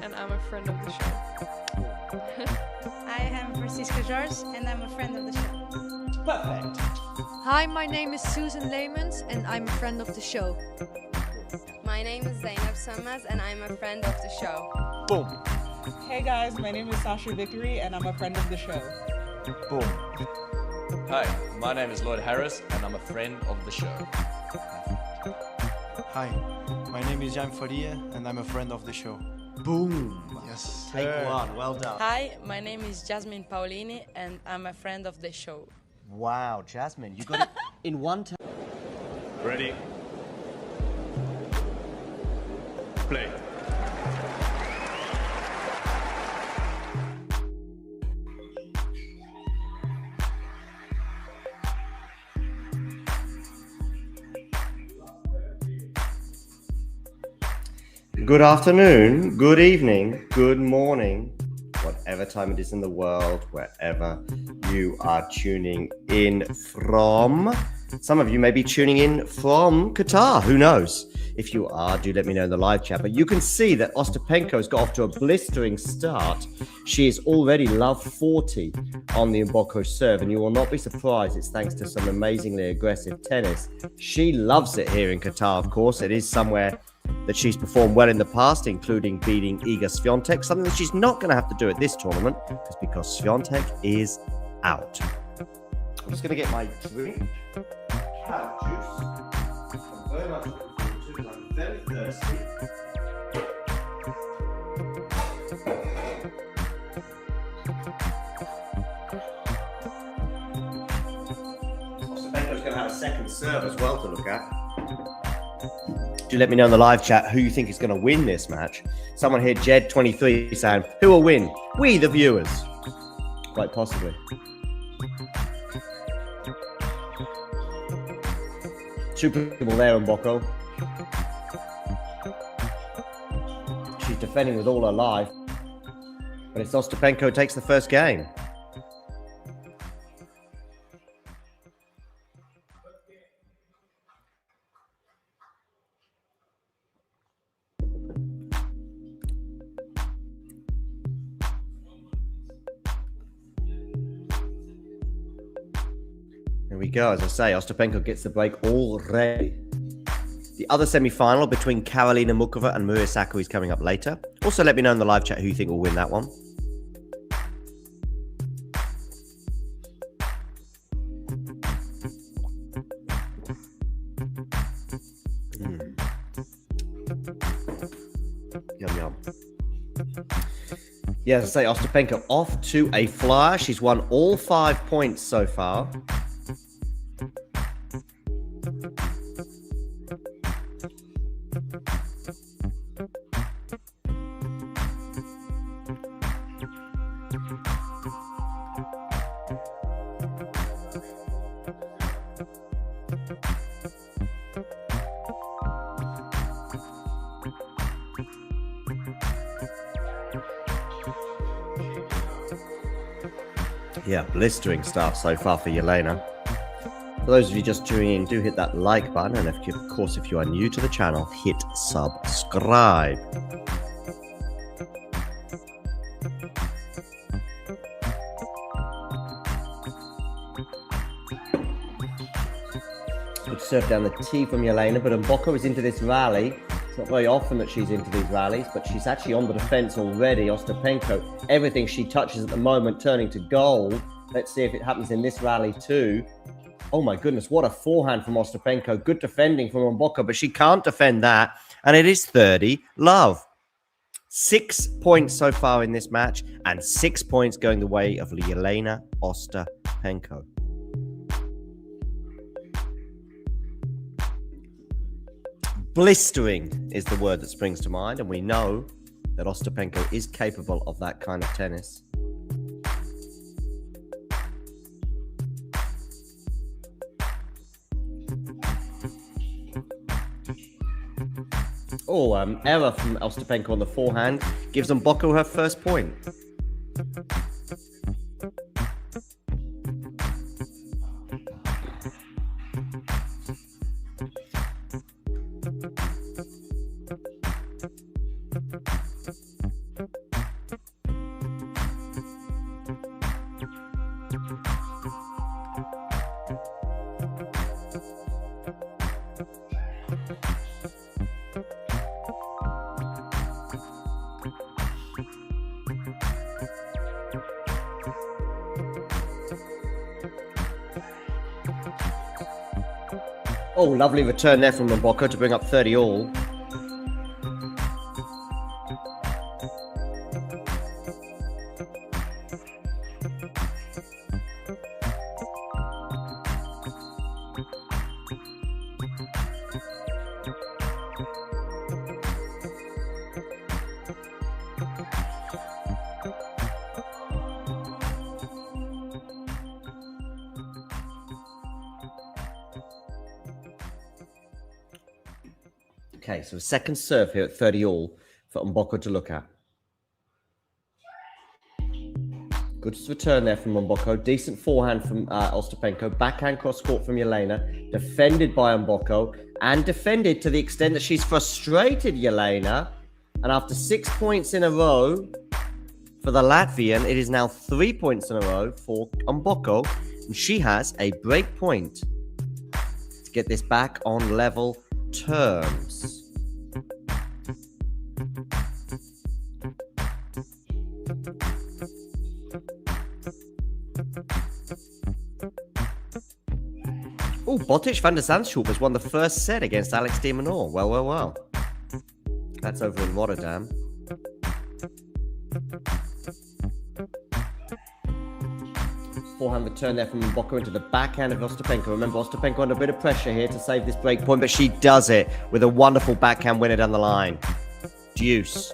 And I'm a friend of the show. I am Francisca George and I'm a friend of the show. Perfect. Hi, my name is Susan Leemans and I'm a friend of the show. My name is Zainab Sammaz and I'm a friend of the show. Boom. Hey guys, my name is Sasha Victory and I'm a friend of the show. Boom. Hi, my name is Lloyd Harris and I'm a friend of the show. Hi, my name is Jan Faria and I'm a friend of the show. Boom. Yes. Take one. Well done. Hi, my name is Jasmine Paolini and I'm a friend of the show. Wow, Jasmine, you got it in one time. Ready? Play. Good afternoon, good evening, good morning, whatever time it is in the world, wherever you are tuning in from. Some of you may be tuning in from Qatar, who knows? If you are, do let me know in the live chat. But you can see that Ostapenko has got off to a blistering start. She is already love 40 on the Mboko serve, and you will not be surprised. It's thanks to some amazingly aggressive tennis. She loves it here in Qatar, of course. It is somewhere that she's performed well in the past, including beating Iga Swiatek, something that she's not going to have to do at this tournament, because Swiatek is out. I'm just going to get my drink. Carrot juice. I'm very much looking forward to it. I'm very thirsty. second serve as well to look at. Do let me know in the live chat who you think is going to win this match. Someone here, Jed23, saying, who will win? We, the viewers. Quite possibly. Super people there, Mboko. She's defending with all her life. But it's Ostapenko who takes the first game. There we go. As I say, Ostapenko gets the break already. The other semi-final between Karolina Mukova and Maria Sakari is coming up later. Also, let me know in the live chat who you think will win that one. Yum, yum. Yeah, as I say, Ostapenko off to a flyer. She's won all 5 points so far. Yeah, blistering start so far for Jeļena. For those of you just tuning in, do hit that like button, and of course, if you are new to the channel, hit subscribe. Good serve down the tee from Jeļena, but Mboko is into this rally. It's not very often that she's into these rallies, but she's actually on the defense already. Ostapenko, everything she touches at the moment turning to gold. Let's see if it happens in this rally too. Oh my goodness, what a forehand from Ostapenko. Good defending from Mboko, but she can't defend that. And it is 30-love. 6 points so far in this match, and 6 points going the way of Jeļena Ostapenko. Blistering is the word that springs to mind, and we know that Ostapenko is capable of that kind of tennis. Oh, error from Ostapenko on the forehand gives Mboko her first point. Oh, lovely return there from Mboko to bring up 30 all. Okay, so a second serve here at 30 all for Mboko to look at. Good return there from Mboko. Decent forehand from Ostapenko. Backhand cross court from Jeļena. Defended by Mboko. And defended to the extent that she's frustrated Jeļena. And after 6 points in a row for the Latvian, it is now 3 points in a row for Mboko. And she has a break point to get this back on level terms. Oh, Botic van der Zandschulp has won the first set against Alex de Minaur. Well, well, well. That's over in Rotterdam. Forehand return there from Mboko into the backhand of Ostapenko. Remember, Ostapenko under a bit of pressure here to save this break point, but she does it with a wonderful backhand winner down the line. Deuce.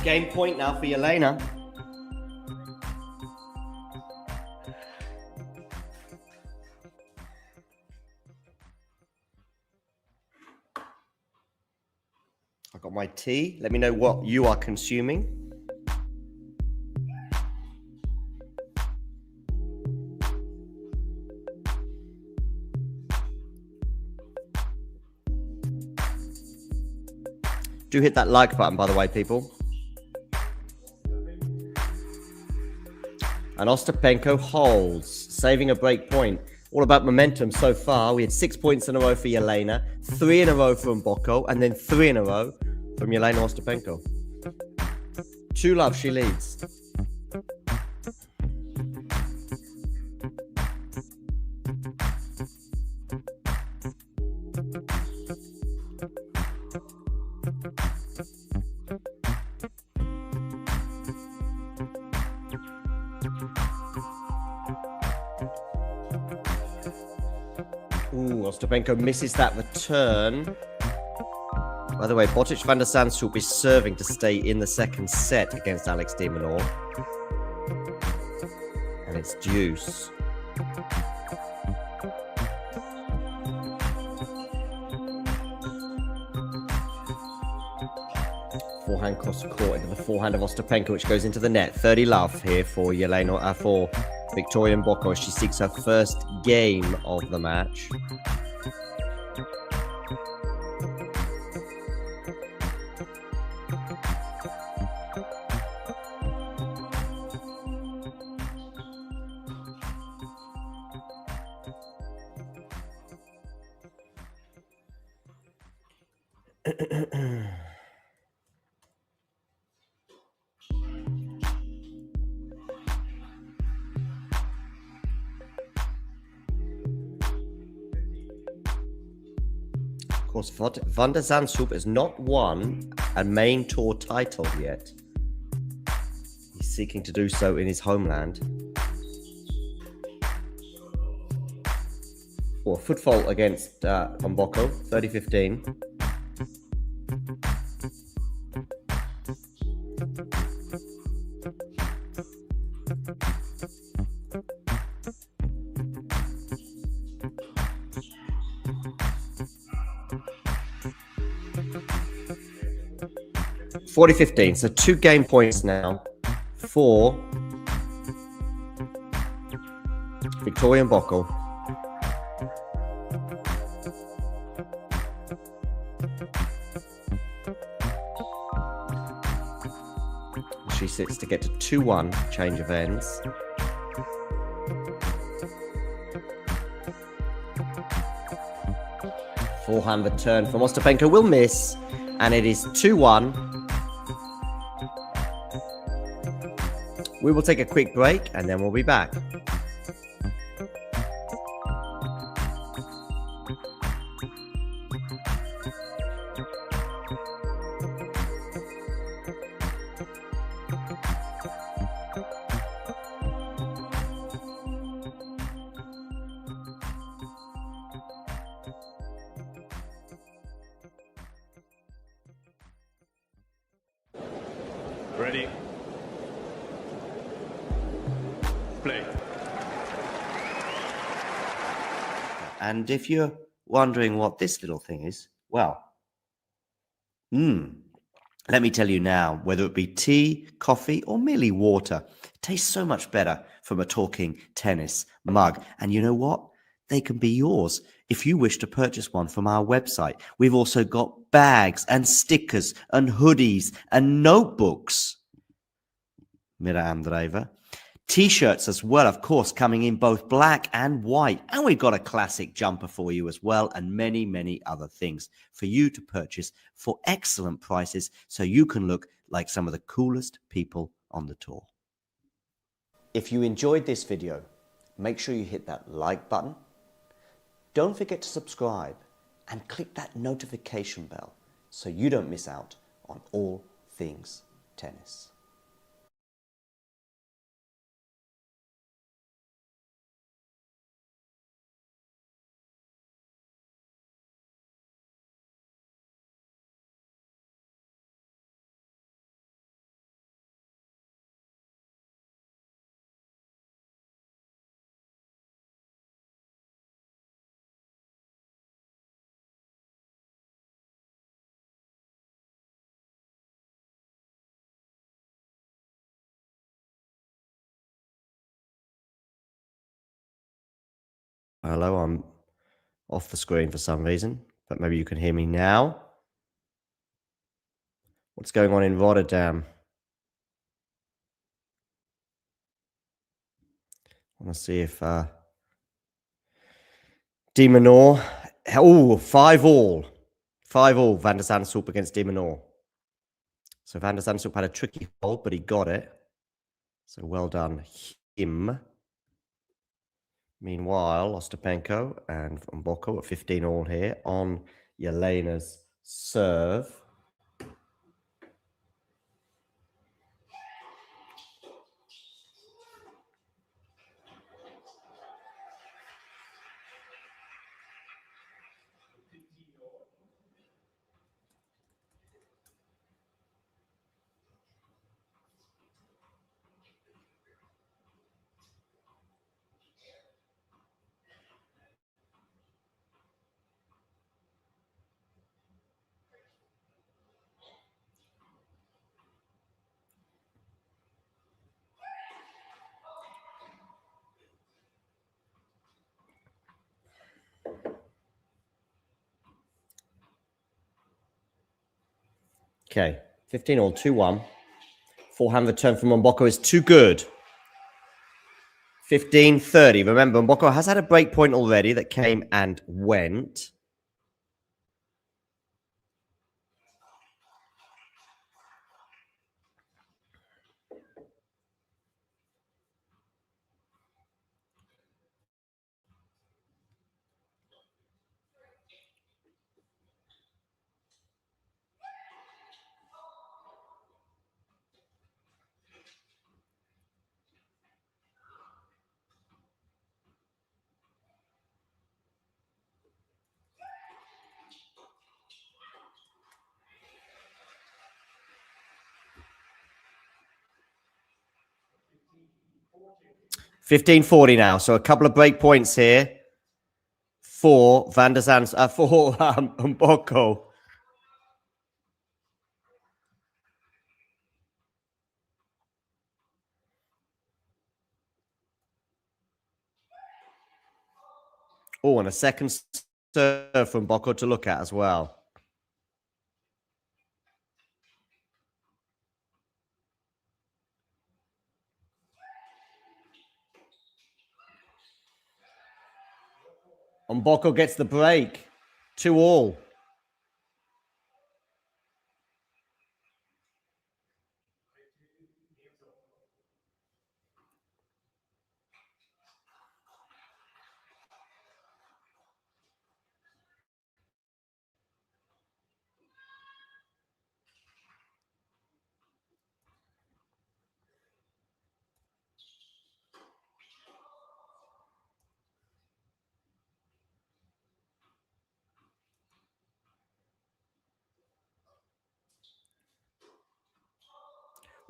Game point now for Jeļena. I've got my tea. Let me know what you are consuming. Do hit that like button, by the way, people. And Ostapenko holds, saving a break point. All about momentum so far. We had 6 points in a row for Jeļena, 3 in a row from Mboko, and then 3 in a row from Jeļena Ostapenko. 2-love, she leads. Ooh, Ostapenko misses that return. By the way, Botic van der Zandschulp is serving to stay in the second set against Alex de Minaur. And it's deuce. Forehand cross court into the forehand of Ostapenko, which goes into the net. 30-love here for Jeļena, for Victoria Mboko as she seeks her first game of the match. Of course, van der Zandschulp has not won a main tour title yet. He's seeking to do so in his homeland. Oh, a foot fault against Mboko, 30-15. $40-15, so 2 game points now for Victoria Mboko. She sits to get to 2-1, change of ends. Forehand return from Ostapenko will miss, and it is 2-1. We will take a quick break and then we'll be back. Ready? Play. And if you're wondering what this little thing is, well, let me tell you now, whether it be tea, coffee, or merely water, it tastes so much better from a talking tennis mug. And you know what? They can be yours if you wish to purchase one from our website. We've also got bags and stickers and hoodies and notebooks. Mira Andreeva. T-shirts as well, of course, coming in both black and white. And we've got a classic jumper for you as well, and many, many other things for you to purchase for excellent prices so you can look like some of the coolest people on the tour. If you enjoyed this video, make sure you hit that like button. Don't forget to subscribe and click that notification bell so you don't miss out on all things tennis. Hello, I'm off the screen for some reason, but maybe you can hear me now. What's going on in Rotterdam? I want to see if De Minaur. Oh, 5-all. 5-all, Van der Zandschulp against De Minaur. So Van der Zandschulp had a tricky hold, but he got it. So well done him. Meanwhile, Ostapenko and Mboko at 15-all here on Jeļena's serve. Okay, 15-all, 2-1. Forehand return from Mboko is too good. 15-30. Remember, Mboko has had a break point already that came and went. $15.40 now, so a couple of break points here for for Mboko. Oh, and a second serve from Mboko to look at as well. Mboko gets the break. 2-all.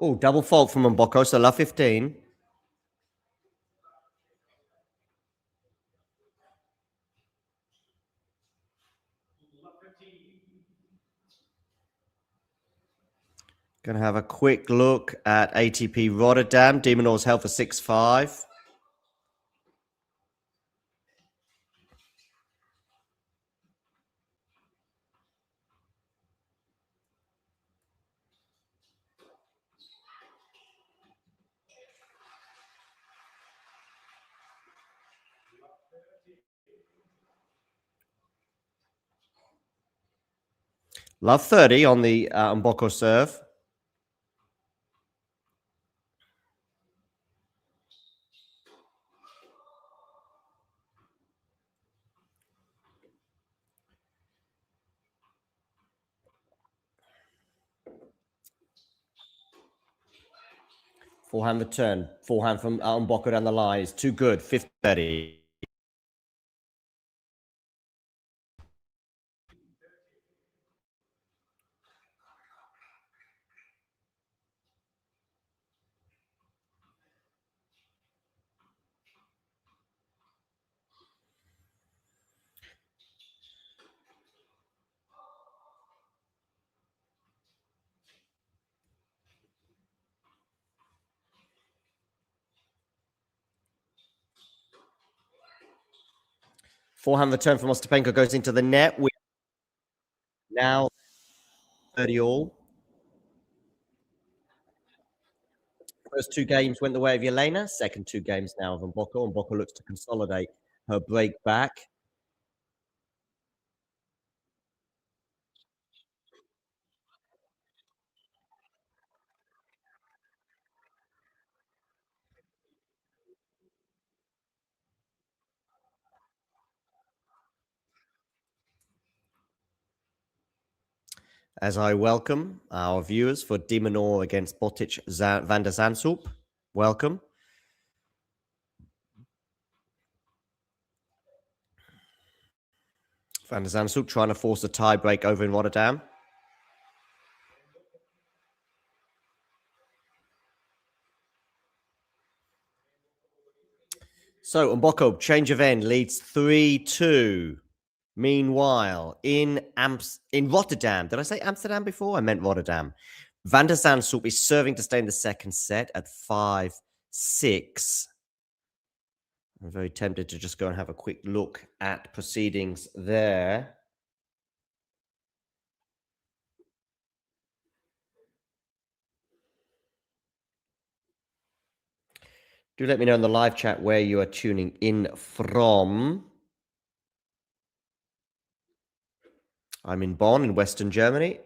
Oh, double fault from Mboko, so love 15. Going to have a quick look at ATP Rotterdam. De Minaur's held for 6-5. Love 30 on the Mboko serve. Forehand return. Forehand from Mboko down the line is too good. 50-30. Forehand return from Ostapenko goes into the net. Now 30 all. First two games went the way of Jeļena. Second two games now of Mboko. Mboko looks to consolidate her break back. As I welcome our viewers for De Minaur against Botic van der Zandschulp. Welcome. Van der Zandschulp trying to force a tie break over in Rotterdam. So Mboko, change of end, leads 3-2. Meanwhile, in Rotterdam, did I say Amsterdam before? I meant Rotterdam. Van der Zandschulp is serving to stay in the second set at 5-6. I'm very tempted to just go and have a quick look at proceedings there. Do let me know in the live chat where you are tuning in from. I'm in Bonn in Western Germany.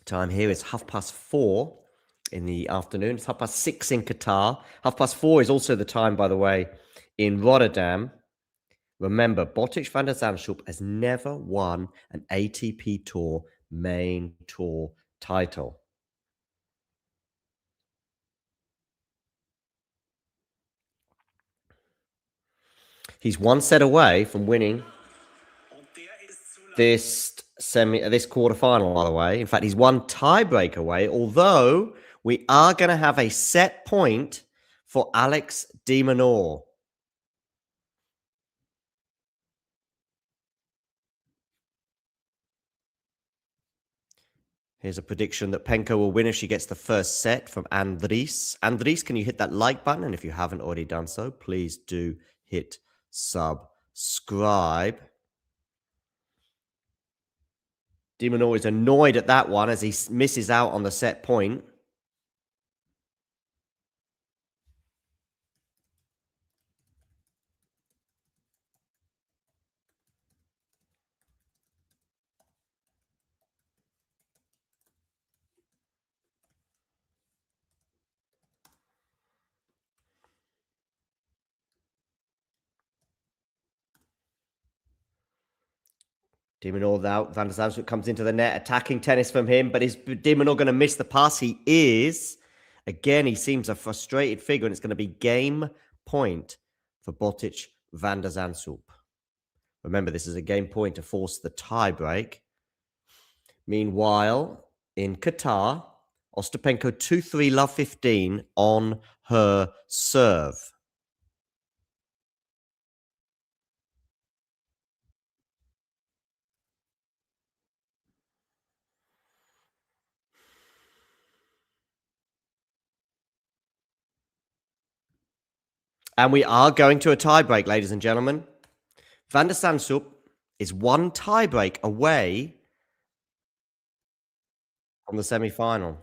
Time here is 4:30 in the afternoon. It's 6:30 in Qatar. 4:30 is also the time, by the way, in Rotterdam. Remember, Botic van der Zandschulp has never won an ATP Tour main tour title. He's one set away from winning this quarterfinal, by the way. In fact, he's one tiebreak away, although we are going to have a set point for Alex de Minaur. Here's a prediction that Penko will win if she gets the first set from Andries. Andries, can you hit that like button? And if you haven't already done so, please do hit subscribe. De Minaur is annoyed at that one as he misses out on the set point. De Minaur out. Van der Zandschulp comes into the net, attacking tennis from him, but is De Minaur going to miss the pass? He is. Again, he seems a frustrated figure, and it's going to be game point for Botic van der Zandschulp. Remember, this is a game point to force the tie-break. Meanwhile, in Qatar, Ostapenko 2-3, love 15 on her serve. And we are going to a tiebreak, ladies and gentlemen. Van der Zandschulp is one tiebreak away from the semi-final.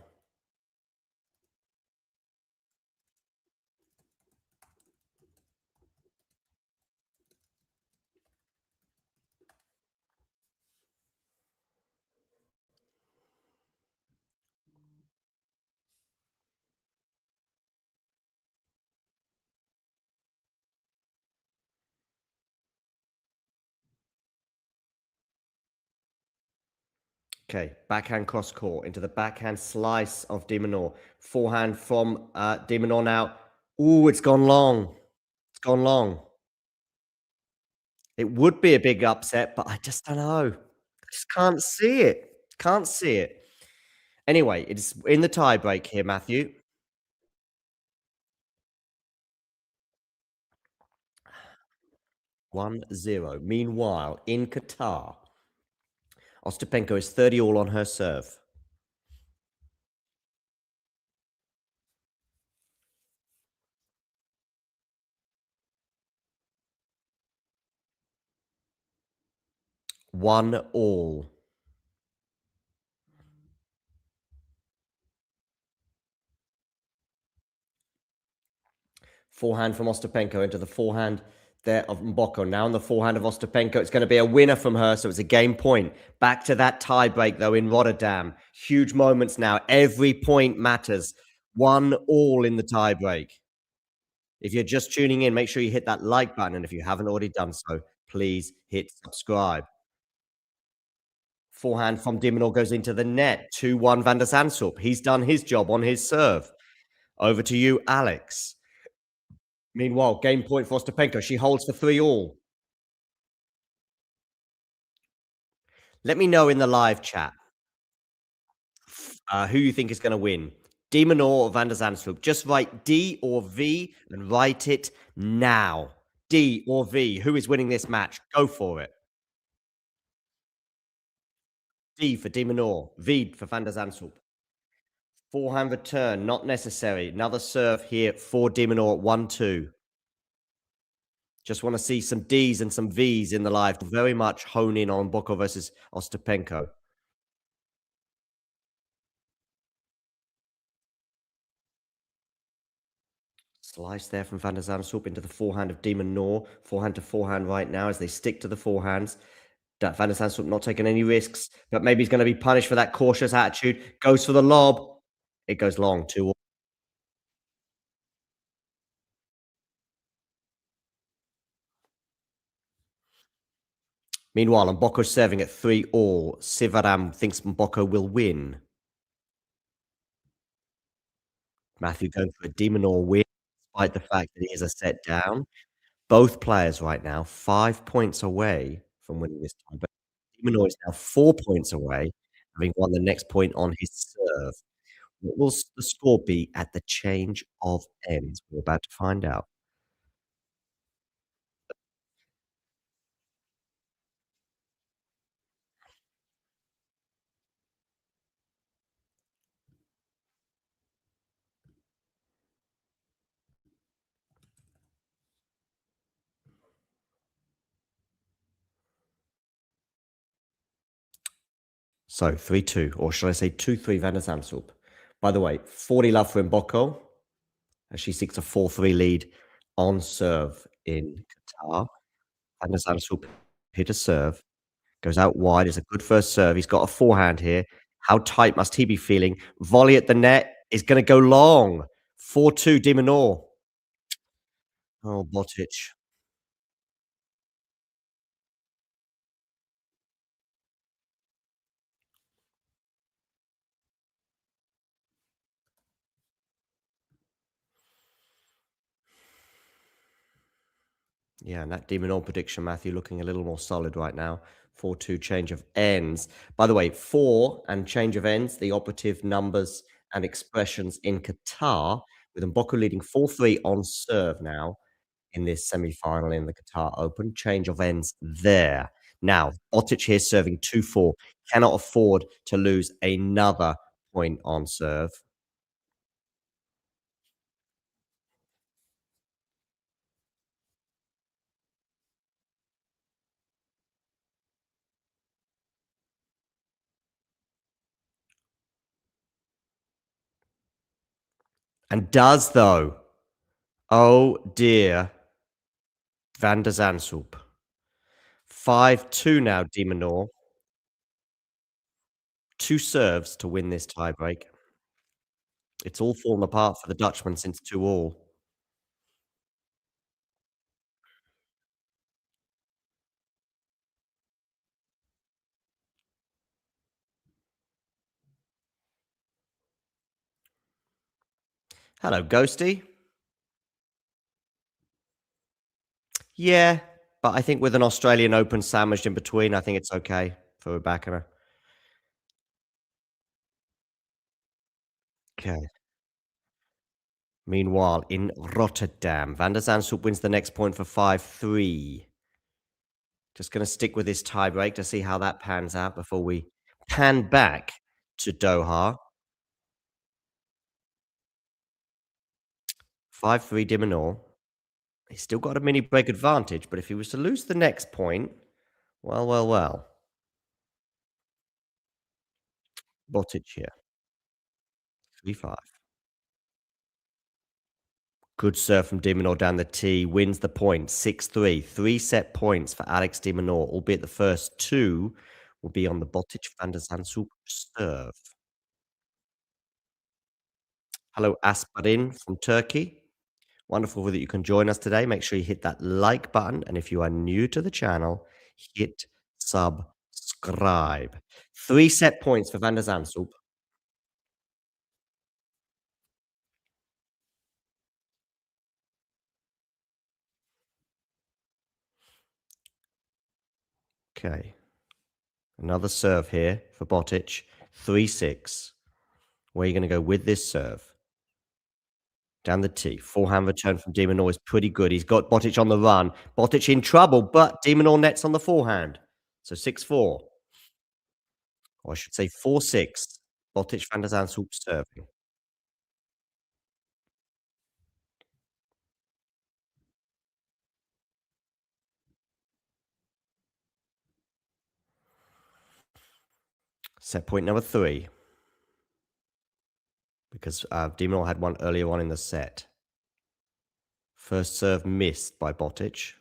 Okay, backhand cross court into the backhand slice of de Minaur. Forehand from de Minaur now. Ooh, it's gone long. It's gone long. It would be a big upset, but I just don't know. I just can't see it. Can't see it. Anyway, it's in the tie break here, Matthew. 1-0. Meanwhile, in Qatar, Ostapenko is 30 all on her serve. One all. Forehand from Ostapenko into the forehand there of Mboko. Now on the forehand of Ostapenko. It's going to be a winner from her, so it's a game point. Back to that tie break, though, in Rotterdam. Huge moments now. Every point matters. 1-1 in the tie break. If you're just tuning in, make sure you hit that like button. And if you haven't already done so, please hit subscribe. Forehand from de Minaur goes into the net. 2-1 Van der Zandschulp. He's done his job on his serve. Over to you, Alex. Meanwhile, game point for Ostapenko. She holds for 3-all. Let me know in the live chat who you think is going to win. De Minaur or Van der Zandschulp. Just write D or V and write it now. D or V. Who is winning this match? Go for it. D for de Minaur. V for Van der Zandschulp. Forehand return, not necessary. Another serve here for de Minaur at 1-2. Just want to see some Ds and some Vs in the live to very much hone in on Mboko versus Ostapenko. Slice there from Van der Zandschulp into the forehand of de Minaur. Forehand to forehand right now as they stick to the forehands. Van der Zandschulp not taking any risks, but maybe he's going to be punished for that cautious attitude. Goes for the lob. It goes long, 2-all. Meanwhile, Mboko serving at 3-all. Sivaram thinks Mboko will win. Matthew going for a de Minaur win, despite the fact that it is a set down. Both players right now 5 points away from winning this time. But de Minaur is now 4 points away, having won the next point on his serve. What will the score be at the change of ends? We're about to find out. So 3-2, or should I say 2-3 Van der Zandschulp. By the way, 40 love for Mboko as she seeks a 4-3 lead on serve in Qatar. Van der Zandschulp hit a serve, goes out wide. It's a good first serve. He's got a forehand here. How tight must he be feeling? Volley at the net is going to go long. 4-2 de Minaur. Oh, Botic. Yeah, and that de Minaur prediction, Matthew, looking a little more solid right now. 4-2 change of ends. By the way, 4 and change of ends, the operative numbers and expressions in Qatar, with Mboko leading 4-3 on serve now in this semi-final in the Qatar Open. Change of ends there. Now, Botic here serving 2-4. Cannot afford to lose another point on serve. And does, though. Oh, dear. Van der Zandschulp. 5-2 now, de Minaur. 2 serves to win this tiebreak. It's all fallen apart for the Dutchman since 2-all. Hello, Ghosty. Yeah, but I think with an Australian Open sandwiched in between, I think it's okay for Rebecca. Okay. Meanwhile, in Rotterdam, Van der Zandschulp wins the next point for 5-3. Just going to stick with this tiebreak to see how that pans out before we pan back to Doha. 5-3 de Minaur. He's still got a mini break advantage, but if he was to lose the next point, well. Botic here. 3-5. Good serve from de Minaur down the tee, wins the point, 6-3. 3 set points for Alex de Minaur, albeit the first 2 will be on the Botic Van der Zandschulp serve. Hello, Asparin from Turkey. Wonderful that you can join us today. Make sure you hit that like button. And if you are new to the channel, hit subscribe. 3 set points for Van der Zandschulp. Okay. Another serve here for Botic. 3-6. Where are you going to go with this serve? Down the tee. Forehand return from de Minaur is pretty good. He's got Botic on the run. Botic in trouble, but de Minaur nets on the forehand. So 6-4. Or I should say 4-6. Botic Van der Zandschulp serving. Set point number 3. Because de Minaur had one earlier on in the set. First serve missed by Botic.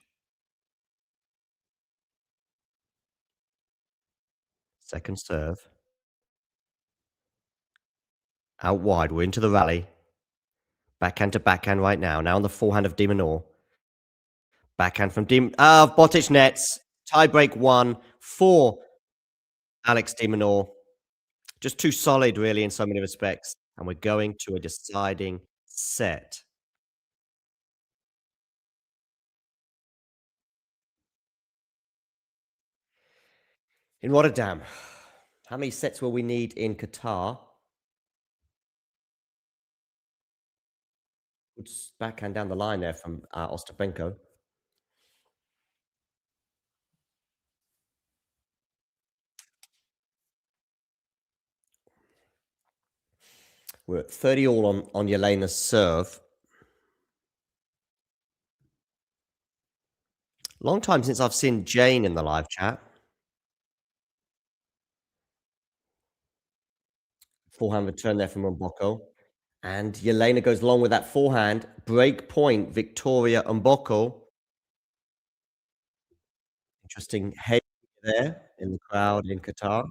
Second serve. Out wide. We're into the rally. Backhand to backhand right now. Now on the forehand of de Minaur. Backhand from Botic nets. Tiebreak 1 for Alex de Minaur. Just too solid, really, in so many respects. And we're going to a deciding set. In Rotterdam, how many sets will we need in Qatar? Good backhand down the line there from Ostapenko. We're at 30 all on Jeļena's serve. Long time since I've seen Jane in the live chat. Forehand return there from Mboko. And Jeļena goes along with that forehand. Break point, Victoria Mboko. Interesting head there in the crowd in Qatar.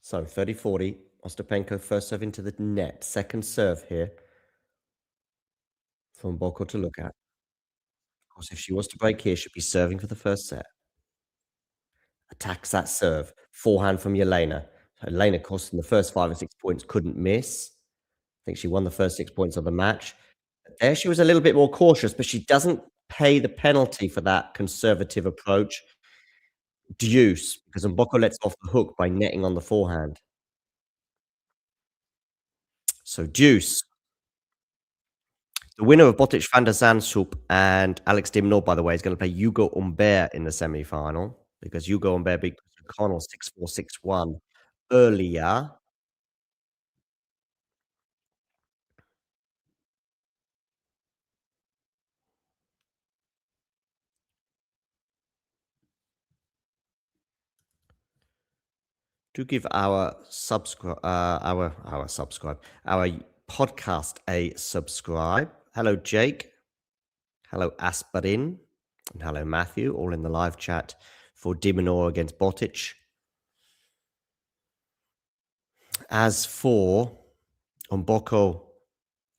So 30-40. Ostapenko first serve into the net. Second serve here for Mboko to look at. Of course, if she was to break here, she'd be serving for the first set. Attacks that serve. Forehand from Jeļena. Jeļena, of course, in the first 5 or 6 points, couldn't miss. I think she won the first 6 points of the match. There she was a little bit more cautious, but she doesn't pay the penalty for that conservative approach. Deuce, because Mboko lets off the hook by netting on the forehand. So deuce. The winner of Botic Van der Zandschulp and Alex de Minaur, by the way, is going to play Hugo Humbert in the semi-final because Hugo Humbert beat Connell 6-4, 6-1 earlier. Do give our podcast a subscribe. Hello, Jake. Hello, Asparin. And hello, Matthew, all in the live chat for de Minaur against Botic. As for Mboko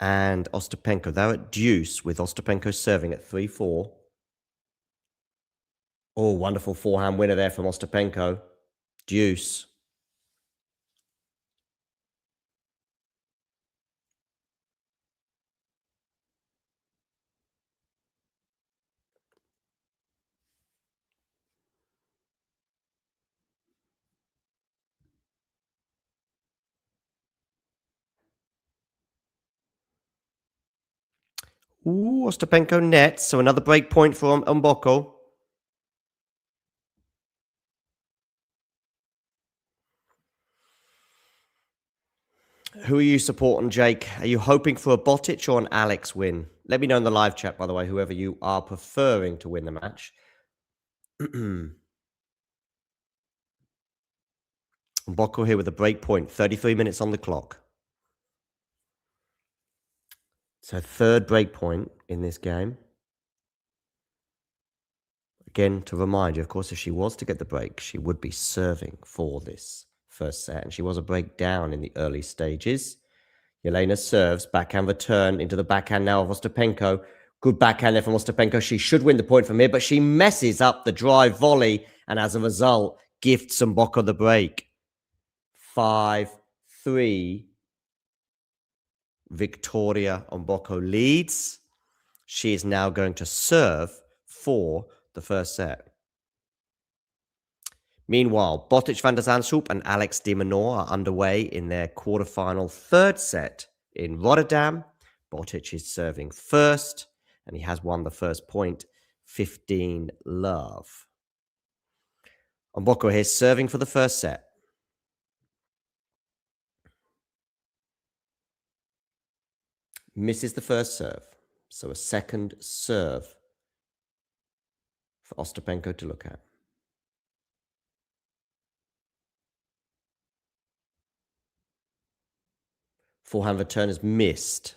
and Ostapenko. They're at deuce with Ostapenko serving at 3-4. Oh, wonderful forehand winner there from Ostapenko. Deuce. Ooh, Ostapenko nets, so another break point for Mboko. Who are you supporting, Jake? Are you hoping for a Botic or an Alex win? Let me know in the live chat, by the way, whoever you are preferring to win the match. Mboko here with a break point, 33 minutes on the clock. So third break point in this game. Again, to remind you, of course, if she was to get the break, she would be serving for this first set. And she was a break down in the early stages. Jeļena serves, backhand return into the backhand now of Ostapenko. Good backhand there from Ostapenko. She should win the point from here, but she messes up the drive volley. And as a result, gifts Mboko the break. 5-3. Victoria Mboko leads. She is now going to serve for the first set. Meanwhile, Botic van der Zandschulp and Alex de Minaur are underway in their quarterfinal third set in Rotterdam. Botic is serving first, and he has won the first point, 15-love. Mboko here serving for the first set. Misses the first serve, so a second serve for Ostapenko to look at. Forehand return is missed.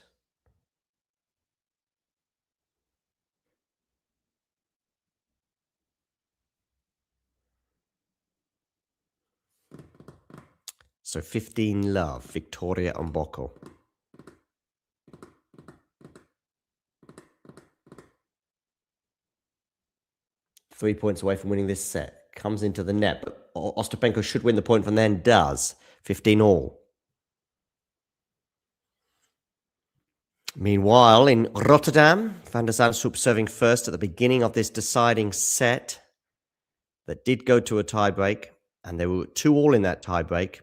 So 15-love, Victoria Mboko. Three points away from winning this set. Comes into the net, but Ostapenko should win the point from then. Does. 15-all. Meanwhile, in Rotterdam, van der Zandschulp serving first at the beginning of this deciding set that did go to a tiebreak, and there were 2-all in that tiebreak,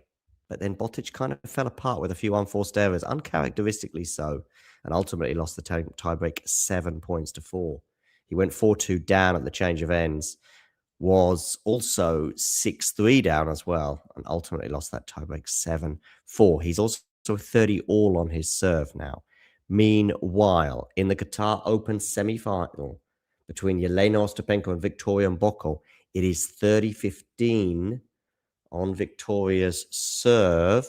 but then Botic kind of fell apart with a few unforced errors, uncharacteristically so, and ultimately lost the tiebreak 7-4. He went 4-2 down at the change of ends, was also 6-3 down as well, and ultimately lost that tiebreak 7-4. He's also 30-all on his serve now. Meanwhile, in the Qatar Open semifinal between Jeļena Ostapenko and Victoria Mboko, it is 30-15 on Victoria's serve.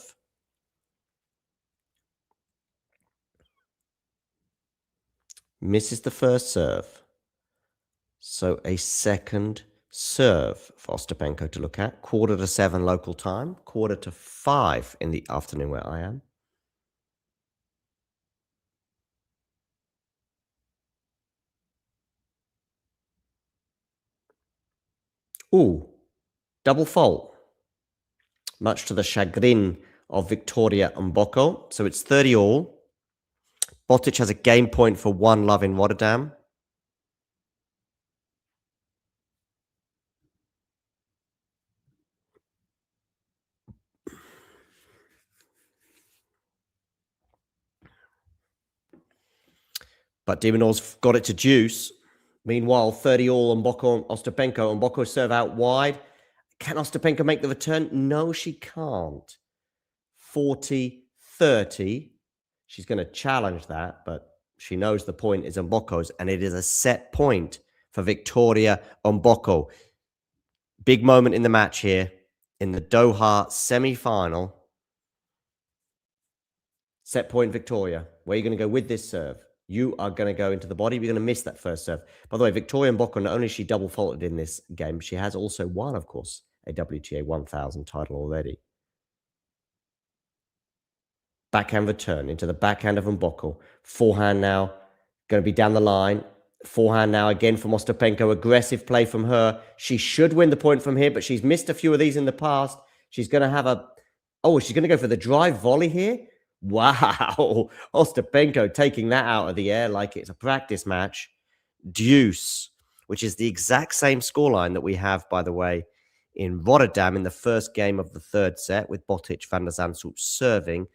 Misses the first serve. So a second serve for Ostapenko to look at. 6:45 local time, 4:45 in the afternoon where I am. Ooh, double fault. Much to the chagrin of Victoria Mboko. So it's 30-all. Botic has a game point for 1-love in Rotterdam. But de Minaur's got it to deuce. Meanwhile, 30-all Mboko, Ostapenko. Mboko serve out wide. Can Ostapenko make the return? No, she can't. 40-30. She's going to challenge that, but she knows the point is Mboko's, and it is a set point for Victoria Mboko. Big moment in the match here in the Doha semi-final. Set point, Victoria. Where are you going to go with this serve? You are going to go into the body. You're going to miss that first serve. By the way, Victoria Mboko, not only is she double faulted in this game, she has also won, of course, a WTA 1000 title already. Backhand return into the backhand of Mboko. Forehand now, going to be down the line. Forehand now again from Ostapenko. Aggressive play from her. She should win the point from here, but she's missed a few of these in the past. She's going to have a... Oh, she's going to go for the drive volley here? Wow. Ostapenko taking that out of the air like it's a practice match. Deuce, which is the exact same scoreline that we have, by the way, in Rotterdam in the first game of the third set with Botic van der Zandschulp serving.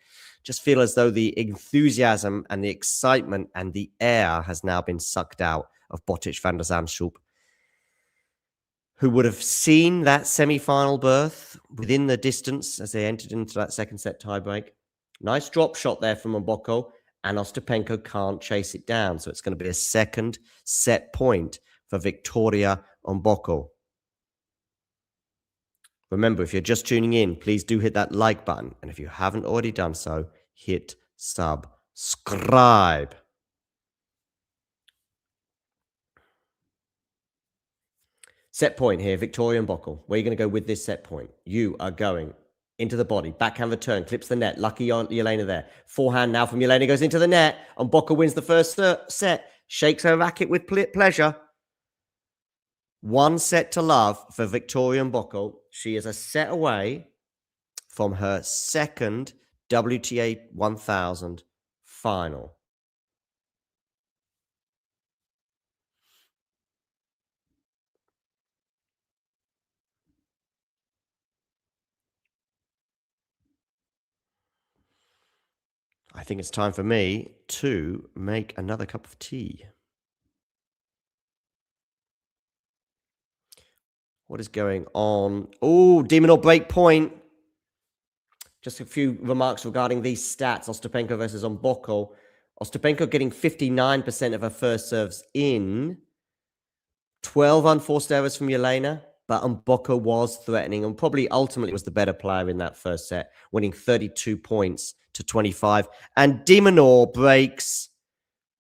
Just feel as though the enthusiasm and the excitement and the air has now been sucked out of Botic van der Zandschulp, who would have seen that semi-final berth within the distance as they entered into that second set tiebreak. Nice drop shot there from Mboko, and Ostapenko can't chase it down. So it's going to be a second set point for Victoria Mboko. Remember, if you're just tuning in, please do hit that like button. And if you haven't already done so, hit subscribe. Set point here, Victoria Mboko. Where are you going to go with this set point? You are going into the body. Backhand return, clips the net. Lucky on Jeļena there. Forehand now from Jeļena goes into the net. Mboko wins the first set. Shakes her racket with pleasure. 1 set to love for Victoria Mboko. She is a set away from her second WTA 1000 final. I think it's time for me to make another cup of tea. What is going on? Oh, Demonor break point. Just a few remarks regarding these stats. Ostapenko versus Mboko. Ostapenko getting 59% of her first serves in. 12 unforced errors from Jeļena, but Mboko was threatening and probably ultimately was the better player in that first set, winning 32 points to 25. And Demonor breaks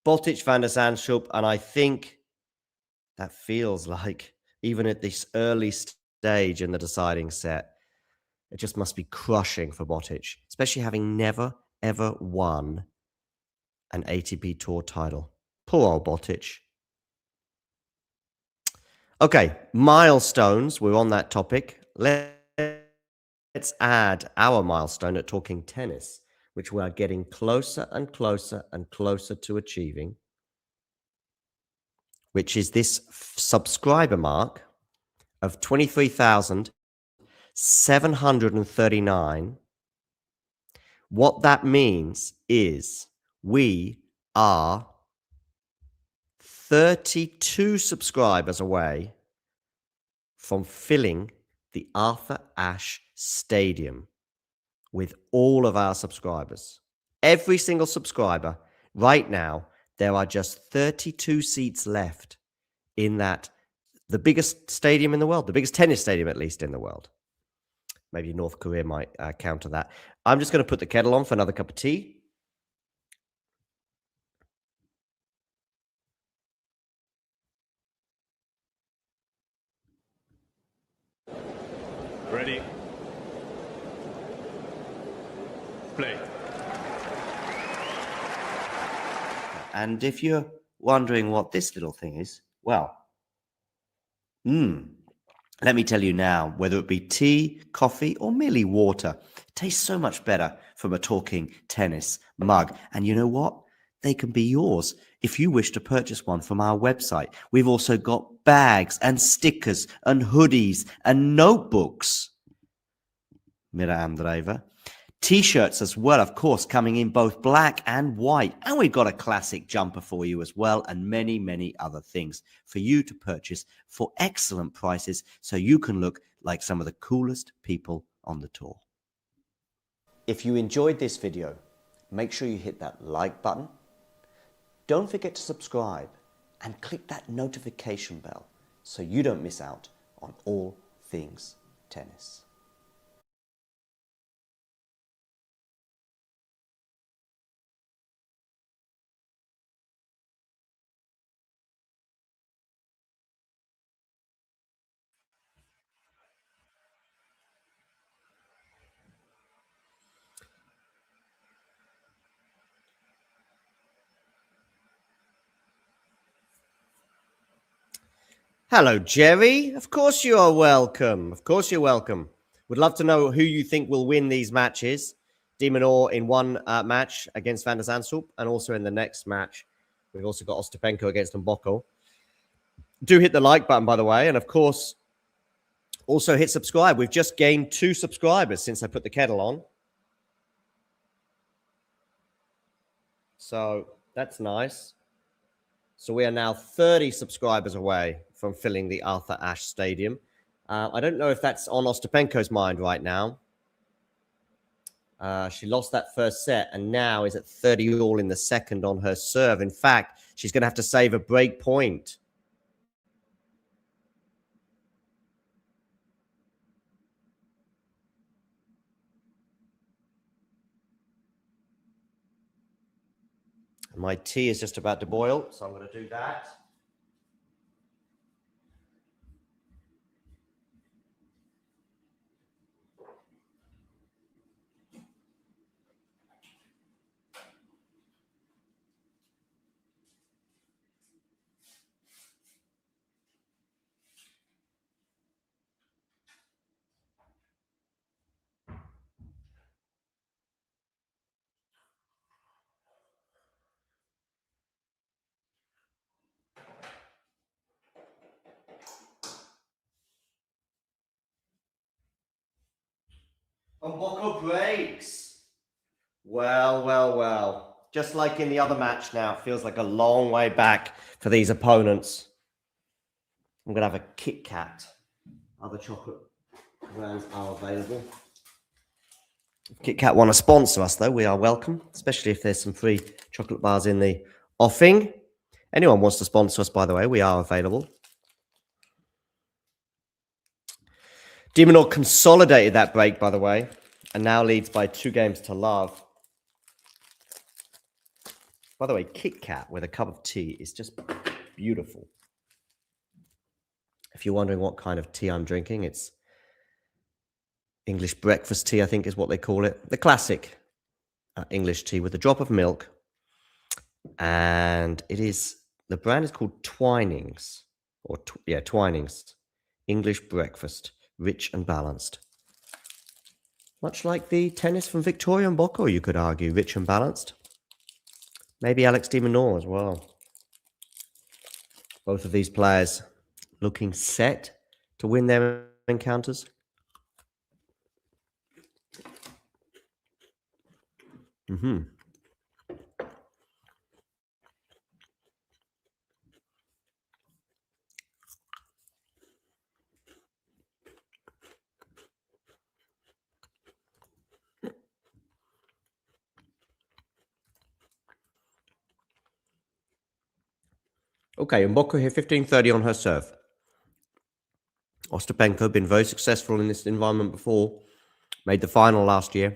Botic van der Zandschulp, and I think that feels like, even at this early stage in the deciding set, it just must be crushing for Botic, especially having never, ever won an ATP Tour title. Poor old Botic. Okay, milestones. We're on that topic. Let's add our milestone at Talking Tennis, which we are getting closer and closer and closer to achieving, which is this subscriber mark of 23,739. What that means is we are 32 subscribers away from filling the Arthur Ashe Stadium with all of our subscribers. Every single subscriber, right now, there are just 32 seats left in that, the biggest stadium in the world, the biggest tennis stadium, at least in the world. Maybe North Korea might counter that. I'm just going to put the kettle on for another cup of tea. Ready? Play. And if you're wondering what this little thing is, well, let me tell you now, whether it be tea, coffee, or merely water, it tastes so much better from a Talking Tennis mug. And you know what? They can be yours if you wish to purchase one from our website. We've also got bags and stickers and hoodies and notebooks. Mira Andreeva. T-shirts as well, of course, coming in both black and white. And we've got a classic jumper for you as well, and many, many other things for you to purchase for excellent prices so you can look like some of the coolest people on the tour. If you enjoyed this video, make sure you hit that like button. Don't forget to subscribe and click that notification bell so you don't miss out on all things tennis. Hello, Jerry. Of course you are welcome. Of course you're welcome. Would love to know who you think will win these matches. De Minaur in one match against Van der Zandschulp, and also in the next match, we've also got Ostapenko against Mboko. Do hit the like button, by the way, and of course, also hit subscribe. We've just gained 2 subscribers since I put the kettle on. So that's nice. So we are now 30 subscribers away from filling the Arthur Ashe Stadium. I don't know if that's on Ostapenko's mind right now. She lost that first set and now is at 30 all in the second on her serve. In fact, she's going to have to save a break point. My tea is just about to boil, so I'm going to do that. Mboko breaks. Well. Just like in the other match now, it feels like a long way back for these opponents. I'm going to have a Kit Kat. Other chocolate brands are available. If Kit Kat want to sponsor us, though, we are welcome, especially if there's some free chocolate bars in the offing. Anyone wants to sponsor us, by the way, we are available. De Minaur consolidated that break, by the way, and now leads by 2 games to love. By the way, Kit Kat with a cup of tea is just beautiful. If you're wondering what kind of tea I'm drinking, it's English breakfast tea, I think is what they call it. The classic English tea with a drop of milk. And the brand is called Twinings. Twinings. English breakfast, rich and balanced. Much like the tennis from Victoria Mboko, you could argue, rich and balanced. Maybe Alex de Minaur as well. Both of these players looking set to win their encounters. Okay, Mboko here, 15-30 on her serve. Ostapenko been very successful in this environment before. Made the final last year.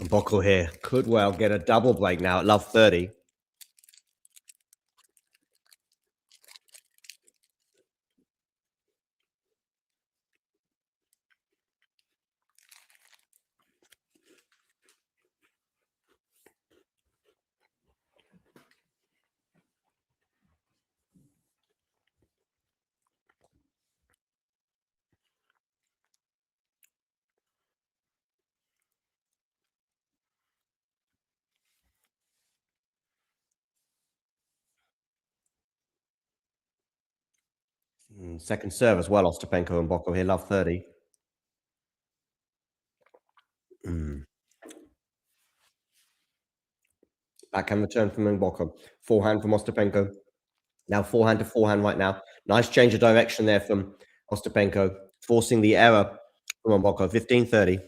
Mboko here could well get a double break now at love 30. Second serve as well, Ostapenko and Mboko here, love 30. Backhand return from Mboko. Forehand from Ostapenko. Now forehand to forehand right now. Nice change of direction there from Ostapenko, forcing the error from Mboko. 15-30.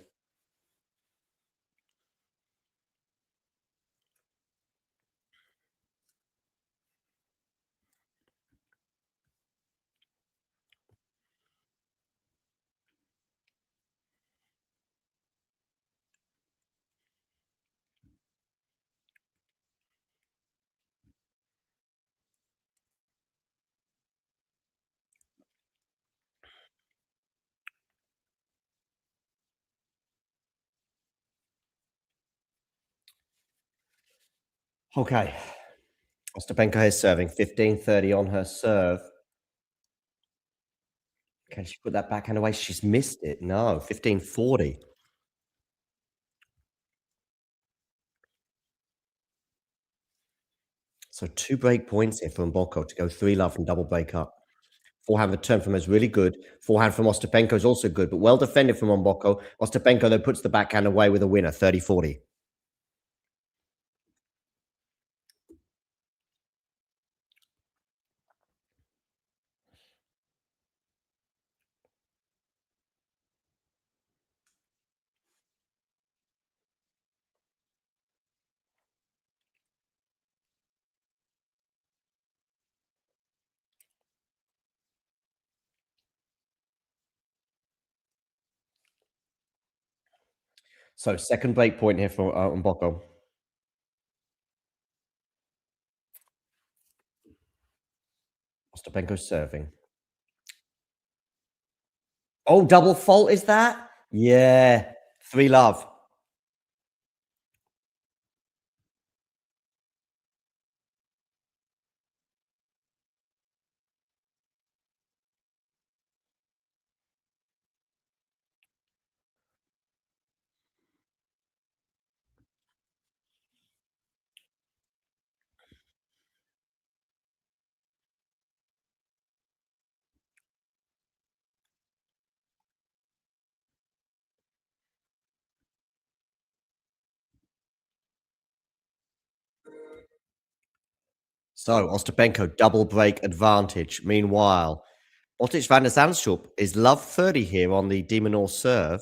Okay. Ostapenko is serving 15-30 on her serve. Can she put that backhand away? She's missed it. No, 15-40. So 2 break points here for Mboko to go 3 love and double break up. Forehand return from her is really good. Forehand from Ostapenko is also good, but well defended from Mboko. Ostapenko, though, puts the backhand away with a winner, 30-40. So second break point here for Mboko. Ostapenko serving. Oh, double fault is that? Yeah. 3 love. So Ostapenko double break advantage. Meanwhile, Botic van der Zandschulp is love 30 here on the Demonor serve.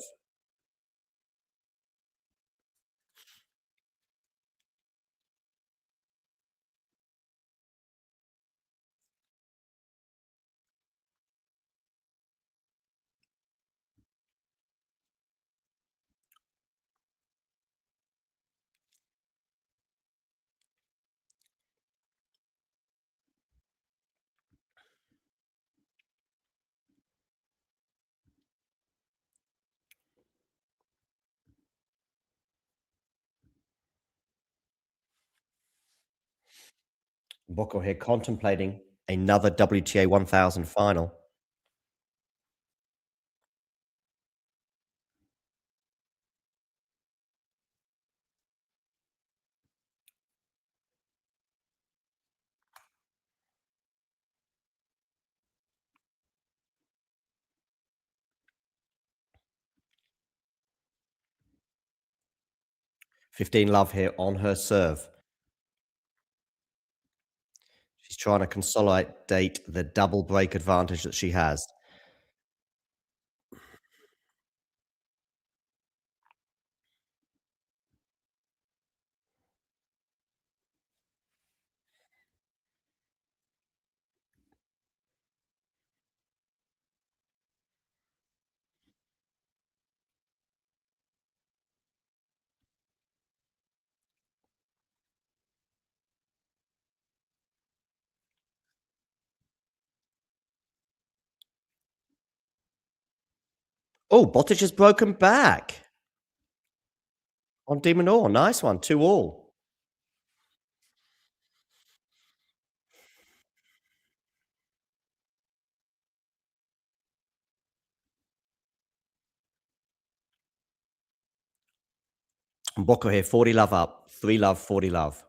Mboko here contemplating another WTA 1000 final. $15 love here on her serve. She's trying to consolidate the double break advantage that she has. Oh, Botic has broken back on De Minaur. Nice one. 2-all. Mboko here, 40 love up. 3 love, 40 love.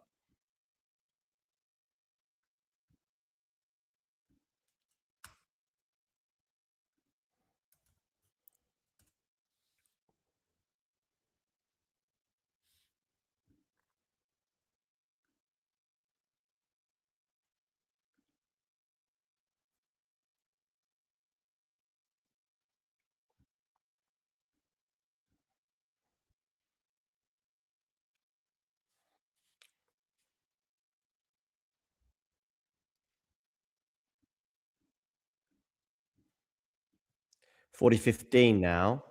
$40-15 now.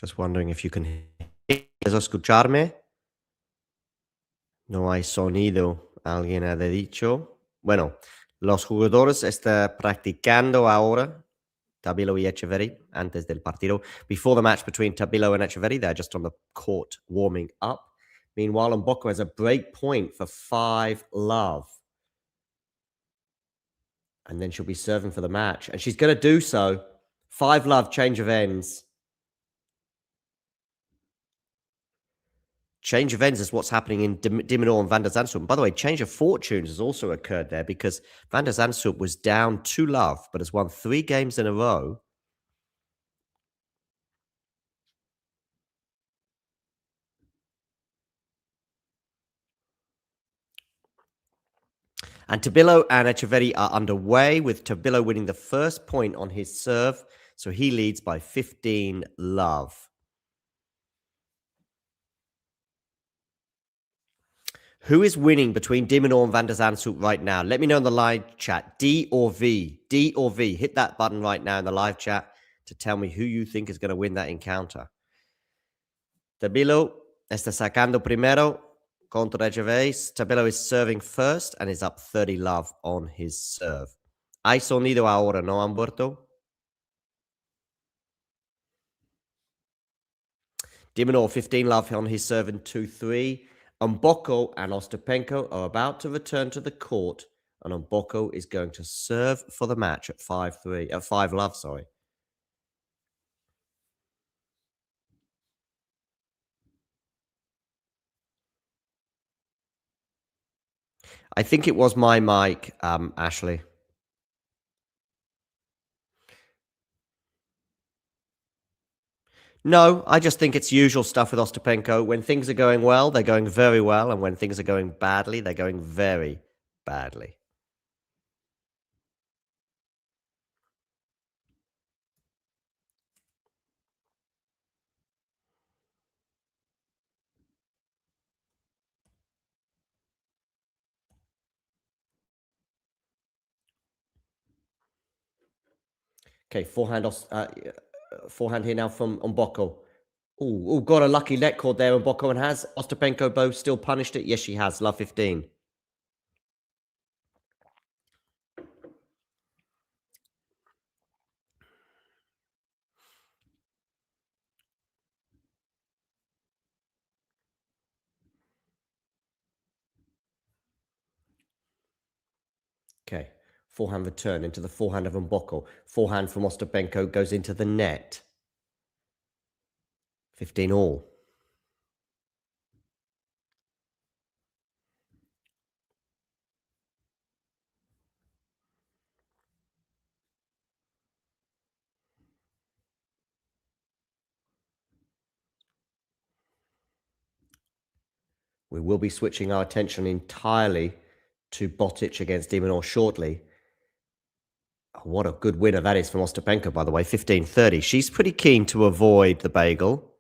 Just wondering if you can ¿Puedes escucharme? No hay sonido. Alguien ha dicho. Bueno, los jugadores están practicando ahora. Tabilo y Etcheverry antes del partido. Before the match between Tabilo and Etcheverry, they're just on the court warming up. Meanwhile, Mboko has a break point for 5-love. And then she'll be serving for the match. And she's going to do so. 5-love, change of ends. Change of ends is what's happening in de Minaur and Van der Zandschulp. By the way, change of fortunes has also occurred there because Van der Zandschulp was down 2-love, but has won 3 games in a row. And Tabilo and Etcheverry are underway, with Tabilo winning the first point on his serve. So he leads by 15-love. Who is winning between de Minaur and Van der Zandschulp right now? Let me know in the live chat. D or V? D or V? Hit that button right now in the live chat to tell me who you think is going to win that encounter. Tabilo está sacando primero contra Etcheverry. Tabilo is serving first and is up 30-love on his serve. Hay sonido ahora, ¿no, Humberto? De Minaur 15-love on his serve in 2-3. Mboko and Ostapenko are about to return to the court, and Mboko is going to serve for the match at 5-love, sorry. I think it was my mic, Ashley. No, I just think it's usual stuff with Ostapenko. When things are going well, they're going very well. And when things are going badly, they're going very badly. Okay, forehand here now from Mboko. Oh, got a lucky net cord there, Mboko. And has Ostapenko both still punished it? Yes, she has. Love 15. Okay, forehand return into the forehand of Mboko. Forehand from Ostapenko goes into the net. 15 all. We will be switching our attention entirely to Botic against de Minaur shortly. Oh, what a good winner that is from Ostapenko, by the way, 15-30. She's pretty keen to avoid the bagel.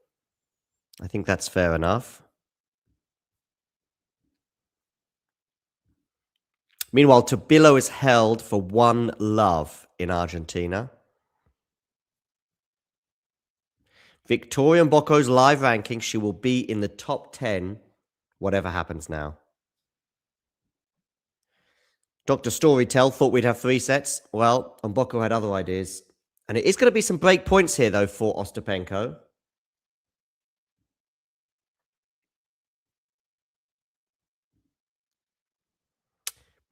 I think that's fair enough. Meanwhile, Tabilo is held for 1-love in Argentina. Victoria Mboko's live ranking, she will be in the top 10, whatever happens now. Dr. Storytell thought we'd have 3 sets. Well, Mboko had other ideas. And it is going to be some break points here, though, for Ostapenko.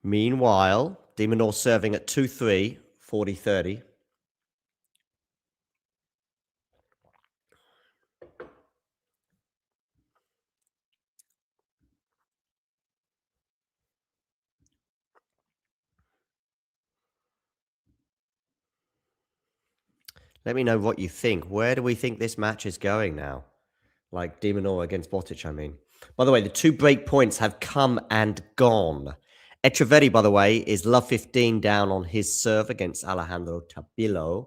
Meanwhile, de Minaur serving at 2-3, 40-30. Let me know what you think. Where do we think this match is going now? Like de Minaur against Botic, I mean. By the way, the 2 break points have come and gone. Etcheverry, by the way, is love 15 down on his serve against Alejandro Tabilo.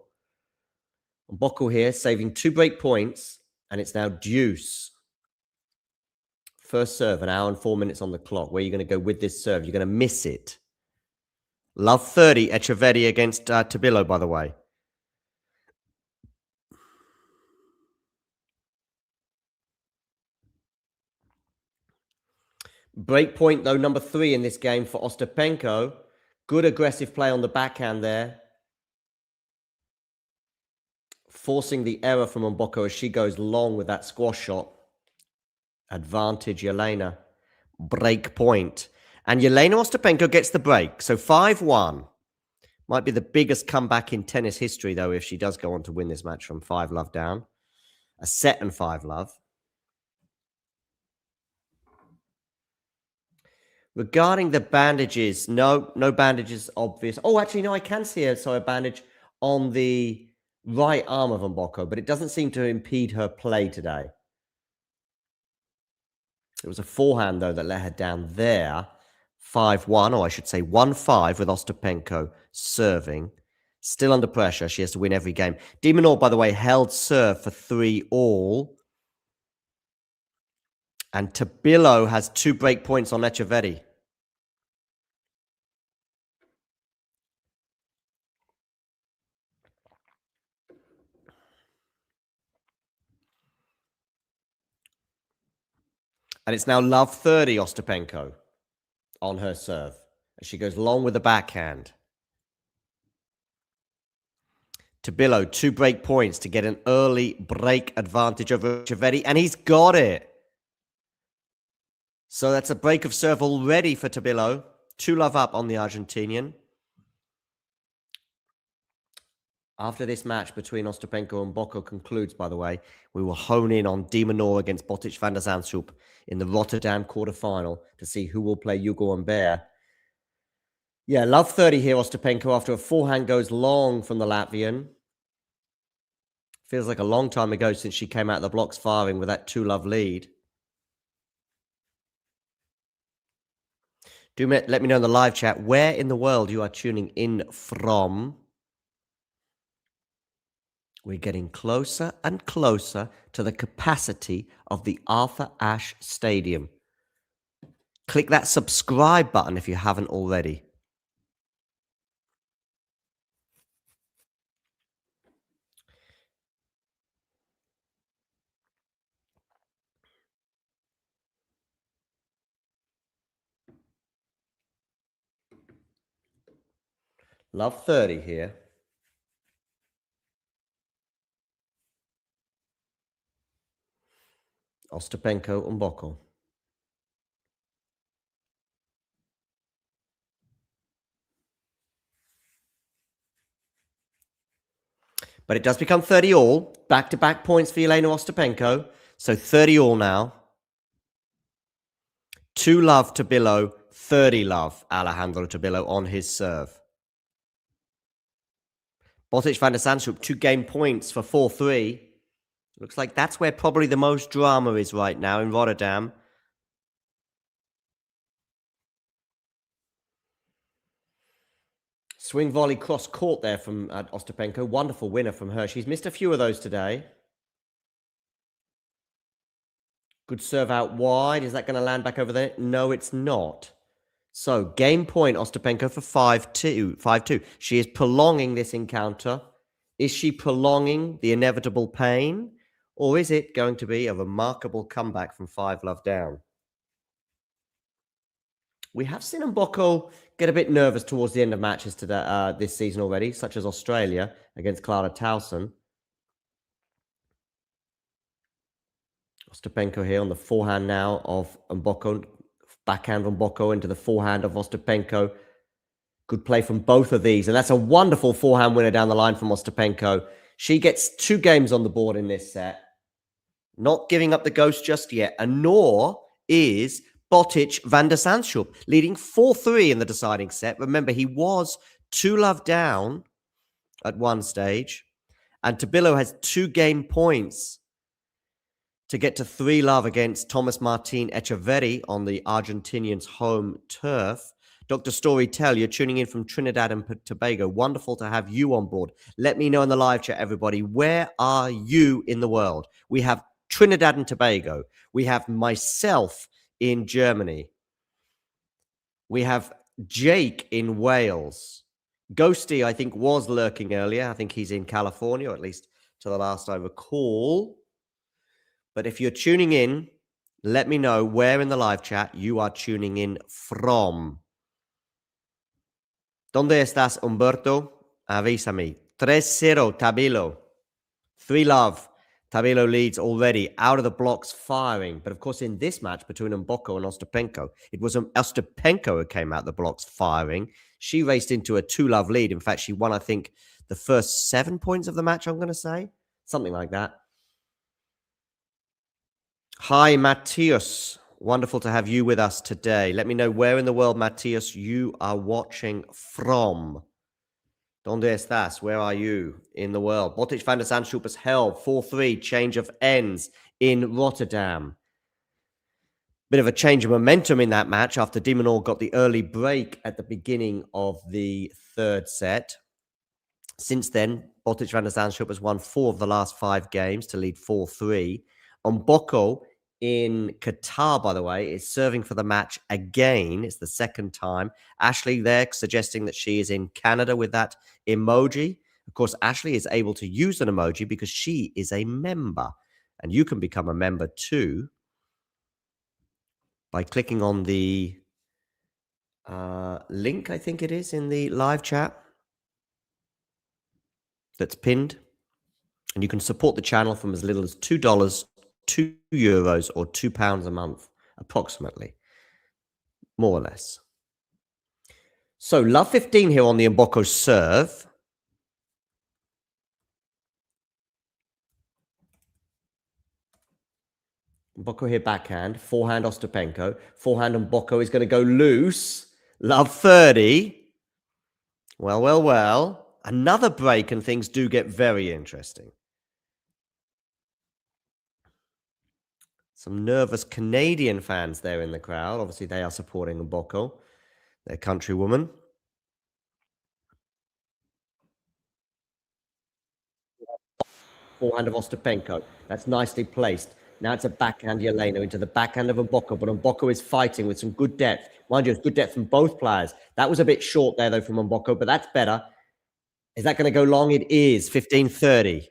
Mboko here saving 2 break points, and it's now deuce. First serve, 1 hour and 4 minutes on the clock. Where are you going to go with this serve? You're going to miss it. Love 30, Etcheverry against Tabilo, by the way. Break point, though, number 3 in this game for Ostapenko. Good aggressive play on the backhand there. Forcing the error from Mboko as she goes long with that squash shot. Advantage, Jeļena. Break point. And Jeļena Ostapenko gets the break. So 5-1. Might be the biggest comeback in tennis history, though, if she does go on to win this match from 5-love down. A set and 5-love. Regarding the bandages, no bandages obvious. Oh, actually, no, I can see a bandage on the right arm of Mboko, but it doesn't seem to impede her play today. It was a forehand, though, that let her down there. 5-1, or I should say 1-5 with Ostapenko serving. Still under pressure. She has to win every game. De Minaur, by the way, held serve for 3-all. And Tabilo has 2 break points on Etcheverry. And it's now love 30, Ostapenko, on her serve. As she goes long with the backhand. Tabilo, 2 break points to get an early break advantage over Etcheverry. And he's got it. So that's a break of serve already for Tabilo. 2-love up on the Argentinian. After this match between Ostapenko and Mboko concludes, by the way, we will hone in on De Minaur against Botic van der Zandschulp in the Rotterdam quarterfinal to see who will play Hugo Humbert. Yeah, love 30 here, Ostapenko, after a forehand goes long from the Latvian. Feels like a long time ago since she came out of the blocks firing with that 2-love lead. Do let me know in the live chat where in the world you are tuning in from. We're getting closer and closer to the capacity of the Arthur Ashe Stadium. Click that subscribe button if you haven't already. Love 30 here. Ostapenko and Mboko. But it does become 30 all. Back-to-back points for Jeļena Ostapenko. So 30 all now. 2-love Tabilo, 30-love Alejandro Tabilo on his serve. Botic van der Zandschulp, 2 game points for 4-3. Looks like that's where probably the most drama is right now in Rotterdam. Swing volley cross court there from Ostapenko. Wonderful winner from her. She's missed a few of those today. Good serve out wide. Is that going to land back over there? No, it's not. So, game point, Ostapenko for 5-2. 5-2. She is prolonging this encounter. Is she prolonging the inevitable pain? Or is it going to be a remarkable comeback from 5-love down? We have seen Mboko get a bit nervous towards the end of matches this season already, such as Australia against Clara Towson. Ostapenko here on the forehand now of Mboko. Backhand from Mboko into the forehand of Ostapenko. Good play from both of these. And that's a wonderful forehand winner down the line from Ostapenko. She gets 2 games on the board in this set. Not giving up the ghost just yet. And nor is Botic van der Zandschulp, leading 4-3 in the deciding set. Remember, he was 2-love down at one stage. And Tabilo has 2 game points to get to 3-love against Thomas Martin Etcheverry on the Argentinian's home turf. Dr. Storytell, you're tuning in from Trinidad and Tobago. Wonderful to have you on board. Let me know in the live chat, everybody. Where are you in the world? We have Trinidad and Tobago. We have myself in Germany. We have Jake in Wales. Ghosty, I think, was lurking earlier. I think he's in California, or at least to the last I recall. But if you're tuning in, Let me know where in the live chat you are tuning in from. ¿Dónde estás, Humberto? Avísame. 3-0, Tabilo. 3-love. Tabilo leads already, out of the blocks, firing. But of course, in this match between Mboko and Ostapenko, it was Ostapenko who came out the blocks firing. She raced into a 2-love lead. In fact, she won, I think, the first 7 points of the match, I'm going to say. Something like that. Hi, Matthias. Wonderful to have you with us today. Let me know where in the world, Matthias, you are watching from. ¿Dónde estás? Where are you in the world? Botic van der Zandschulp has held 4-3, change of ends in Rotterdam. Bit of a change of momentum in that match after de Minaur got the early break at the beginning of the third set. Since then, Botic van der Zandschulp has won 4 of the last 5 games to lead 4-3. Mboko in Qatar, by the way, is serving for the match again. It's the second time. Ashley there suggesting that she is in Canada with that emoji. Of course, Ashley is able to use an emoji because she is a member. And you can become a member too by clicking on the link, I think it is, in the live chat that's pinned. And you can support the channel from as little as $2, €2 or £2 a month, approximately, more or less. So love 15 here on the Mboko serve. Mboko here backhand, forehand Ostapenko, forehand Mboko is going to go loose. Love 30. Well, well, well. Another break and things do get very interesting. Some nervous Canadian fans there in the crowd. Obviously, they are supporting Mboko, their countrywoman. Forehand of Ostapenko. That's nicely placed. Now it's a backhand Jeļena into the backhand of Mboko, but Mboko is fighting with some good depth. Mind you, it's good depth from both players. That was a bit short there, though, from Mboko, but that's better. Is that going to go long? It is. 15-30.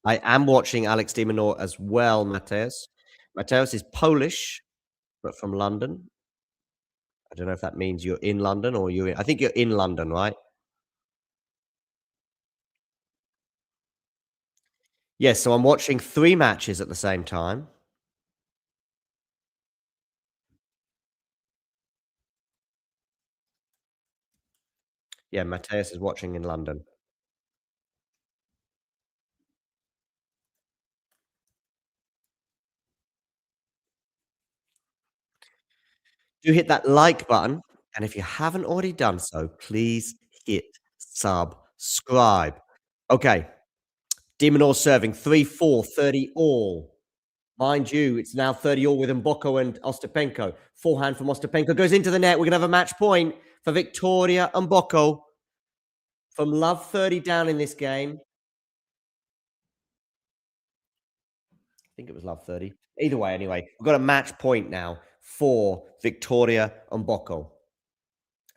I am watching Alex de Minaur as well, Mateus. Mateus is Polish, but from London. I don't know if that means you're in London or you're in... I think you're in London, right? Yes, so I'm watching 3 matches at the same time. Yeah, Mateus is watching in London. Do hit that like button, and if you haven't already done so, please hit subscribe. Okay, de Minaur serving 3-4, 30 all. Mind you, it's now 30 all with Mboko and Ostapenko. Forehand from Ostapenko goes into the net. We're going to have a match point for Victoria Mboko. From love 30 down in this game. I think it was love 30. Either way, anyway, we've got a match point now for Victoria Mboko.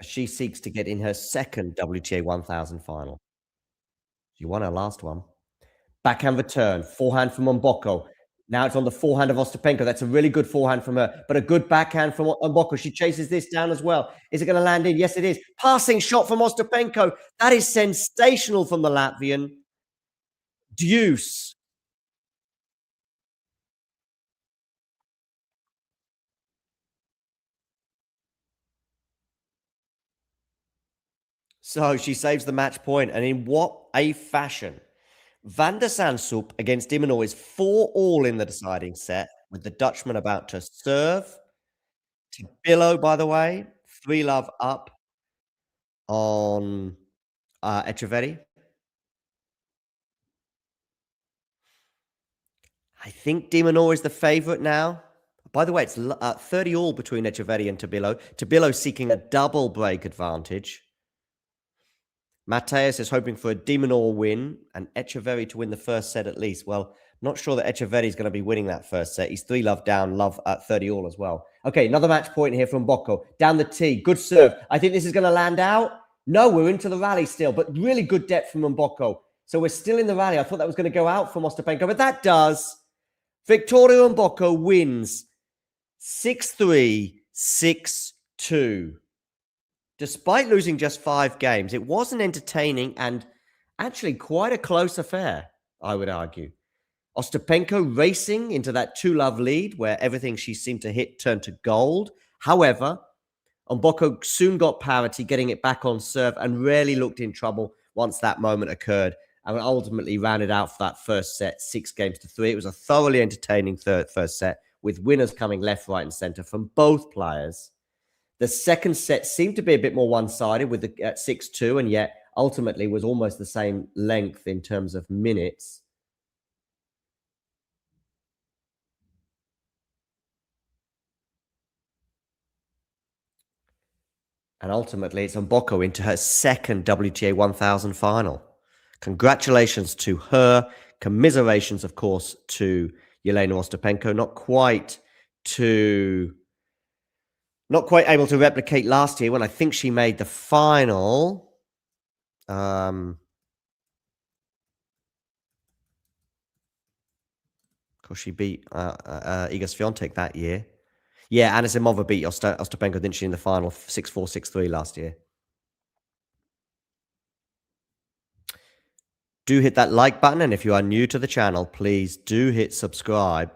She seeks to get in her second WTA 1000 final. She won her last one. Backhand return, forehand from Mboko. Now it's on the forehand of Ostapenko. That's a really good forehand from her, but a good backhand from Mboko. She chases this down as well. Is it going to land in? Yes, it is. Passing shot from Ostapenko. That is sensational from the Latvian. Deuce. So she saves the match point, and in what a fashion. Van der Zandschulp against de Minaur is 4-all in the deciding set, with the Dutchman about to serve. Tabilo, by the way, 3-love up on Etcheverry. I think de Minaur is the favourite now. By the way, it's 30-all between Etcheverry and Tabilo. Tabilo seeking a double break advantage. Mateus is hoping for a de Minaur win and Etcheverry to win the first set at least. Well, not sure that Etcheverry is going to be winning that first set. He's 3-love down, love at 30-all as well. Okay, another match point here from Mboko. Down the tee, good serve. I think this is going to land out. No, we're into the rally still, but really good depth from Mboko. So we're still in the rally. I thought that was going to go out from Ostapenko, but that does. Victoria Mboko wins 6-3, 6-2. Despite losing just 5 games, it was an entertaining and actually quite a close affair, I would argue. Ostapenko racing into that 2-love lead where everything she seemed to hit turned to gold. However, Mboko soon got parity, getting it back on serve and rarely looked in trouble once that moment occurred, and ultimately rounded out for that first set 6-3. It was a thoroughly entertaining first set with winners coming left, right, and center from both players. The second set seemed to be a bit more one-sided with the 6-2, and yet ultimately was almost the same length in terms of minutes. And ultimately, it's Mboko into her second WTA 1000 final. Congratulations to her. Commiserations, of course, to Jeļena Ostapenko. Not quite able to replicate last year when I think she made the final. Of course, she beat Iga Swiatek that year. Yeah, Anisimova beat Ostapenko, didn't she, in the final 6-4, 6-3 last year. Do hit that like button, and if you are new to the channel, please do hit subscribe.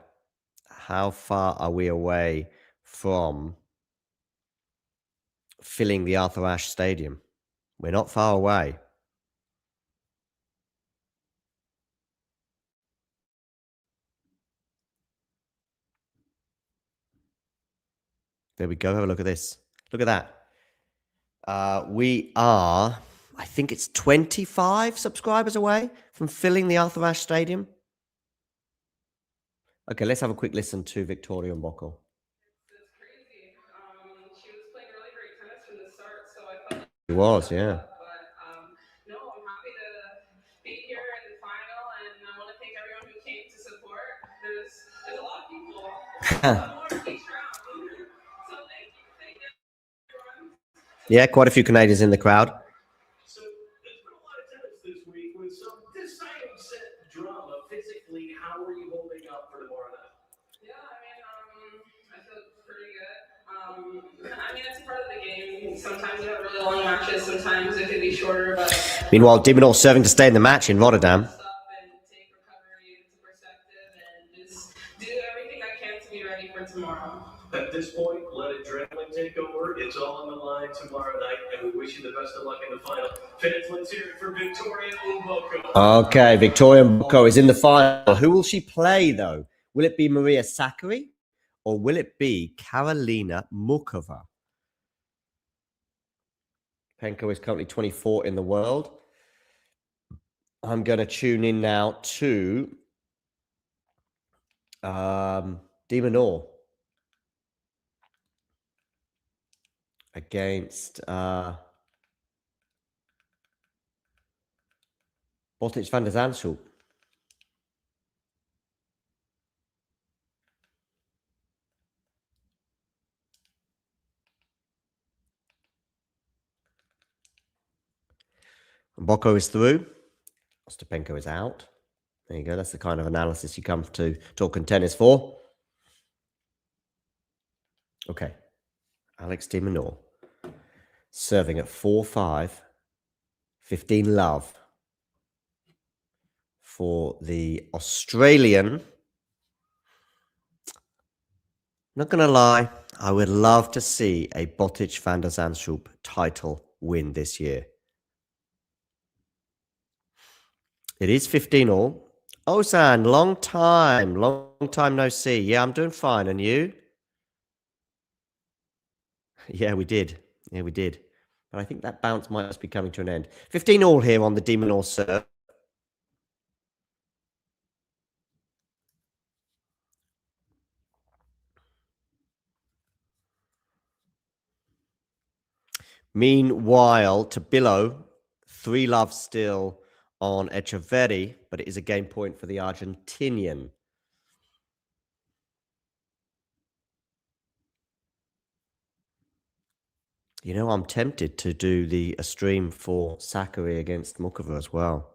How far are we away from filling the Arthur Ashe Stadium? We're not far away. There we go. Have a look at this. Look at that. We are, I think it's 25 subscribers away from filling the Arthur Ashe Stadium. Okay, let's have a quick listen to Victoria Mboko. It's crazy. She was playing really great tennis from the start, so I felt like It was, yeah. But no, I'm happy to be here in the final, and I want to thank everyone who came to support. There's a lot of people. More each round. So thank you, everyone. Yeah, quite a few Canadians in the crowd. So there's been a lot of tennis this week with some deciding set drama. Physically, how are you holding up for tomorrow night? Yeah, I feel pretty good. It's part of the game. Sometimes you have really long matches. Sometimes it could be shorter, but Meanwhile, Dimonor serving to stay in the match in Rotterdam. and take recovery into perspective and just do everything I can to be ready for tomorrow. At this point, let adrenaline take over. It's all on the line tomorrow night, and we wish you the best of luck in the final. Fans, let's hear it for Victoria Mboko. Okay, Victoria Mboko is in the final. Who will she play, though? Will it be Maria Sakari or will it be Karolina Mukova? Penko is currently 24 in the world. I'm going to tune in now to Dimonor against Botic van der Zandschulp. Mboko is through. Ostapenko is out. There you go. That's the kind of analysis you come to Talking Tennis for. Okay. Alex de Minaur serving at 4-5. 15 love for the Australian. Not going to lie, I would love to see a Botic van der Zandschulp title win this year. It is 15 all. Ozan, long time no see. Yeah, I'm doing fine. And you? Yeah, we did. But I think that bounce might just be coming to an end. 15 all here on the de Minaur serve. Meanwhile, to Billow, 3 love still on Echeverri, but it is a game point for the Argentinian. You know, I'm tempted to do a stream for Sakari against Mukova as well.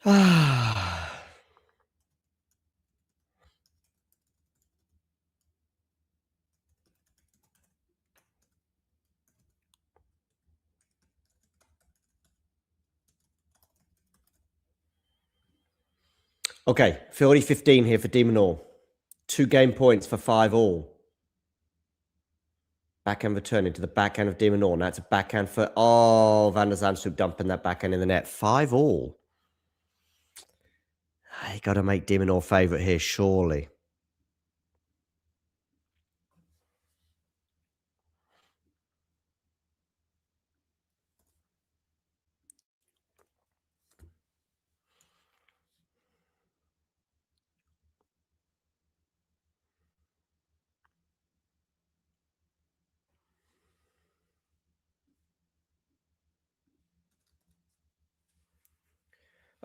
Okay, 40-15 here for de Minaur. 2 game points for 5 all. Backhand return into the backhand of de Minaur. Now it's a backhand for... Oh, Van der Zandschulp dumping that backhand in the net. 5 all. You got to make de Minaur favourite here, surely.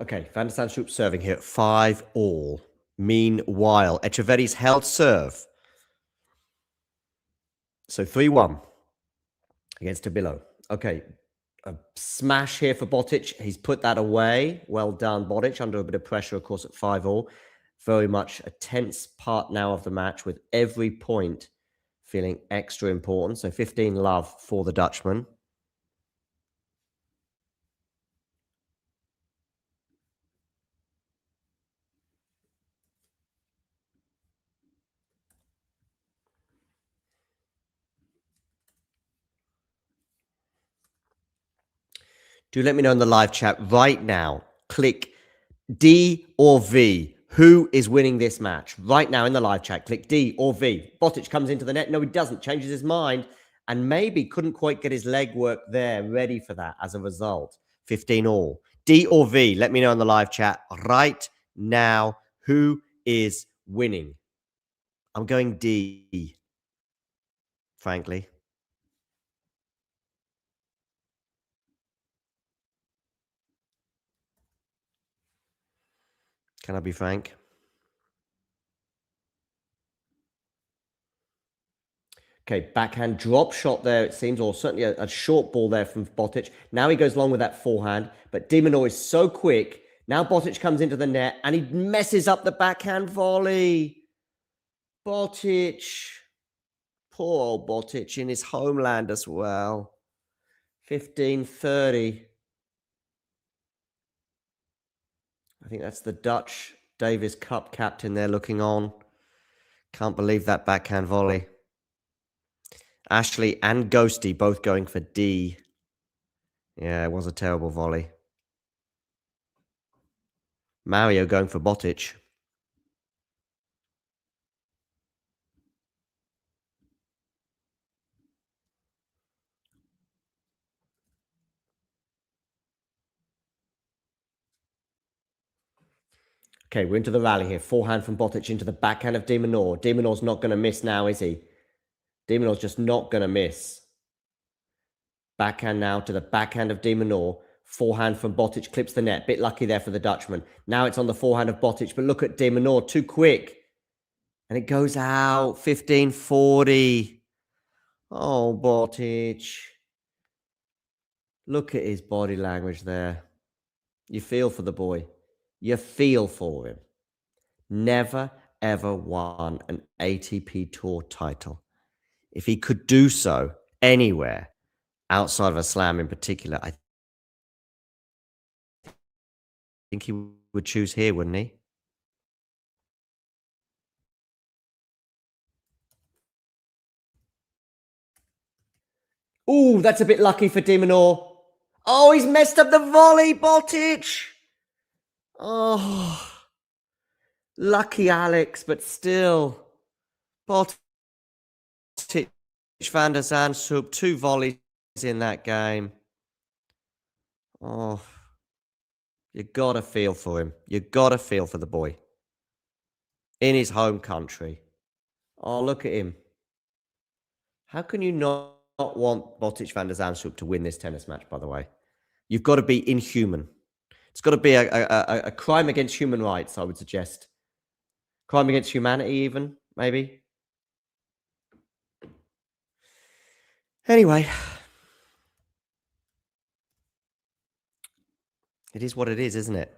Okay, Van der Zandschulp serving here at 5 all. Meanwhile, Echeverri's held serve. So 3-1 against Tabilo. Okay, a smash here for Botic. He's put that away. Well done, Botic, under a bit of pressure, of course, at 5 all. Very much a tense part now of the match with every point feeling extra important. So 15 love for the Dutchman. Do let me know in the live chat right now. Click D or V. Who is winning this match? Right now in the live chat, click D or V. Botic comes into the net. No, he doesn't. Changes his mind. And maybe couldn't quite get his leg work there ready for that as a result. 15 all. D or V. Let me know in the live chat right now. Who is winning? I'm going D, frankly. Can I be frank? Okay, backhand drop shot there, it seems, or certainly a short ball there from Botic. Now he goes long with that forehand, but de Minaur is so quick. Now Botic comes into the net and he messes up the backhand volley. Botic. Poor old Botic in his homeland as well. 15-30. I think that's the Dutch Davis Cup captain there looking on. Can't believe that backhand volley. Ashley and Ghosty both going for D. Yeah, it was a terrible volley. Mario going for Botic. Okay, we're into the rally here. Forehand from Botic into the backhand of de Minaur. De Minaur's not going to miss now, is he? De Minaur's just not going to miss. Backhand now to the backhand of de Minaur. Forehand from Botic clips the net. Bit lucky there for the Dutchman. Now it's on the forehand of Botic, but look at de Minaur, too quick. And it goes out, 15-40. Oh, Botic. Look at his body language there. You feel for the boy. You feel for him. Never, ever won an ATP Tour title. If he could do so anywhere outside of a slam in particular, I think he would choose here, wouldn't he? Ooh, that's a bit lucky for de Minaur. Oh, he's messed up the volley, Botic. Oh, lucky Alex, but still. Botic, Van der Zandschulp, 2 volleys in that game. Oh, you got to feel for him. You got to feel for the boy. In his home country. Oh, look at him. How can you not want Botic Van der Zandschulp to win this tennis match, by the way? You've got to be inhuman. It's got to be a crime against human rights, I would suggest. Crime against humanity, even, maybe. Anyway. It is what it is, isn't it?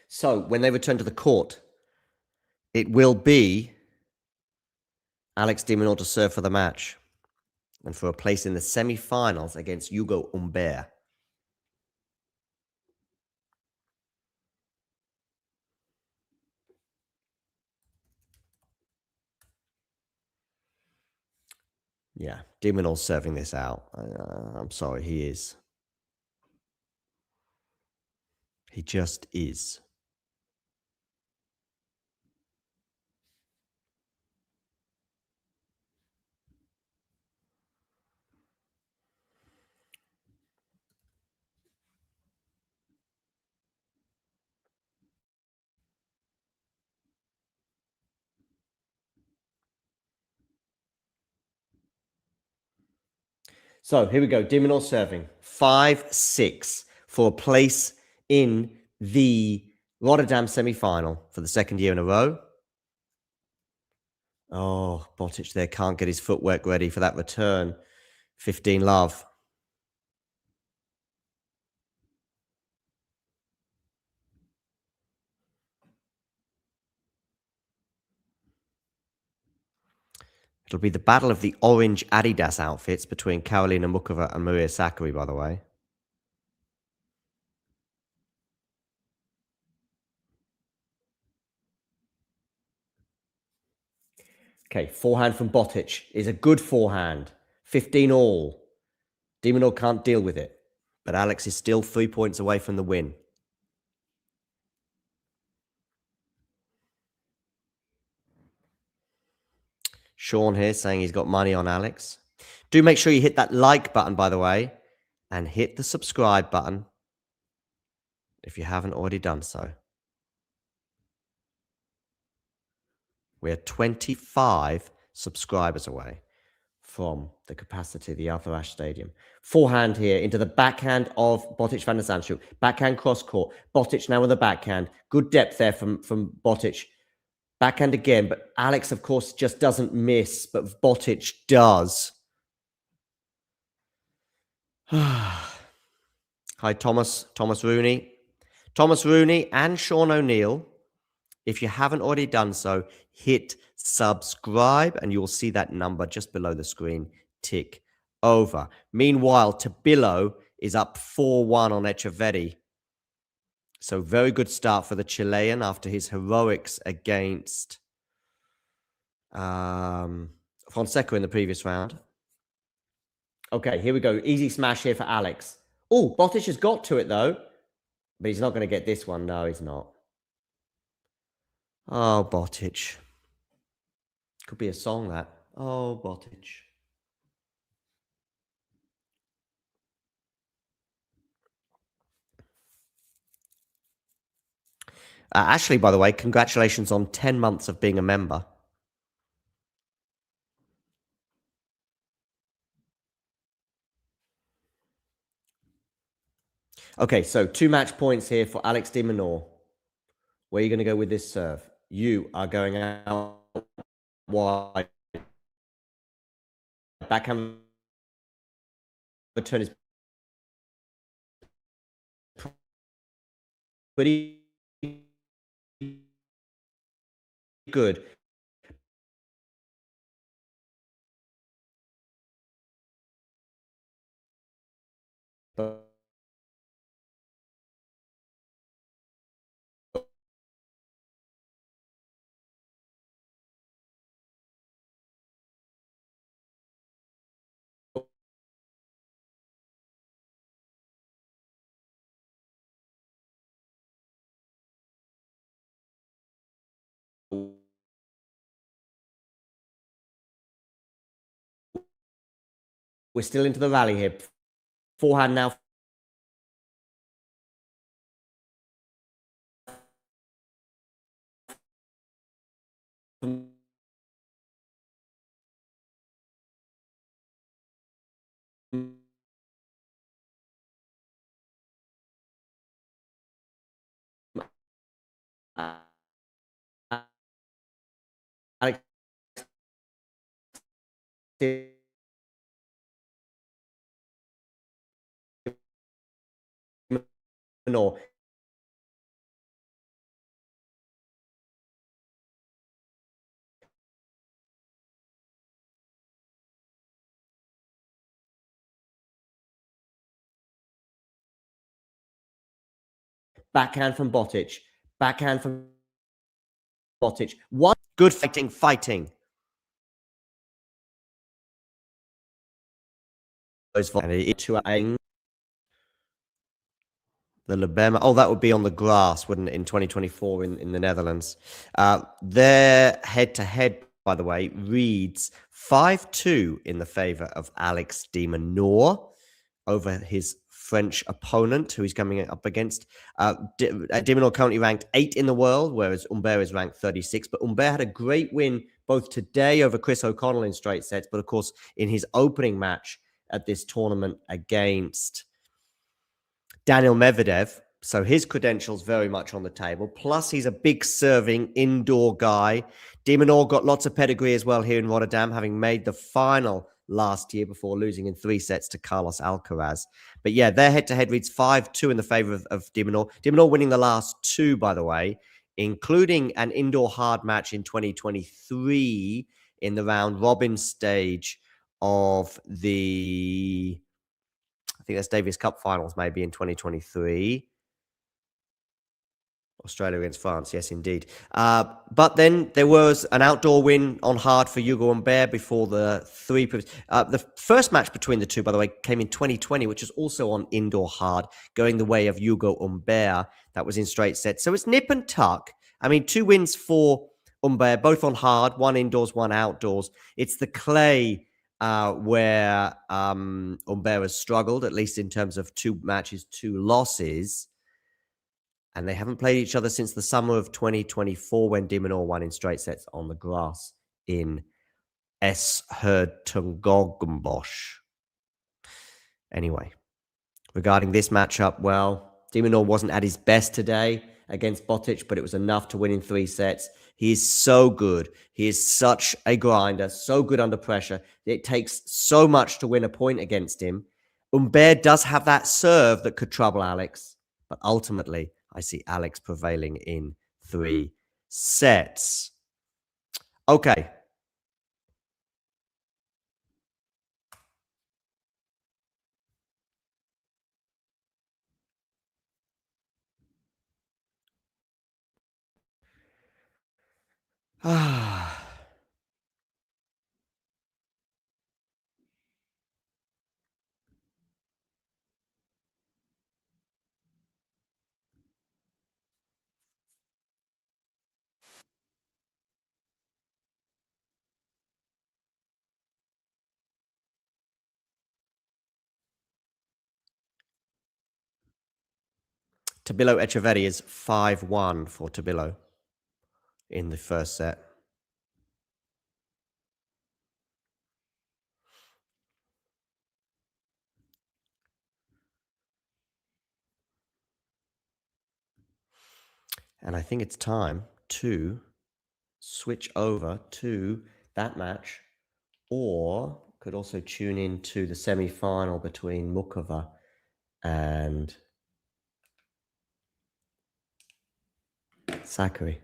So when they return to the court, it will be Alex de Minaur to serve for the match and for a place in the semi-finals against Hugo Humbert. Yeah, de Minaur's serving this out. I'm sorry, he is. He just is. So here we go. De Minaur serving 5-6 for a place in the Rotterdam semi-final for the second year in a row. Oh, Botic there can't get his footwork ready for that return. 15 love. It'll be the battle of the orange Adidas outfits between Karolina Mukova and Maria Sakari, by the way. Okay, forehand from Botic is a good forehand. 15 all. De Minaur can't deal with it. But Alex is still 3 points away from the win. Sean here saying he's got money on Alex. Do make sure you hit that like button, by the way, and hit the subscribe button if you haven't already done so. We're 25 subscribers away from the capacity of the Arthur Ashe Stadium. Forehand here into the backhand of Botic van der Zandschulp. Backhand cross court. Botic now with the backhand. Good depth there from Botic. Backhand again, but Alex, of course, just doesn't miss, but Botic does. Hi, Thomas Rooney. Thomas Rooney and Sean O'Neill. If you haven't already done so, hit subscribe and you'll see that number just below the screen tick over. Meanwhile, Tabilo is up 4-1 on Echeverri. So very good start for the Chilean after his heroics against Fonseca in the previous round. Okay, here we go. Easy smash here for Alex. Oh, Botic has got to it, though. But he's not going to get this one. No, he's not. Oh, Botic. Could be a song, that. Oh, Botic. Ashley, by the way, congratulations on 10 months of being a member. Okay, so 2 match points here for Alex de Minaur. Where are you going to go with this serve? You are going out wide. Backhand return is pretty good. But we're still into the rally here. Forehand now. Alex de Minaur. backhand from Botic, backhand from Botic. One good fighting. The Lebema. Oh, that would be on the grass, wouldn't it, in 2024 in the Netherlands? Their head-to-head, by the way, reads 5-2 in the favor of Alex de Minaur over his French opponent, who he's coming up against. De Minaur currently ranked 8 in the world, whereas Humbert is ranked 36. But Humbert had a great win both today over Chris O'Connell in straight sets, but of course in his opening match at this tournament against Daniel Medvedev. So his credentials very much on the table. Plus, he's a big serving indoor guy. De Minaur got lots of pedigree as well here in Rotterdam, having made the final last year before losing in 3 sets to Carlos Alcaraz. But yeah, their head-to-head reads 5-2 in the favor of De Minaur. De Minaur winning the last 2, by the way, including an indoor hard match in 2023 in the round robin stage of the, I think that's Davis Cup finals, maybe in 2023. Australia against France, yes, indeed. But then there was an outdoor win on hard for Hugo Humbert before the the first match between the two, by the way, came in 2020, which was also on indoor hard, going the way of Hugo Humbert. That was in straight sets. So it's nip and tuck. I mean, 2 wins for Humbert, both on hard, 1 indoors, 1 outdoors. It's the clay where Humbert has struggled, at least in terms of 2 matches, 2 losses. And they haven't played each other since the summer of 2024 when De Minaur won in straight sets on the grass in Hertogenbosch. Anyway, regarding this matchup, well, De Minaur wasn't at his best today against Botic, but it was enough to win in 3 sets. He is so good. He is such a grinder, so good under pressure. It takes so much to win a point against him. Humbert does have that serve that could trouble Alex, but ultimately, I see Alex prevailing in 3 sets. Okay. Tabilo Echeverri is 5-1 for Tabilo in the first set. And I think it's time to switch over to that match, or could also tune in to the semi-final between Mukova and Sakari.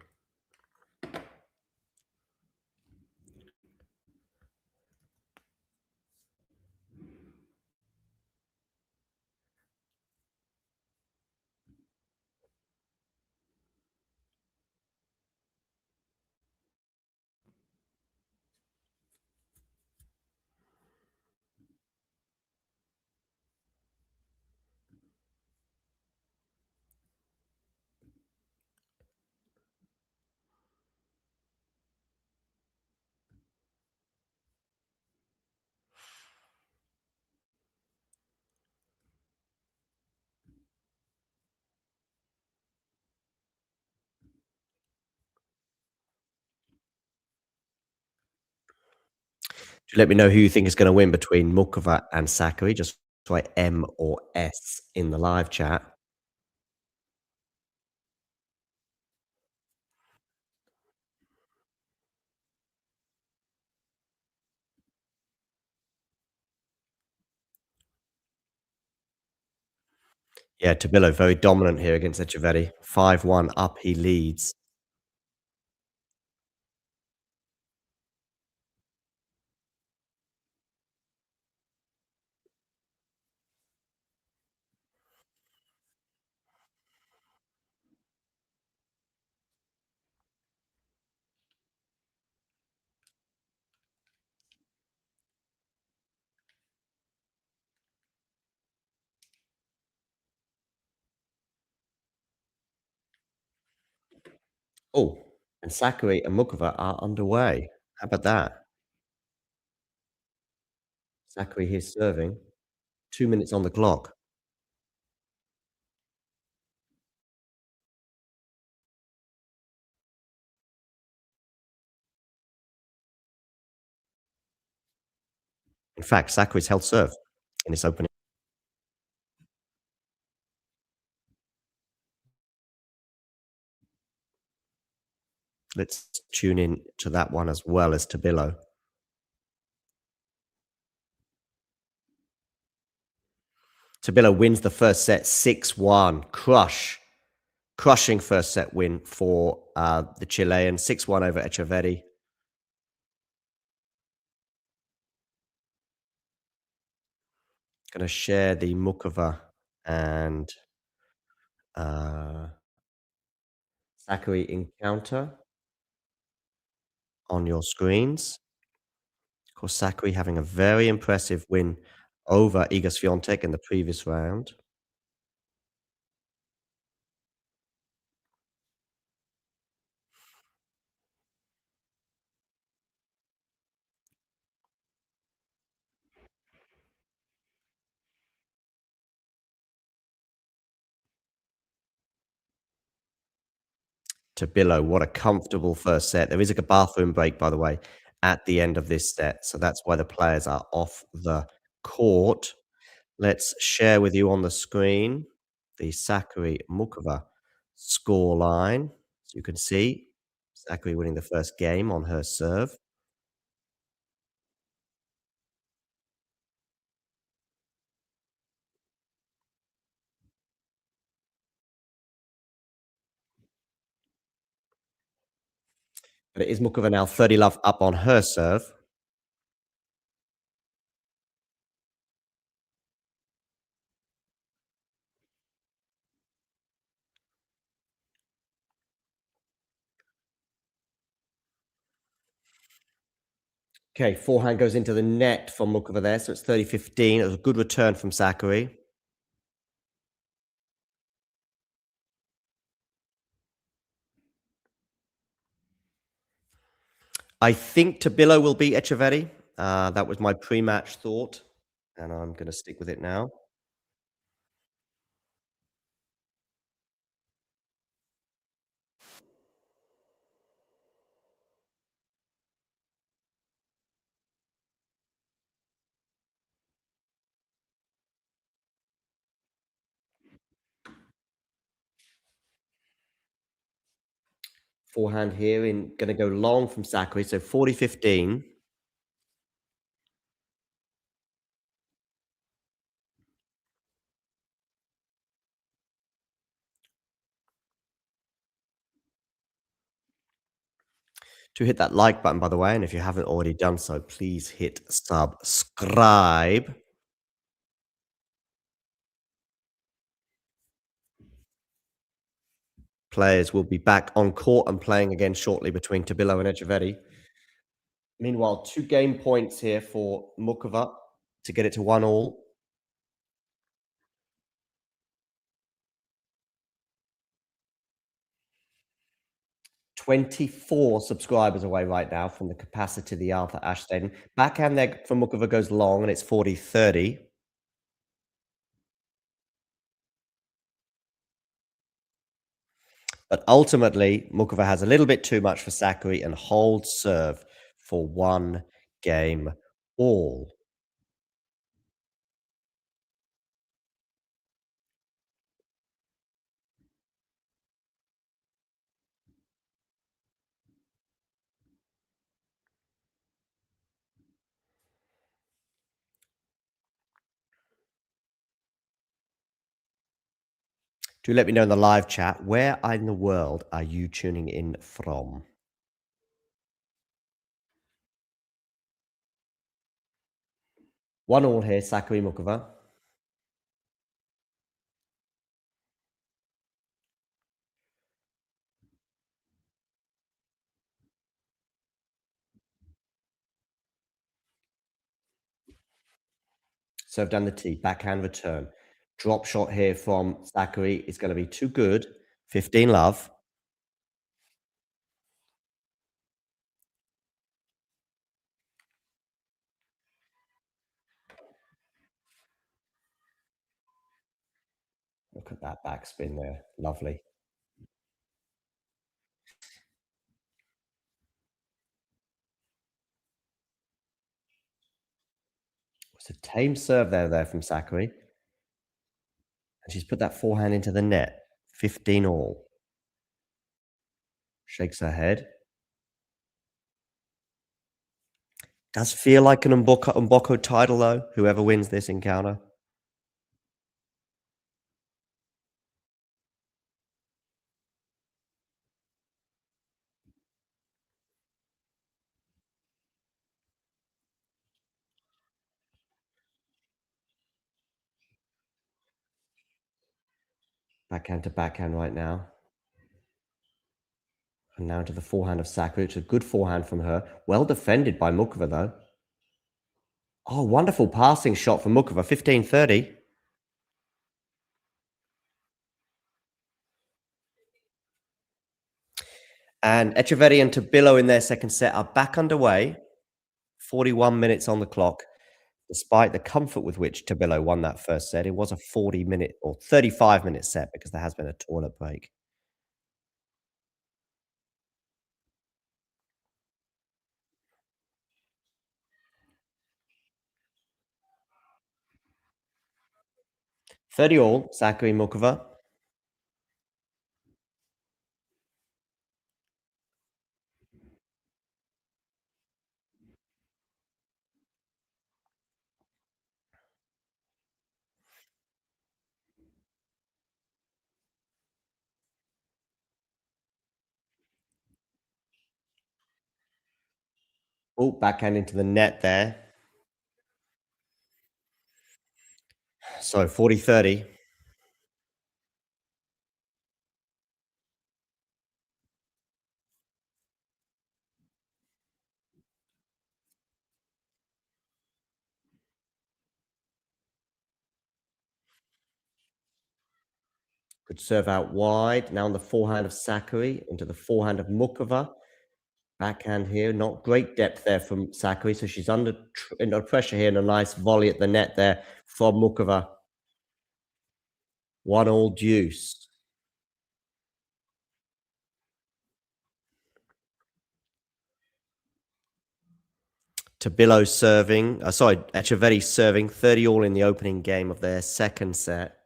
Let me know who you think is going to win between Mukova and Sakari. Just write M or S in the live chat. Yeah, Tabilo very dominant here against Echeverri. 5-1 up, he leads. Oh, and Sakari and Mukova are underway. How about that? Sakari here serving. 2 minutes on the clock. In fact, Sakari's held serve in this opening. Let's tune in to that one as well as Tabilo. Tabilo wins the first set 6-1. Crushing first set win for the Chilean. 6-1 over Echeverri. Going to share the Mukova and Sakari encounter on your screens. Of course, Sakari having a very impressive win over Iga Swiatek in the previous round. Tabilo, what a comfortable first set. There is a bathroom break, by the way, at the end of this set. So that's why the players are off the court. Let's share with you on the screen the Sakari Mukova score line. So you can see Sakari winning the first game on her serve. But it is Mukova now 30 love up on her serve. Okay, forehand goes into the net from Mukova there, so it's 30-15. It was a good return from Sakari. I think Tabilo will beat Echeverri. That was my pre-match thought, and I'm going to stick with it now. Forehand here in going to go long from Sakari, so 40-15. To hit that like button, by the way, and if you haven't already done so, please hit subscribe. Players will be back on court and playing again shortly between Tabilo and Echeverri. Meanwhile, 2 game points here for Mukova to get it to 1-1. 24 subscribers away right now from the capacity of the Arthur Ashe Stadium. Backhand there from Mukova goes long, and it's 40-30. But ultimately, Mukova has a little bit too much for Sakari and holds serve for 1 game all. Do let me know in the live chat, where in the world are you tuning in from? One all here, Sakari Mukova. Serve down the tee, backhand return. Drop shot here from Sakari is going to be too good. 15 love. at that backspin there. Lovely. It's a tame serve there from Sakari. And she's put that forehand into the net. 15 all. Shakes her head. Does feel like an Mboko title, though, whoever wins this encounter. Backhand to backhand right now. And now to the forehand of Sakari. It's a good forehand from her. Well defended by Mukova, though. Oh, wonderful passing shot from Mukova. 15-30. And Echeverri and Tabilo in their second set are back underway. 41 minutes on the clock. Despite the comfort with which Tabilo won that first set, it was a 40-minute or 35-minute set because there has been a toilet break. $30 all, Sakari Mukova. Oh, backhand into the net there. So 40-30. Good serve out wide. Now on the forehand of Sakari into the forehand of Mukova. Backhand here. Not great depth there from Sakari. So she's under pressure here and a nice volley at the net there from Mukova. 1-all deuce. Tabilo serving. Echeverri serving. 30 all in the opening game of their second set.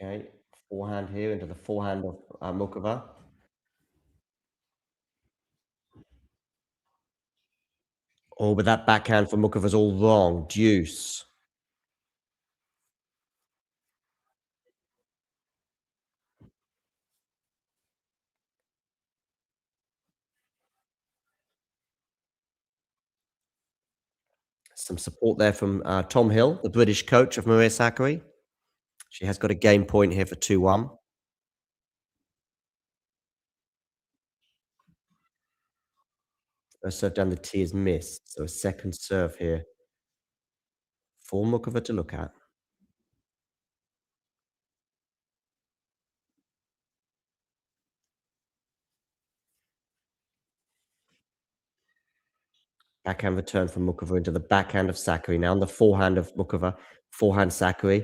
Okay, forehand here into the forehand of Mukova. Oh, but that backhand for Mukova's all wrong. Deuce. Some support there from Tom Hill, the British coach of Maria Sakari. She has got a game point here for 2-1. First serve down the tee is missed, so a second serve here for Mukova to look at. Backhand return from Mukova into the backhand of Sakari. Now on the forehand of Mukova, forehand Sakari.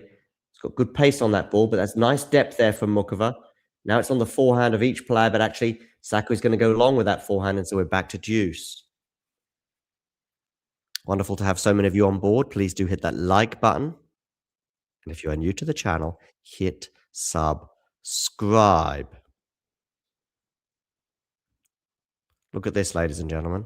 It's got good pace on that ball, but that's nice depth there from Mukova. Now it's on the forehand of each player, but actually Sakari's going to go long with that forehand, and so we're back to deuce. Wonderful to have so many of you on board. Please do hit that like button. And if you are new to the channel, hit subscribe. Look at this, ladies and gentlemen.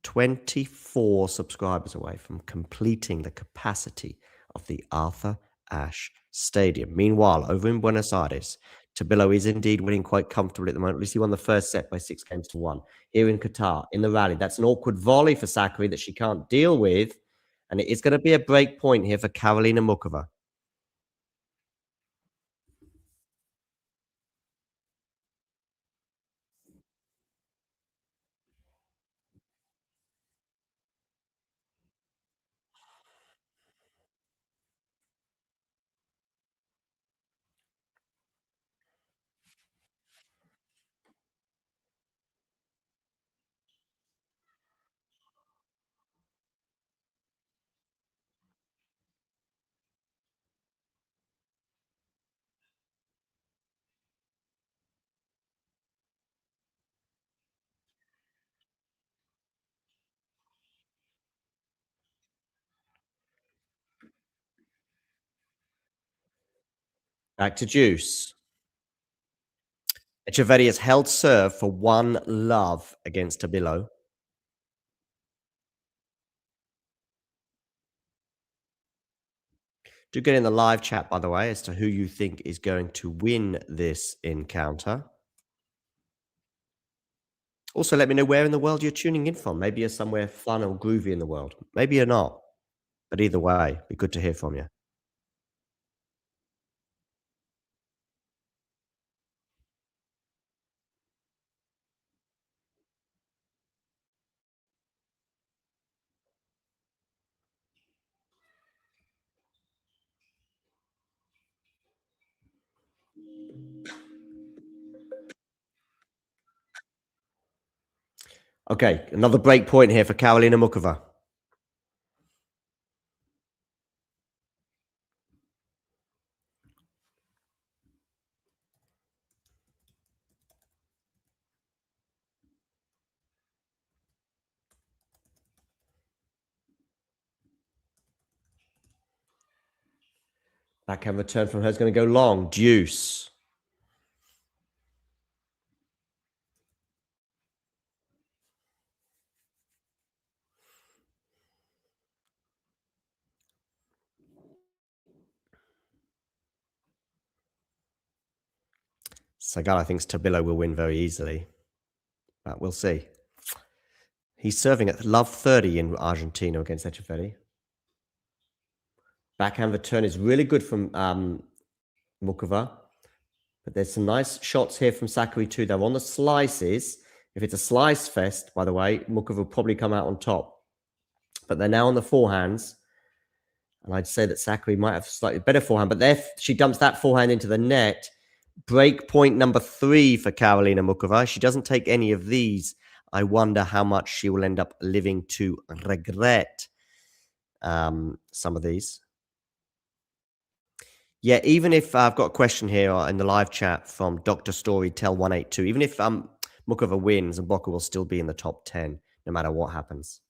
24 subscribers away from completing the capacity of the Arthur Ashe Stadium. Meanwhile, over in Buenos Aires, Tabilo is indeed winning quite comfortably at the moment. At least he won the first set by 6-1. Here in Qatar, in the rally, that's an awkward volley for Sakari that she can't deal with. And it is going to be a break point here for Karolina Mukova. Back to Juice. Echeverri has held serve for 1-love against Tabilo. Do get in the live chat, by the way, as to who you think is going to win this encounter. Also, let me know where in the world you're tuning in from. Maybe you're somewhere fun or groovy in the world. Maybe you're not. But either way, it'd be good to hear from you. Okay, another break point here for Karolina Mukova. Backhand return from her is going to go long. Deuce. Sakari thinks Tabilo will win very easily. But we'll see. He's serving at love 30 in Argentina against Echeverri. Backhand return is really good from Mukova. But there's some nice shots here from Sakari too. They're on the slices. If it's a slice fest, by the way, Mukova will probably come out on top. But they're now on the forehands. And I'd say that Sakari might have slightly better forehand. But there she dumps that forehand into the net. Break point number 3 for Karolina Mukova. She doesn't take any of these. I wonder how much she will end up living to regret some of these. Yeah, even if I've got a question here in the live chat from Dr. Storytell182, even if Mukova wins, Mboko will still be in the top 10, no matter what happens.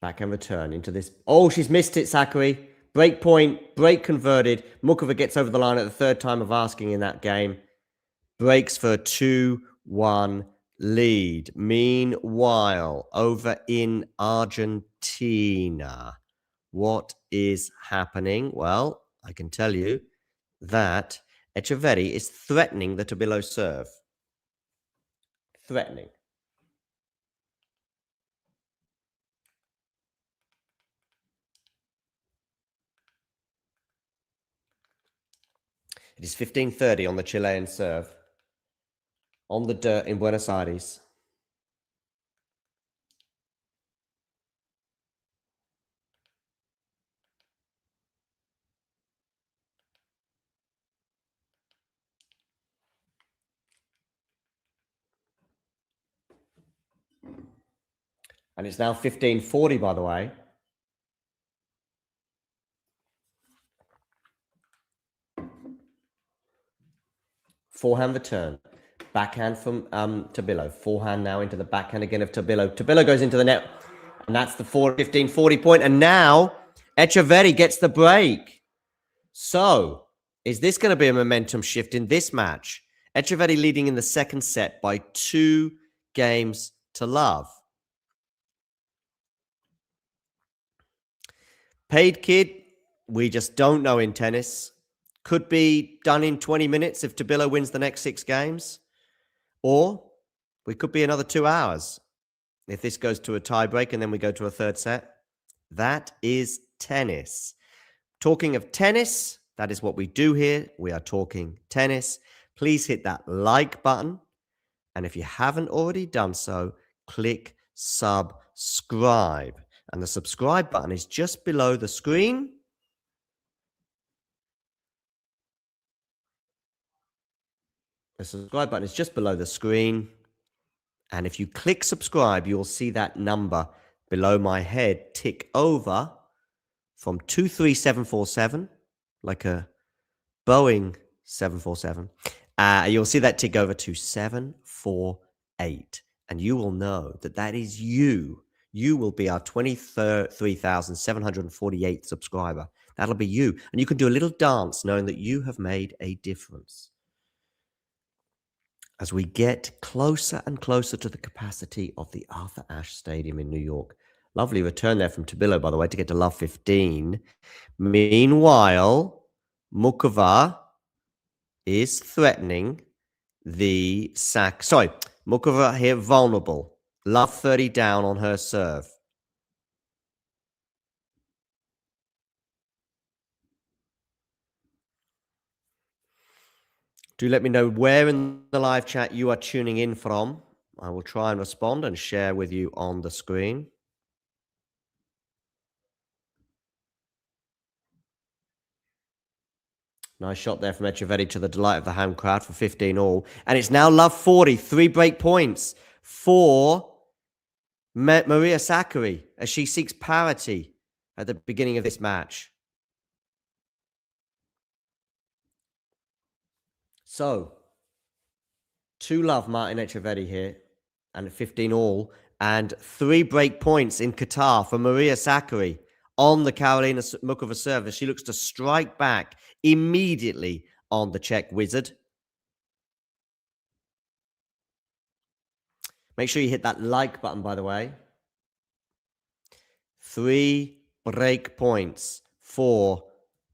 Backhand return into this. Oh, she's missed it, Sakari. Break point, break converted. Mukova gets over the line at the third time of asking in that game. Breaks for a 2-1 lead. Meanwhile, over in Argentina, what is happening? Well, I can tell you that Echeverri is threatening the Tabilo serve. Threatening. It is 15:30 on the Chilean serve. On the dirt in Buenos Aires. And it's now 15:40, by the way. Forehand return. Backhand from Tabilo. Forehand now into the backhand again of Tabilo. Tabilo goes into the net. And that's the 15:40 point. And now Echeverri gets the break. So, is this going to be a momentum shift in this match? Echeverri leading in the second set by 2 games to love. Paid kid, we just don't know in tennis. Could be done in 20 minutes if Tabilo wins the next 6 games. Or we could be another 2 hours if this goes to a tie break and then we go to a third set. That is tennis. Talking of tennis, that is what we do here. We are talking tennis. Please hit that like button. And if you haven't already done so, click subscribe. And the subscribe button is just below the screen. The subscribe button is just below the screen. And if you click subscribe, you'll see that number below my head tick over from 23747, like a Boeing 747. You'll see that tick over to 748. And you will know that that is you. you will be our 23,748th subscriber. That'll be you. And you can do a little dance knowing that you have made a difference. As we get closer and closer to the capacity of the Arthur Ashe Stadium in New York. Lovely return there from Tabilo, by the way, to get to love 15. Meanwhile, Mukova is threatening the sack. Sorry, Mukova here vulnerable. Love 30 down on her serve. Do let me know where in the live chat you are tuning in from. I will try and respond and share with you on the screen. Nice shot there from Echeverri to the delight of the home crowd for 15 all. And it's now love 40. 3 break points for Maria Sakari as she seeks parity at the beginning of this match. So, 2 love Martin Echeverri here and 15 all. And 3 break points in Qatar for Maria Sakari on the Karolina Mukova service. She looks to strike back immediately on the Czech wizard. Make sure you hit that like button, by the way. 3 break points for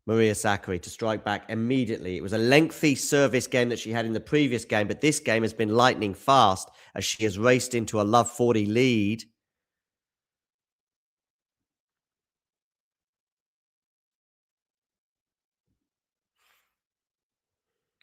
Maria Sakari to strike back immediately. It was a lengthy service game that she had in the previous game, but this game has been lightning fast as she has raced into a love 40 lead.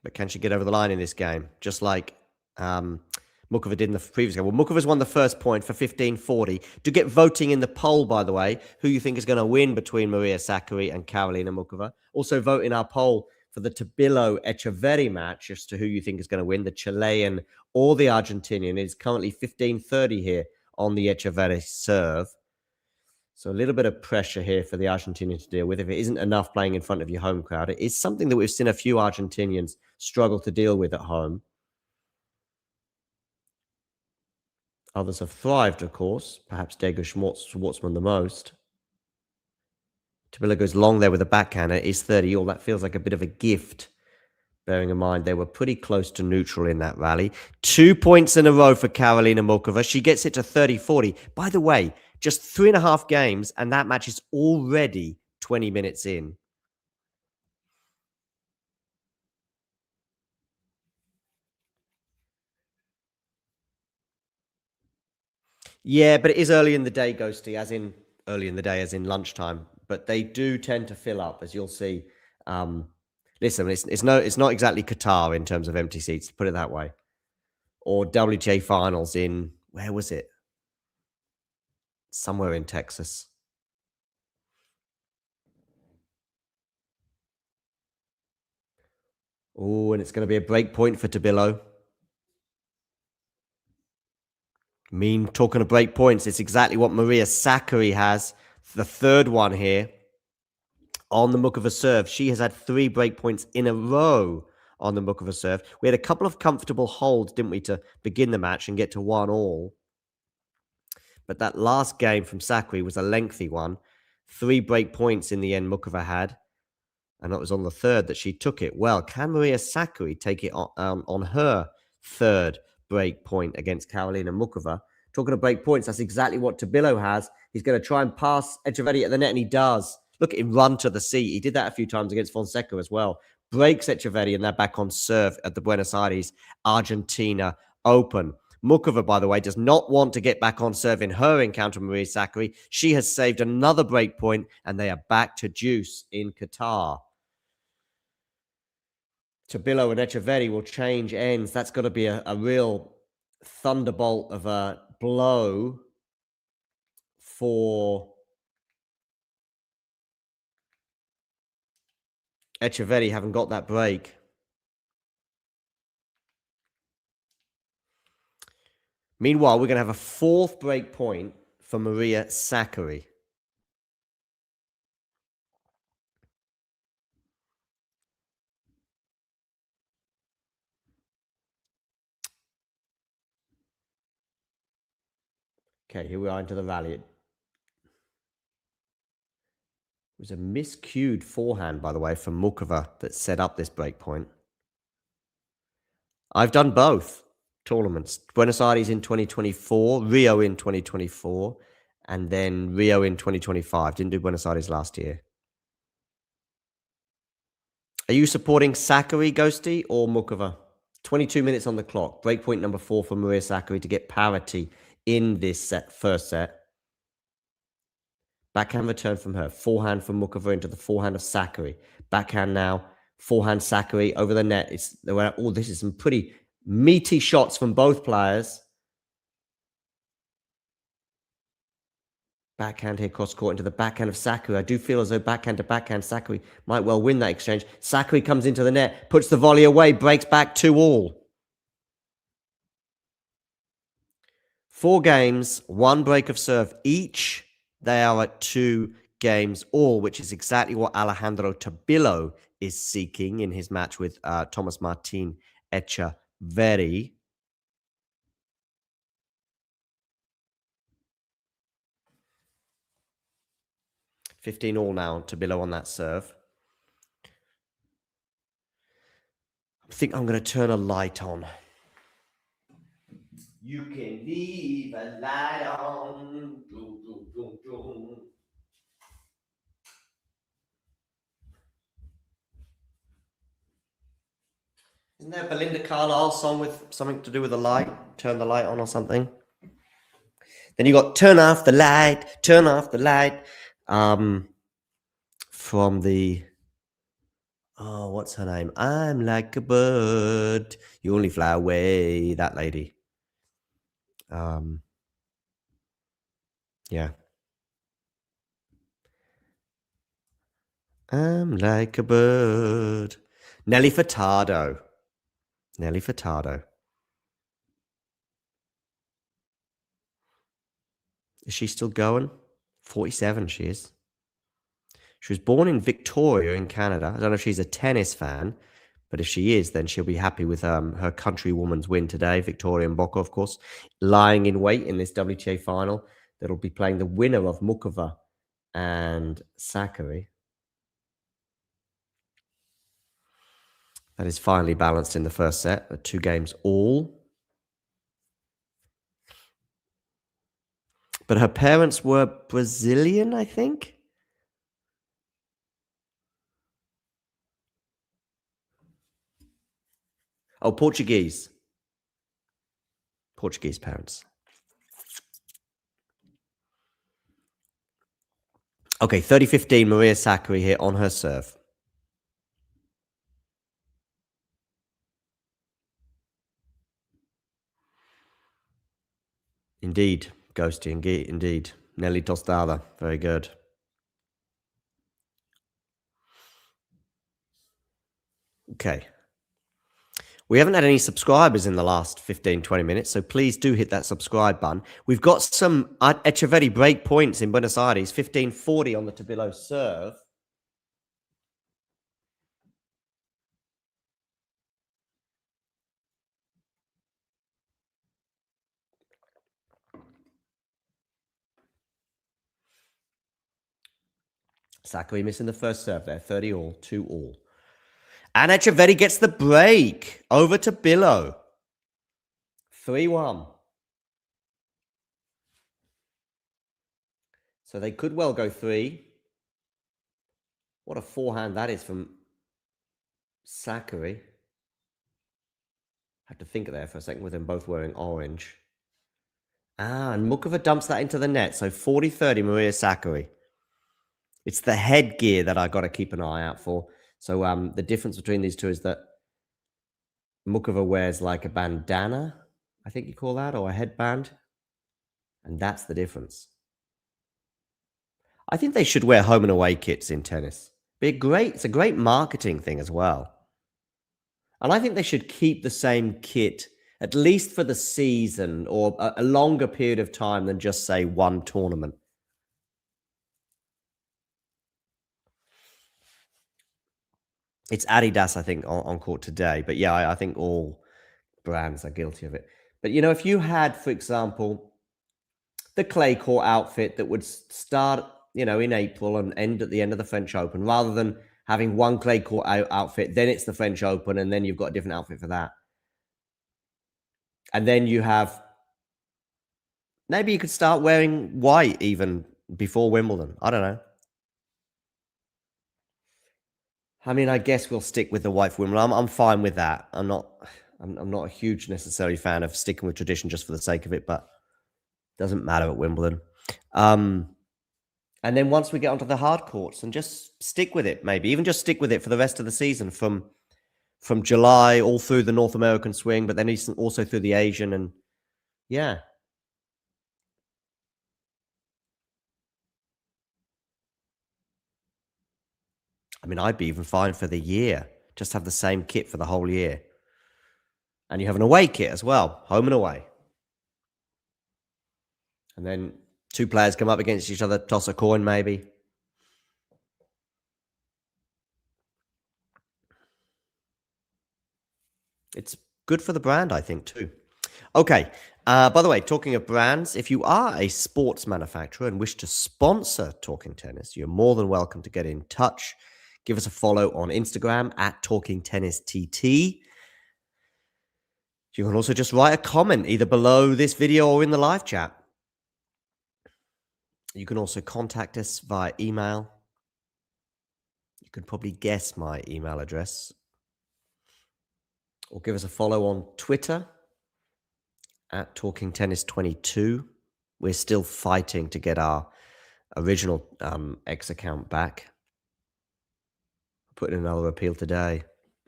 But can she get over the line in this game? Just like Mukova did in the previous game. Well, Mukova's won the first point for 15-40. Do get voting in the poll, by the way, who you think is going to win between Maria Sakari and Karolina Mukova. Also vote in our poll for the Tabilo Echeverri match as to who you think is going to win, the Chilean or the Argentinian. It's currently 15-30 here on the Echeverri serve. So a little bit of pressure here for the Argentinian to deal with. If it isn't enough playing in front of your home crowd, it is something that we've seen a few Argentinians struggle to deal with at home. Others have thrived, of course. Perhaps Diego Schwartzman the most. Tabilo goes long there with a backhander. It is 30 all. That feels like a bit of a gift, bearing in mind they were pretty close to neutral in that rally. 2 points in a row for Karolina Mukova. She gets it to 30-40. By the way, just 3.5 games, and that match is already 20 minutes in. Yeah, but it is early in the day, Ghosty, as in early in the day, as in lunchtime. But they do tend to fill up, as you'll see. Listen, it's not exactly Qatar in terms of empty seats, put it that way. Or WTA finals in, where was it? Somewhere in Texas. Oh, and it's going to be a break point for Tabilo. Talking of break points, it's exactly what Maria Sakari has. The third one here on the Mukova serve. She has had 3 break points in a row on the Mukova serve. We had a couple of comfortable holds, didn't we, to begin the match and get to 1 all. But that last game from Sakari was a lengthy one. 3 break points in the end Mukova had. And that was on the third that she took it. Well, can Maria Sakari take it on her third break point against Karolina Mukova? Talking of break points, that's exactly what Tabilo has. He's going to try and pass Echeverri at the net, and he does. Look at him run to the seat. He did that a few times against Fonseca as well. Breaks Echeverri, and they're back on serve at the Buenos Aires Argentina Open. Mukova, by the way, does not want to get back on serve in her encounter with Maria Sakari. She has saved another break point, and they are back to deuce in Qatar. Tabilo and Echeverri will change ends. That's got to be a real thunderbolt of a blow for Echeverri, having got that break. Meanwhile, we're going to have a 4th break point for Maria Sakari. Okay, here we are into the rally. It was a miscued forehand, by the way, from Mukova that set up this break point. I've done both tournaments. Buenos Aires in 2024, Rio in 2024, and then Rio in 2025. Didn't do Buenos Aires last year. Are you supporting Sakari, Ghosty, or Mukova? 22 minutes on the clock. Breakpoint number 4 for Maria Sakari to get parity in this first set. Backhand return from her. Forehand from Mukova into the forehand of Sakari. Backhand now. Forehand Sakari over the net. Oh, this is some pretty meaty shots from both players. Backhand here, cross court into the backhand of Sakari. I do feel as though backhand to backhand, Sakari might well win that exchange. Sakari comes into the net, puts the volley away, breaks back 2-all. 4 games, 1 break of serve each. They are at 2 games all, which is exactly what Alejandro Tabillo is seeking in his match with Thomas Martin Echeverri. $15-all now, Tabillo on that serve. I think I'm going to turn a light on. You can leave a light on. Boom, boom, boom, boom. Isn't there a Belinda Carlisle song with something to do with a light? Turn the light on or something? Then you got turn off the light, turn off the light. From the, oh, what's her name? I'm like a bird. You only fly away. That lady. Yeah. I'm like a bird. Nelly Furtado. Nelly Furtado. Is she still going? 47 she is. She was born in Victoria in Canada. I don't know if she's a tennis fan, but if she is, then she'll be happy with her countrywoman's win today. Victoria Mboko, of course, lying in wait in this WTA final. That'll be playing the winner of Mukova and Sakari. That is finally balanced in the first set at 2 games all. But her parents were Brazilian, I think. Oh, Portuguese. Portuguese parents. Okay, 30-15, Maria Sakari here on her serve. Indeed, Ghosty, indeed. Nelly Tostada, very good. Okay. We haven't had any subscribers in the last 15, 20 minutes, so please do hit that subscribe button. We've got some Echeverri break points in Buenos Aires, 15-40 on the Tabillo serve. Sakari missing the first serve there, 30-all, 2-all. And Echeverri gets the break over to Tabillo. 3-1. So they could well go 3. What a forehand that is from Sakari. Had to think there for a second with them both wearing orange. And Mukova dumps that into the net. So 40-30, Maria Sakari. It's the headgear that I got to keep an eye out for. So the difference between these two is that Mukova wears like a bandana, I think you call that, or a headband. And that's the difference. I think they should wear home and away kits in tennis. It's a great marketing thing as well. And I think they should keep the same kit, at least for the season or a longer period of time than just, say, one tournament. It's Adidas, I think, on court today. But yeah, I think all brands are guilty of it. But, you know, if you had, for example, the clay court outfit that would start, in April and end at the end of the French Open, rather than having one clay court outfit, then it's the French Open, and then you've got a different outfit for that. And then you have, maybe you could start wearing white even before Wimbledon. I don't know. I mean, I guess we'll stick with the white for Wimbledon. I'm fine with that. I'm not a huge necessary fan of sticking with tradition just for the sake of it, but it doesn't matter at Wimbledon. And then once we get onto the hard courts, and just stick with it, maybe even just stick with it for the rest of the season from July all through the North American swing, but then also through the Asian, and yeah. I mean, I'd be even fine for the year. Just have the same kit for the whole year. And you have an away kit as well, home and away. And then 2 players come up against each other, toss a coin maybe. It's good for the brand, I think, too. Okay. By the way, talking of brands, if you are a sports manufacturer and wish to sponsor Talking Tennis, you're more than welcome to get in touch. Give us a follow on Instagram at Talking Tennis TT. You can also just write a comment either below this video or in the live chat. You can also contact us via email. You could probably guess my email address. Or give us a follow on Twitter at Talking Tennis 22. We're still fighting to get our original X account back. Put in another appeal today.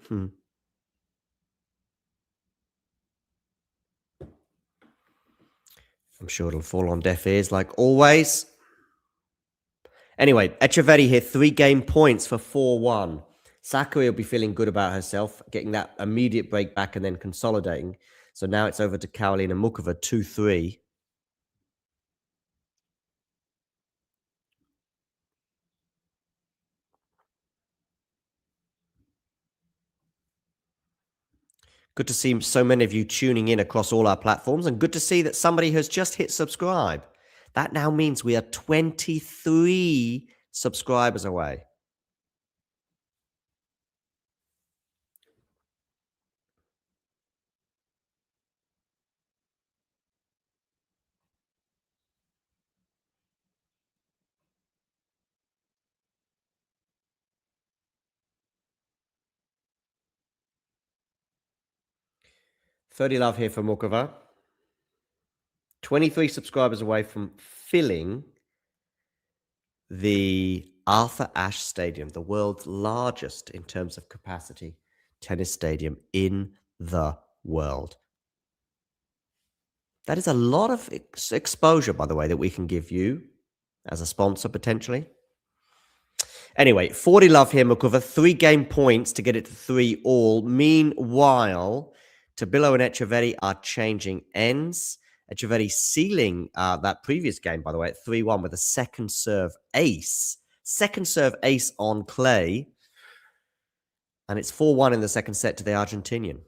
I'm sure it'll fall on deaf ears like always. Anyway, Echeverri here, 3-game points for 4-1. Sakari will be feeling good about herself, getting that immediate break back and then consolidating. So now it's over to Karolina Mukova, 2-3. Good to see so many of you tuning in across all our platforms, and good to see that somebody has just hit subscribe. That now means we are 23 subscribers away. $30 love here for Mukova. 23 subscribers away from filling the Arthur Ashe Stadium, the world's largest in terms of capacity tennis stadium in the world. That is a lot of exposure, by the way, that we can give you as a sponsor potentially. Anyway, 40 love here, Mukova. 3-game points to get it to 3-all. Meanwhile, Tabilo and Echeverri are changing ends. Echeverri sealing that previous game, by the way, at 3-1 with a second serve ace. Second serve ace on clay. And it's 4-1 in the second set to the Argentinian.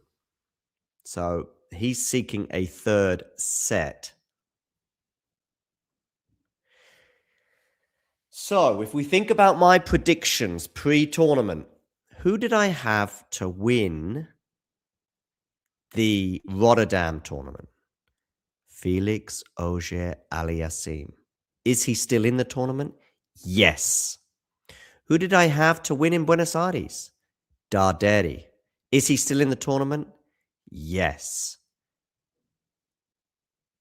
So he's seeking a third set. So if we think about my predictions pre-tournament, who did I have to win the Rotterdam tournament? Felix Auger-Aliassime. Is he still in the tournament? Yes. Who did I have to win in Buenos Aires? Darderi. Is he still in the tournament? Yes.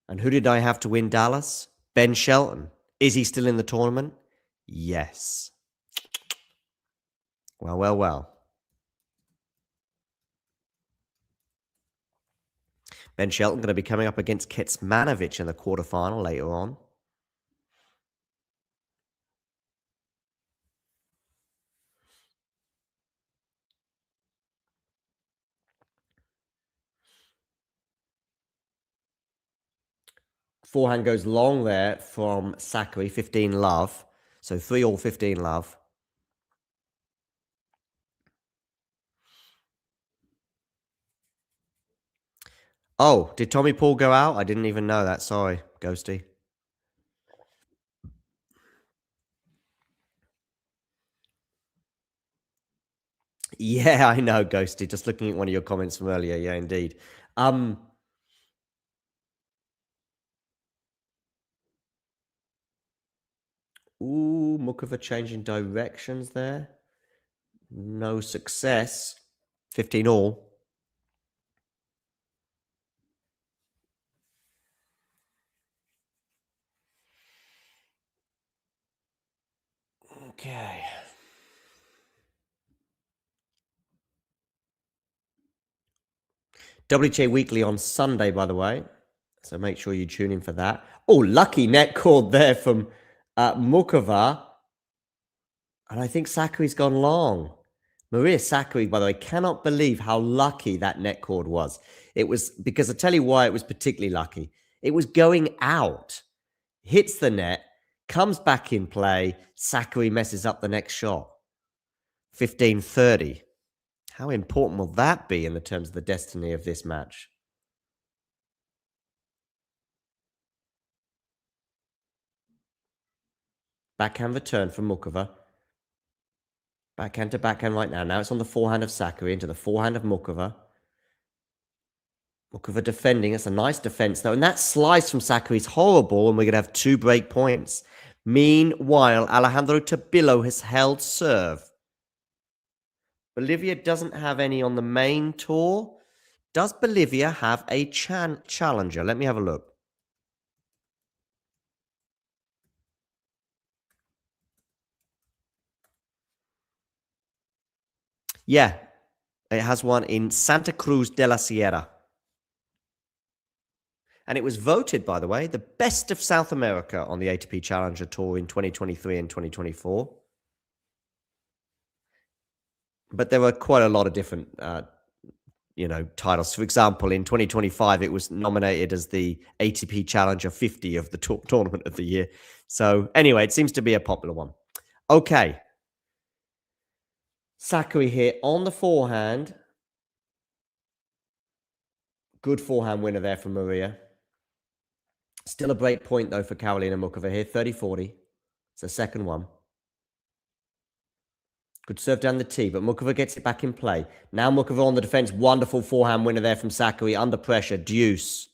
And who did I have to win Dallas? Ben Shelton. Is he still in the tournament? Yes. Well, well, well. Ben Shelton going to be coming up against Kecmanovic in the quarterfinal later on. Forehand goes long there from Sakari, 15 love. So 3-all, 15 love. Oh, did Tommy Paul go out? I didn't even know that. Sorry, Ghosty. Yeah, I know, Ghosty. Just looking at one of your comments from earlier. Yeah, indeed. Ooh, Mukova changing directions there. No success. 15 all. Okay. WTA Weekly on Sunday, by the way. So make sure you tune in for that. Oh, lucky net cord there from Mukova. And I think Sakari's gone long. Maria Sakari, by the way, cannot believe how lucky that net cord was. It was because I tell you why it was particularly lucky. It was going out, hits the net, comes back in play. Sakari messes up the next shot. 15-30. How important will that be in the terms of the destiny of this match? Backhand return from Mukova. Backhand to backhand right now. Now it's on the forehand of Sakari into the forehand of Mukova. Mukova defending. It's a nice defense, though. And that slice from Sakari is horrible, and we're going to have 2 break points. Meanwhile, Alejandro Tabillo has held serve. Bolivia doesn't have any on the main tour. Does Bolivia have a challenger? Let me have a look. Yeah, it has one in Santa Cruz de la Sierra. And it was voted, by the way, the best of South America on the ATP Challenger Tour in 2023 and 2024. But there were quite a lot of different, titles. For example, in 2025, it was nominated as the ATP Challenger 50 of the tournament of the year. So anyway, it seems to be a popular one. Okay. Sakari here on the forehand. Good forehand winner there from Maria. Still a break point, though, for Karolina Mukova here. 30-40. It's the second one. Good serve down the tee, but Mukova gets it back in play. Now Mukova on the defense. Wonderful forehand winner there from Sakari. Under pressure. Deuce.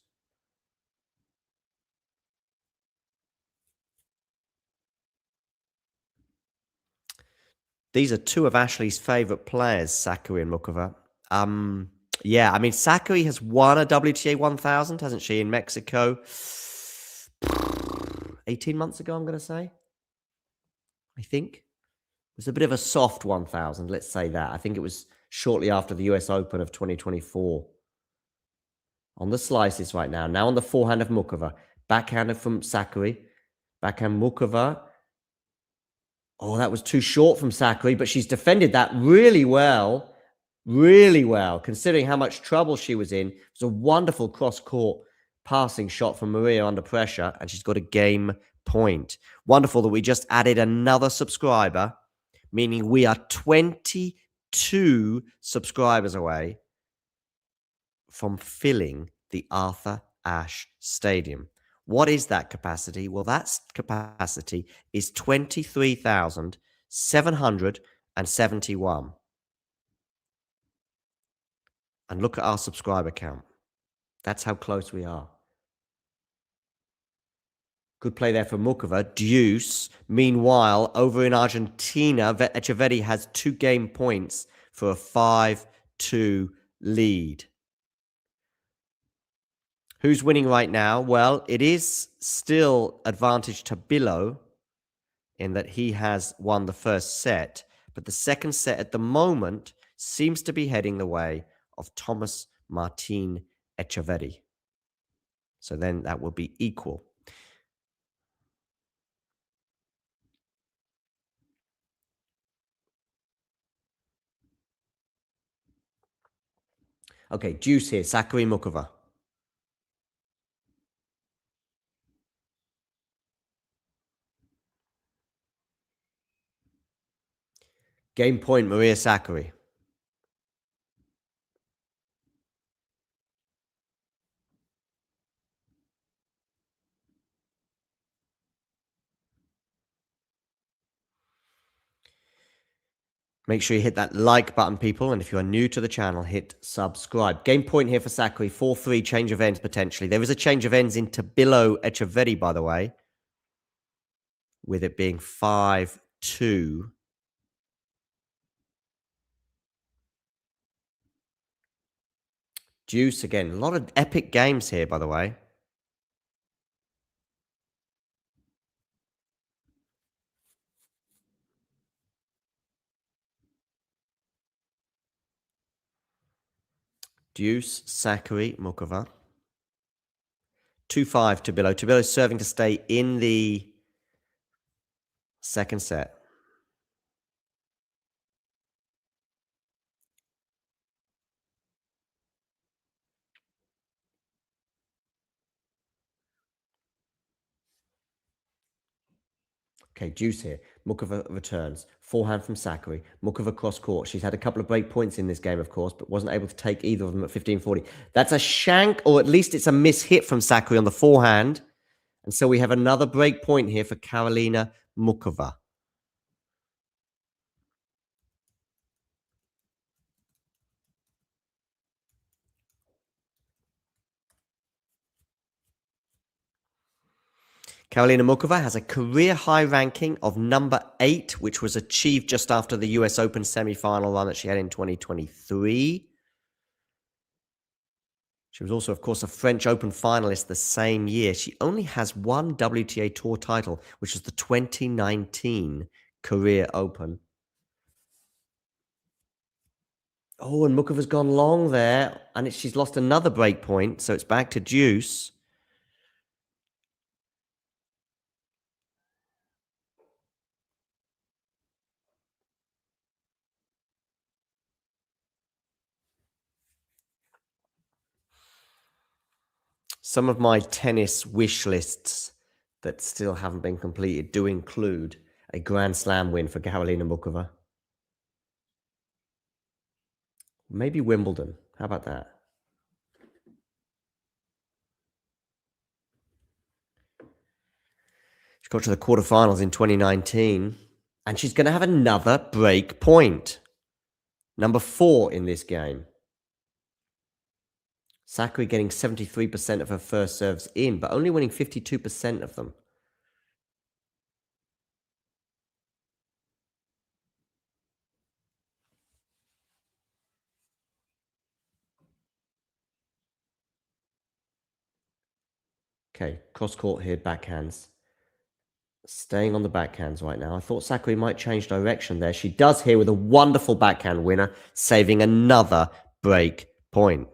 These are 2 of Ashley's favourite players, Sakari and Mukova. Yeah, I mean, Sakari has won a WTA 1000, hasn't she, in Mexico? 18 months ago, I'm going to say. I think. It was a bit of a soft 1000, let's say that. I think it was shortly after the US Open of 2024. On the slices right now. Now on the forehand of Mukova. Backhanded from Sakari. Backhand Mukova. Oh, that was too short from Sakari, but she's defended that really well. Really well, considering how much trouble she was in. It was a wonderful cross-court passing shot from Maria under pressure, and she's got a game point. Wonderful that we just added another subscriber, meaning we are 22 subscribers away from filling the Arthur Ashe Stadium. What is that capacity? Well, that capacity is 23,771. And look at our subscriber count. That's how close we are. Good play there for Mukova. Deuce. Meanwhile, over in Argentina, Echeverri has 2 game points for a 5-2 lead. Who's winning right now? Well, it is still advantage to Tabillo in that he has won the first set. But the second set at the moment seems to be heading the way of Thomas Martin Echeverri. So then that will be equal. Okay, deuce here, Sakari Mukova. Game point, Maria Sakari. Make sure you hit that like button, people. And if you are new to the channel, hit subscribe. Game point here for Sakari. 4-3, change of ends potentially. There is a change of ends in Tabilo Echeverri, by the way, with it being 5-2. Deuce again. A lot of epic games here, by the way. Deuce, Sakari, Mukova. 2-5 Tabilo. Tabilo serving to stay in the second set. Okay, deuce here. Mukova returns. Forehand from Sakari. Mukova cross court. She's had a couple of break points in this game, of course, but wasn't able to take either of them at 15-40. That's a shank, or at least it's a mishit from Sakari on the forehand. And so we have another break point here for Karolina Mukova. Karolina Mukova has a career high ranking of number 8, which was achieved just after the US Open semi-final run that she had in 2023. She was also, of course, a French Open finalist the same year. She only has one WTA Tour title, which was the 2019 Career Open. Oh, and Mukova's gone long there, and she's lost another break point, so it's back to deuce. Some of my tennis wish lists that still haven't been completed do include a Grand Slam win for Karolina Mukova. Maybe Wimbledon. How about that? She got to the quarterfinals in 2019, and she's going to have another break point. Number 4 in this game. Sakari getting 73% of her first serves in, but only winning 52% of them. Okay, cross-court here, backhands. Staying on the backhands right now. I thought Sakari might change direction there. She does here with a wonderful backhand winner, saving another break point.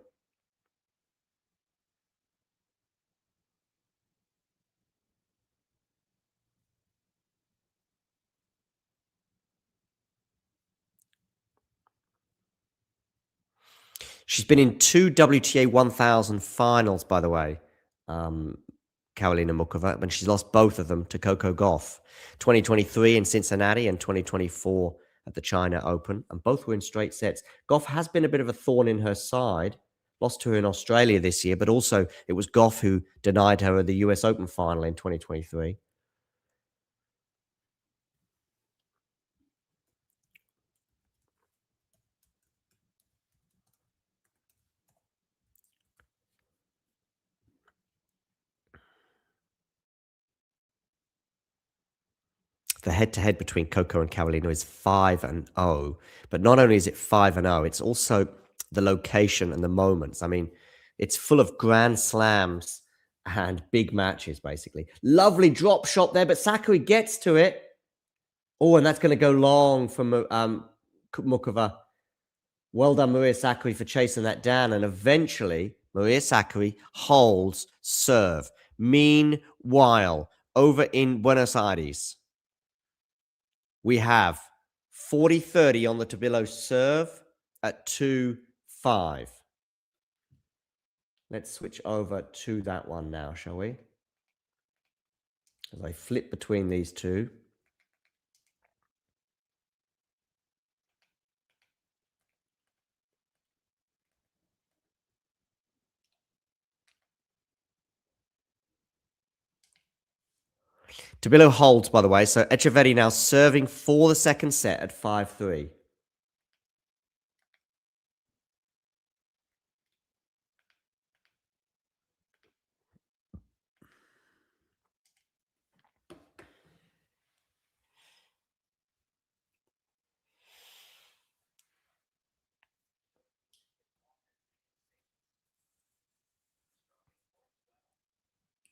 She's been in 2 WTA 1000 finals, by the way, Karolina Mukova, and she's lost both of them to Coco Gauff. 2023 in Cincinnati and 2024 at the China Open, and both were in straight sets. Gauff has been a bit of a thorn in her side, lost to her in Australia this year, but also it was Gauff who denied her at the US Open final in 2023. The head-to-head between Coco and Karolina is 5-0. But not only is it 5-0, it's also the location and the moments. I mean, it's full of grand slams and big matches, basically. Lovely drop shot there, but Sakari gets to it. Oh, and that's going to go long from Mukova. Well done, Maria Sakari, for chasing that down. And eventually, Maria Sakari holds serve. Meanwhile, over in Buenos Aires, we have 40-30 on the Tabilo serve at 2-5. Let's switch over to that one now, shall we? As I flip between these two. Tabilo holds, by the way. So Echeverri now serving for the second set at 5-3.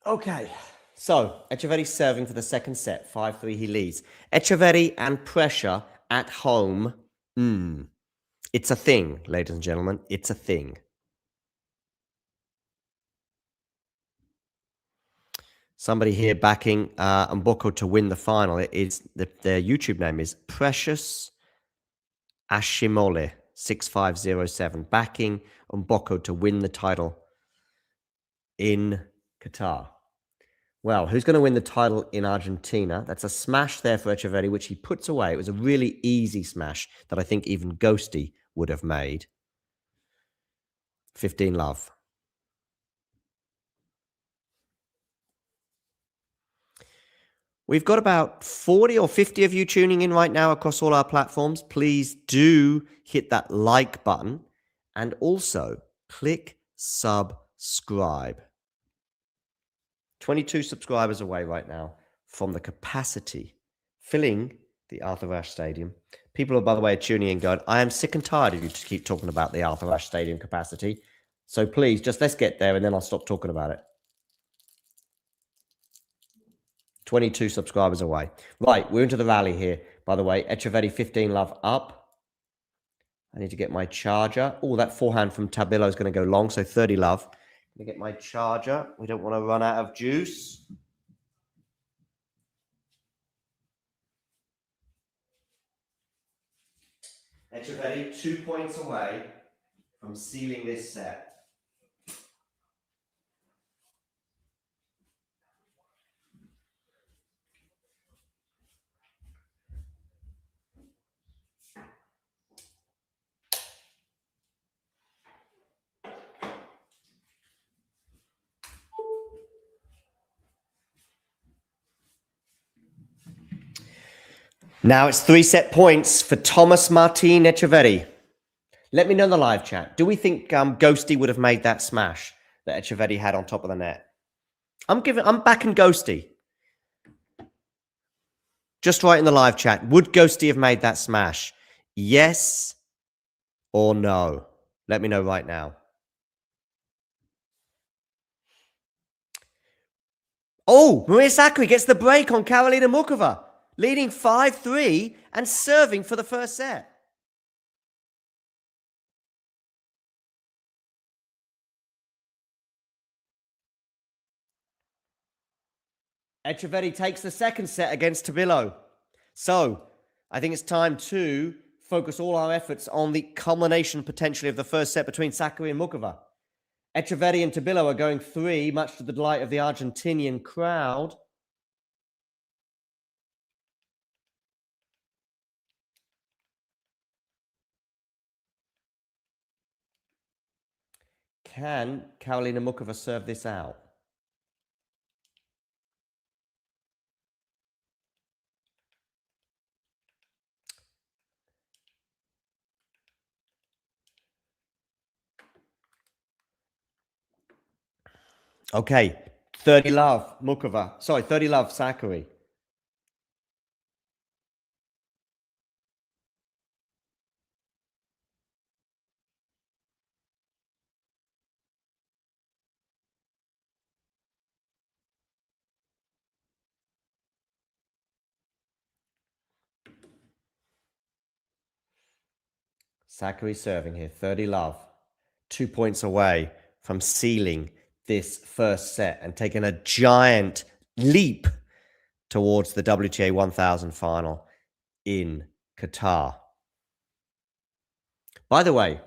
Okay, so Echeverry serving for the second set. 5-3, he leads. Echeverry and pressure at home. It's a thing, ladies and gentlemen. It's a thing. Somebody here backing Mboko to win the final. It is their YouTube name is Precious Ashimole 6507, backing Mboko to win the title in Qatar. Well, who's going to win the title in Argentina? That's a smash there for Echeverry, which he puts away. It was a really easy smash that I think even Ghosty would have made. 15 love. We've got about 40 or 50 of you tuning in right now across all our platforms. Please do hit that like button and also click subscribe. 22 subscribers away right now from the capacity filling the Arthur Ashe Stadium. People are, by the way, tuning in going, I am sick and tired of you to keep talking about the Arthur Ashe Stadium capacity. So please, just let's get there and then I'll stop talking about it. 22 subscribers away. Right, we're into the rally here, by the way. Echeverry 15 love up. I need to get my charger. Oh, that forehand from Tabilo is going to go long, so 30 love. Let me get my charger. We don't want to run out of juice. Echeverry 2 points away from sealing this set. Now it's 3 set points for Thomas Martin Echeverry. Let me know in the live chat. Do we think Ghosty would have made that smash that Echeverry had on top of the net? I'm backing Ghosty. Just write in the live chat. Would Ghosty have made that smash? Yes or no? Let me know right now. Oh, Maria Sakari gets the break on Karolina Mukova, leading 5-3 and serving for the first set. Echeverry takes the second set against Tabilo. So, I think it's time to focus all our efforts on the culmination potentially of the first set between Sakari and Mukova. Echeverry and Tabilo are going 3, much to the delight of the Argentinian crowd. Can Karolina Mukova serve this out? Okay, 30 love Mukova. Sorry, 30 love Sakari. Sakari serving here, 30 love. 2 points away from sealing this first set and taking a giant leap towards the WTA 1000 final in Qatar. By the way,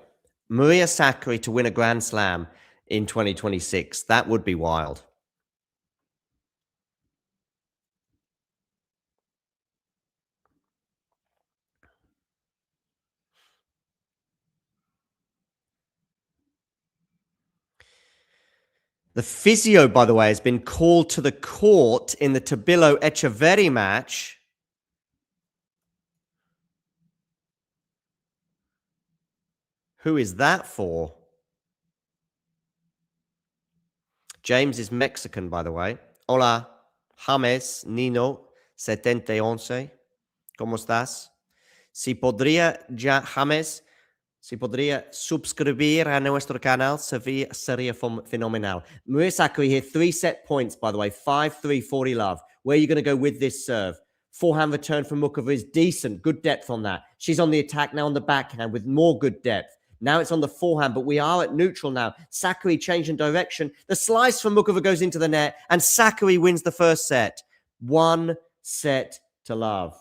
Maria Sakari to win a Grand Slam in 2026, that would be wild. The physio, by the way, has been called to the court in the Tabilo Echeverry match. Who is that for? James is Mexican, by the way. Hola, James Nino 711. ¿Cómo estás? Si podría ya, James, Si podría suscribir a nuestro canal, sería fenomenal. Maria Sakari here, 3 set points, by the way, 5-3, 40 love. Where are you going to go with this serve? Forehand return from Mukova is decent, good depth on that. She's on the attack now on the backhand with more good depth. Now it's on the forehand, but we are at neutral now. Sakari changing direction. The slice from Mukova goes into the net, and Sakari wins the first set. 1 set to love.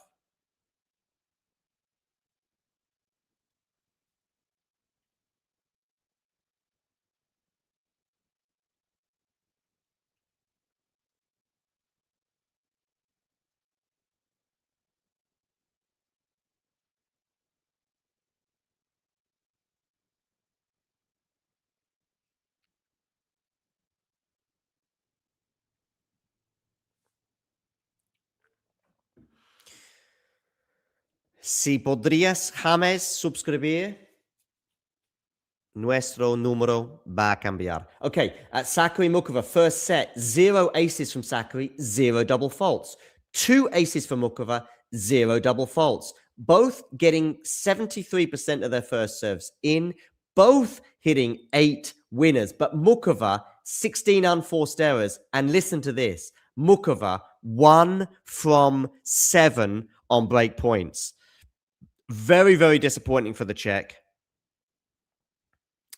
Si podrías, James, suscribir, nuestro número va a cambiar. Okay, Sakari Mukova, first set, 0 aces from Sakari, 0 double faults. 2 aces from Mukova, 0 double faults. Both getting 73% of their first serves in, both hitting 8 winners. But Mukova, 16 unforced errors. And listen to this, Mukova, 1 from 7 on break points. Very, very disappointing for the Czech.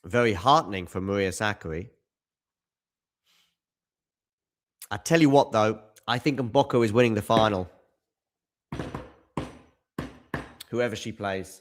Very heartening for Maria Sakari. I tell you what, though, I think Mboko is winning the final. Whoever she plays.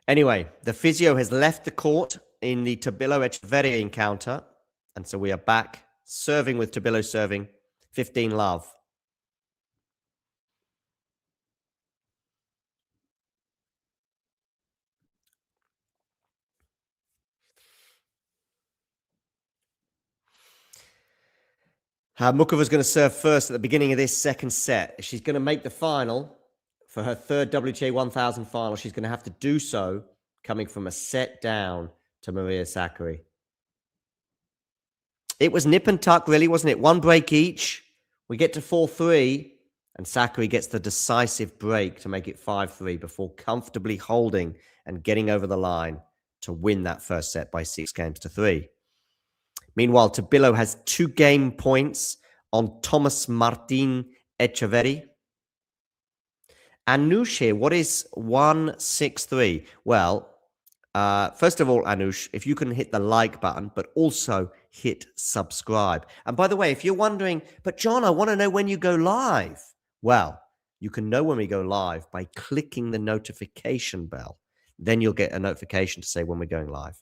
Anyway, the physio has left the court in the Tabilo Echeverri encounter. And so we are back serving with Tabilo serving 15 love. Mukova's going to serve first at the beginning of this second set. If she's going to make the final for her third WTA 1000 final, she's going to have to do so coming from a set down to Maria Sakari. It was nip and tuck, really, wasn't it? 1 break each. We get to 4-3, and Sakari gets the decisive break to make it 5-3 before comfortably holding and getting over the line to win that first set by 6 games to 3. Meanwhile, Tabilo has 2 game points on Thomas Martin Echeverri. Anush here, what is 1-6-3? Well, first of all, Anush, if you can hit the like button, but also hit subscribe. And by the way, if you're wondering, but John, I want to know when you go live. Well, you can know when we go live by clicking the notification bell. Then you'll get a notification to say when we're going live.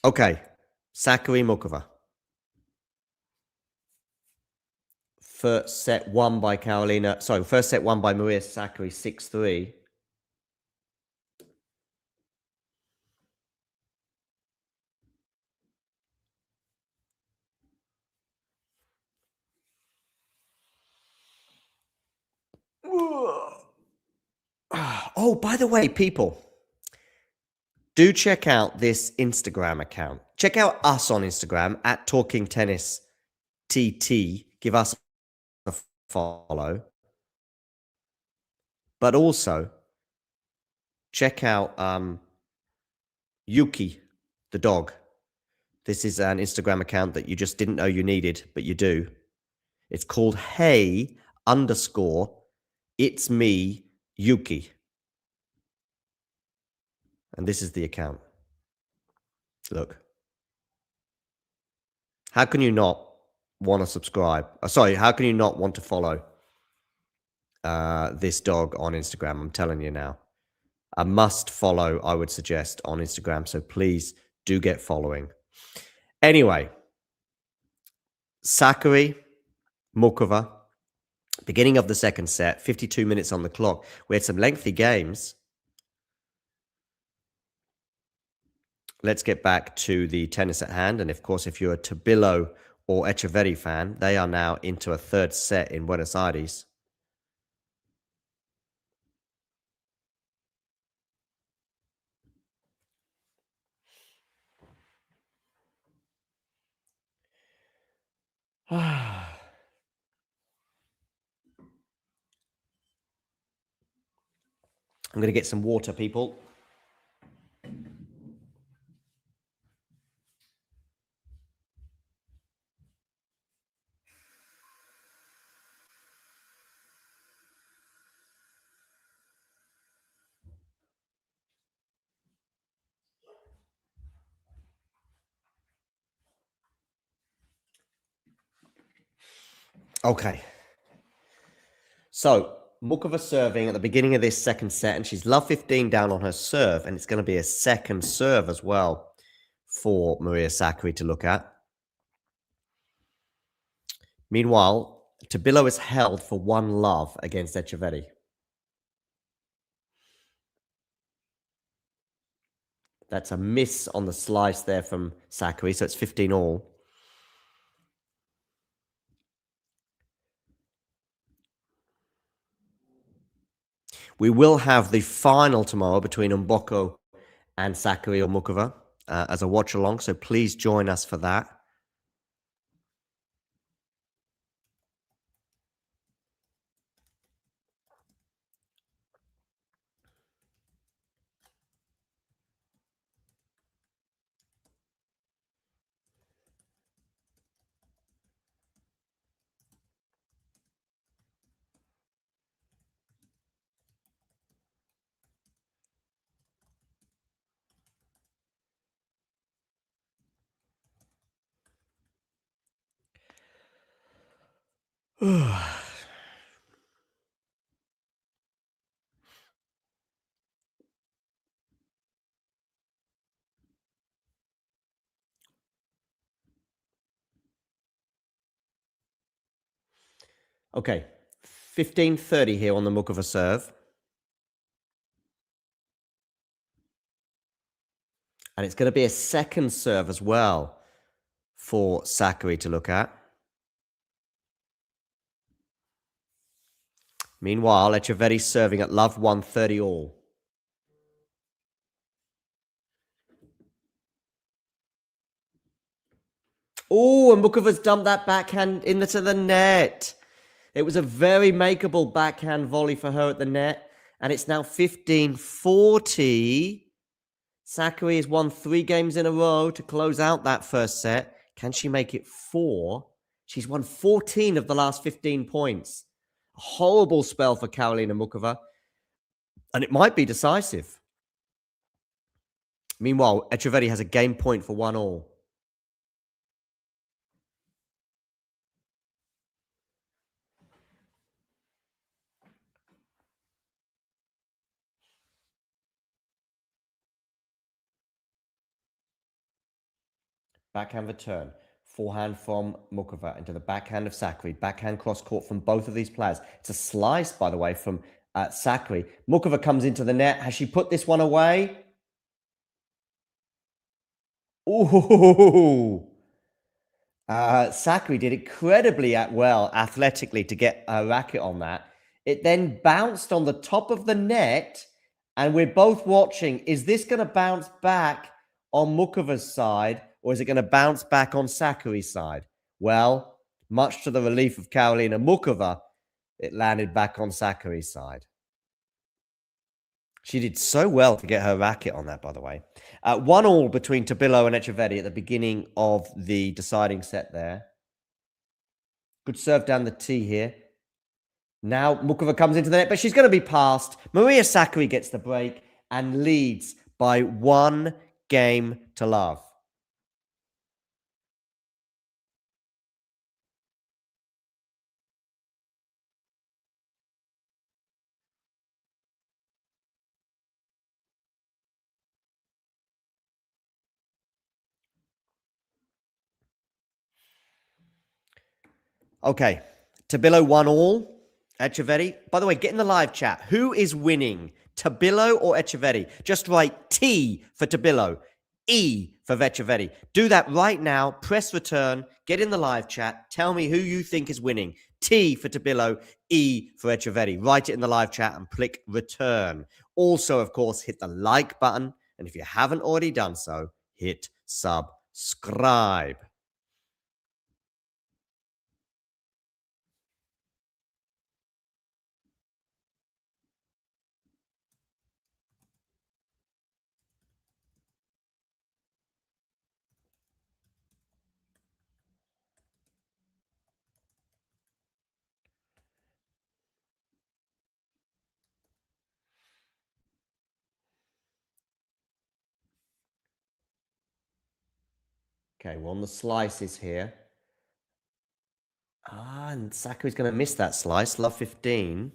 Okay, Sakari Mukova. First set won by first set won by Maria Sakari 6-3. Oh, by the way, people, do check out this Instagram account. Check out us on Instagram at Talking Tennis TT. Give us a follow. But also, check out Yuki, the dog. This is an Instagram account that you just didn't know you needed, but you do. It's called Hey_It's Me, Yuki. And this is the account. Look. How can you not want to subscribe? How can you not want to follow this dog on Instagram? I'm telling you now. A must follow, I would suggest, on Instagram. So please do get following. Anyway, Sakari Mukova, beginning of the second set, 52 minutes on the clock. We had some lengthy games. let's get back to the tennis at hand. And of course, if you're a Tabilo or Echeverri fan, they are now into a third set in Buenos Aires. I'm going to get some water, people. Okay. So, Mukova serving at the beginning of this second set, and she's love 15 down on her serve, and it's going to be a second serve as well for Maria Sakari to look at. Meanwhile, Tabilo is held for 1-love against Echeverri. That's a miss on the slice there from Sakari, so it's 15-all. We will have the final tomorrow between Mboko and Sakari or Mukova as a watch-along, so please join us for that. Okay, 15-30 here on the Mukova serve. And it's going to be a second serve as well for Sakari to look at. Meanwhile, Echeverri serving at love 130-all. Oh, and Mukova's dumped that backhand into the net. It was a very makeable backhand volley for her at the net. And it's now 15-40. Sakari has won 3 games in a row to close out that first set. Can she make it 4? She's won 14 of the last 15 points. A horrible spell for Karolina Mukova. And it might be decisive. Meanwhile, Echeverri has a game point for 1-all. Backhand return. Forehand from Mukova into the backhand of Sakari. Backhand cross court from both of these players. It's a slice, by the way, from Sakari. Mukova comes into the net. Has she put this one away? Ooh. Sakari did incredibly well athletically to get a racket on that. It then bounced on the top of the net, and we're both watching. Is this going to bounce back on Mukova's side, or is it going to bounce back on Sakari's side? Well, much to the relief of Karolina Mukova, it landed back on Sakari's side. She did so well to get her racket on that, by the way. 1-all between Tabilo and Echeverri at the beginning of the deciding set there. Good serve down the tee here. Now Mukova comes into the net, but she's going to be passed. Maria Sakari gets the break and leads by 1 game to love. Okay, Tabilo 1-all. Echeverri. By the way, get in the live chat. Who is winning, Tabilo or Echeverri? Just write T for Tabilo. E for Vecchiavetti. Do that right now. Press return. Get in the live chat. Tell me who you think is winning. T for Tabilo, E for Vecchiavetti. Write it in the live chat and click return. Also, of course, hit the like button. And if you haven't already done so, hit subscribe. Okay, we're on the slices here. And Sakari's going to miss that slice. Love 15.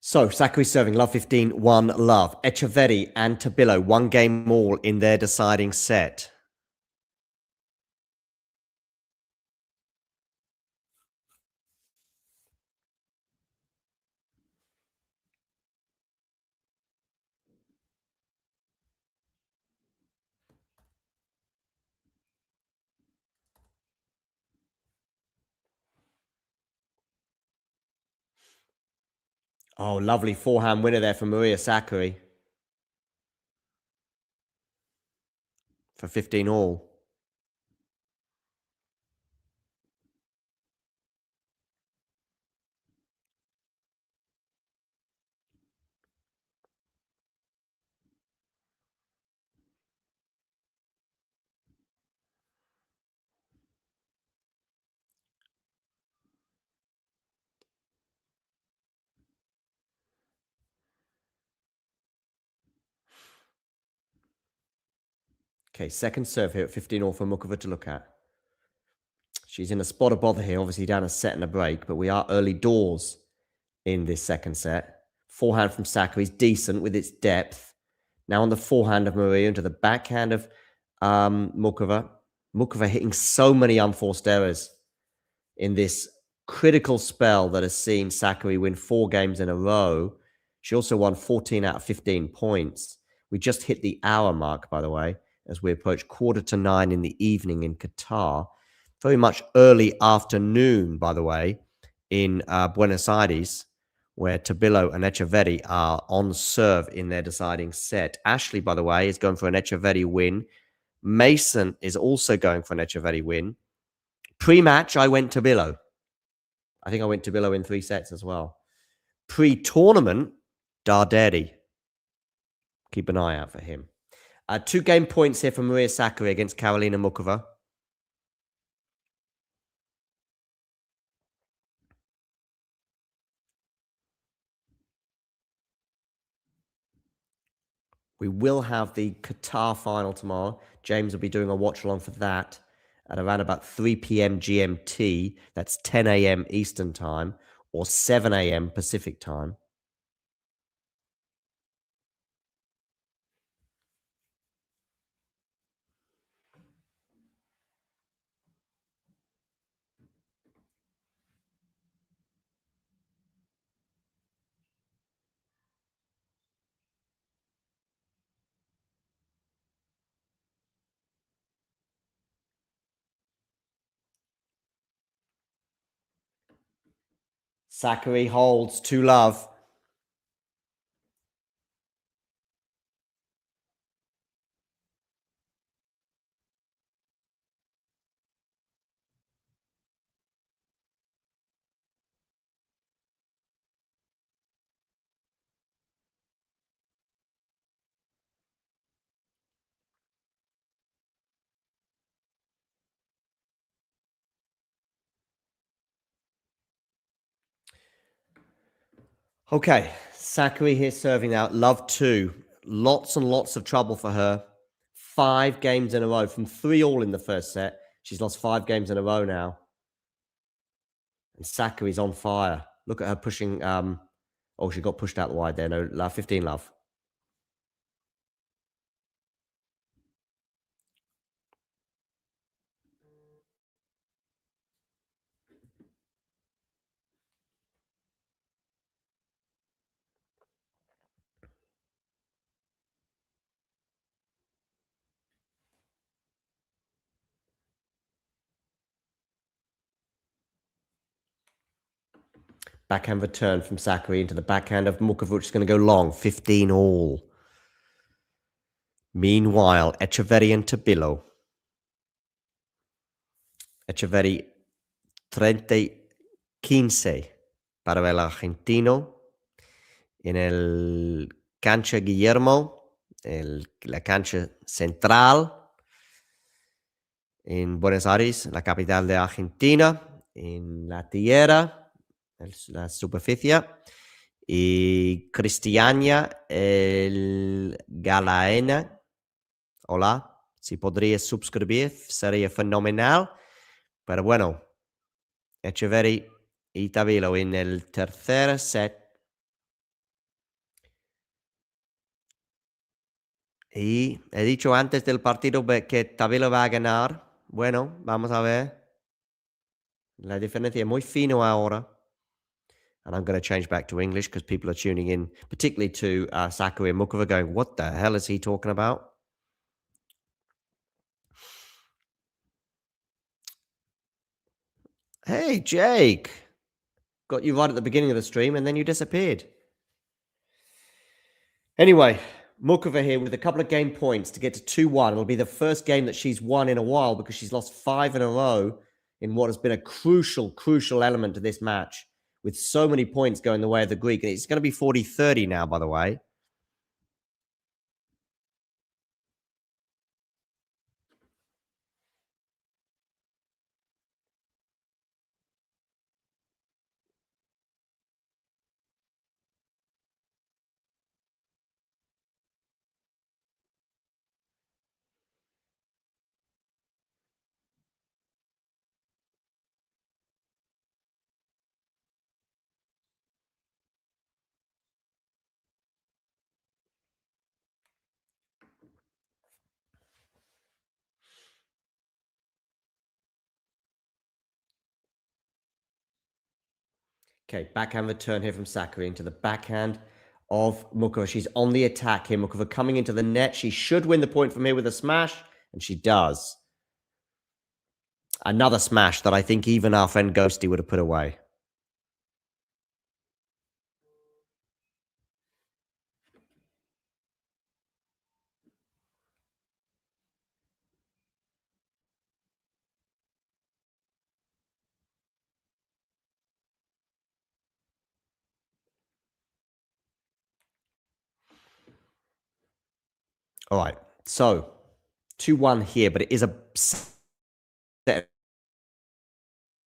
So, Sakari serving, love 15, 1 love. Echeverri and Tabilo, 1 game all in their deciding set. Oh, lovely forehand winner there from Maria Sakari. For 15 all. Okay, second serve here at 15 all for Mukova to look at. She's in a spot of bother here, obviously down a set and a break, but we are early doors in this second set. Forehand from Sakari is decent with its depth. Now on the forehand of Maria into the backhand of Mukova. Mukova hitting so many unforced errors in this critical spell that has seen Sakari win 4 games in a row. She also won 14 out of 15 points. We just hit the hour mark, by the way, as we approach 8:45 in the evening in Qatar. Very much early afternoon, by the way, in Buenos Aires, where Tabilo and Echeverri are on serve in their deciding set. Ashley, by the way, is going for an Echeverri win. Mason is also going for an Echeverri win. Pre-match, I went Tabilo. I think I went Tabilo in 3 sets as well. Pre-tournament, Darderi. Keep an eye out for him. 2 game points here for Maria Sakari against Karolina Mukova. We will have the Qatar final tomorrow. James will be doing a watch along for that at around about 3 p.m. GMT. That's 10 a.m. Eastern time or 7 a.m. Pacific time. Sakari holds 2 love. Okay, Sakari here serving out. Love 2. Lots and lots of trouble for her. 5 games in a row from 3 all in the first set. She's lost 5 games in a row now. And Sakari's on fire. Look at her pushing Oh, she got pushed out the wide there. No, love, 15 love. Backhand return from Sakari into the backhand of Mukova, which is going to go long, 15 all. Meanwhile, Echeverri and Tabilo. Echeverri 30-15 para el argentino. En el cancha Guillermo, la cancha central en Buenos Aires, la capital de Argentina, en la tierra, la superficie. Y Cristiania, el Galaena. Hola, si podrías suscribir, sería fenomenal. Pero bueno, Echeverri y Tabilo en el tercer set. Y he dicho antes del partido que Tabilo va a ganar. Bueno, vamos a ver. La diferencia es muy fino ahora. And I'm going to change back to English because people are tuning in, particularly to Sakari and Mukova, going, what the hell is he talking about? Hey, Jake. Got you right at the beginning of the stream and then you disappeared. Anyway, Mukova here with a couple of game points to get to 2-1. It'll be the first game that she's won in a while because she's lost 5 in a row in what has been a crucial element to this match, with so many points going the way of the Greek. And it's going to be 40-30 now, by the way. Okay, backhand return here from Sakari into the backhand of Mukova. She's on the attack here. Mukova coming into the net. She should win the point from here with a smash, and she does. Another smash that I think even our friend Ghosty would have put away. All right, so 2-1 here, but it is a set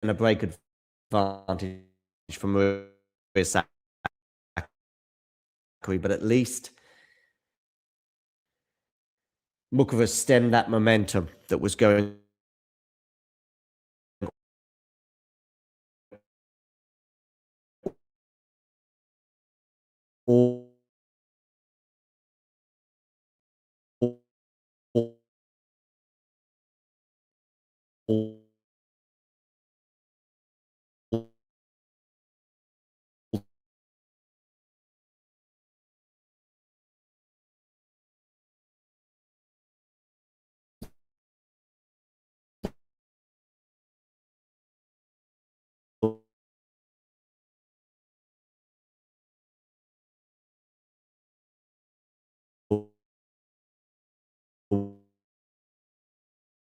and a break advantage from Sakari, but at least Mukova stemmed that momentum that was going all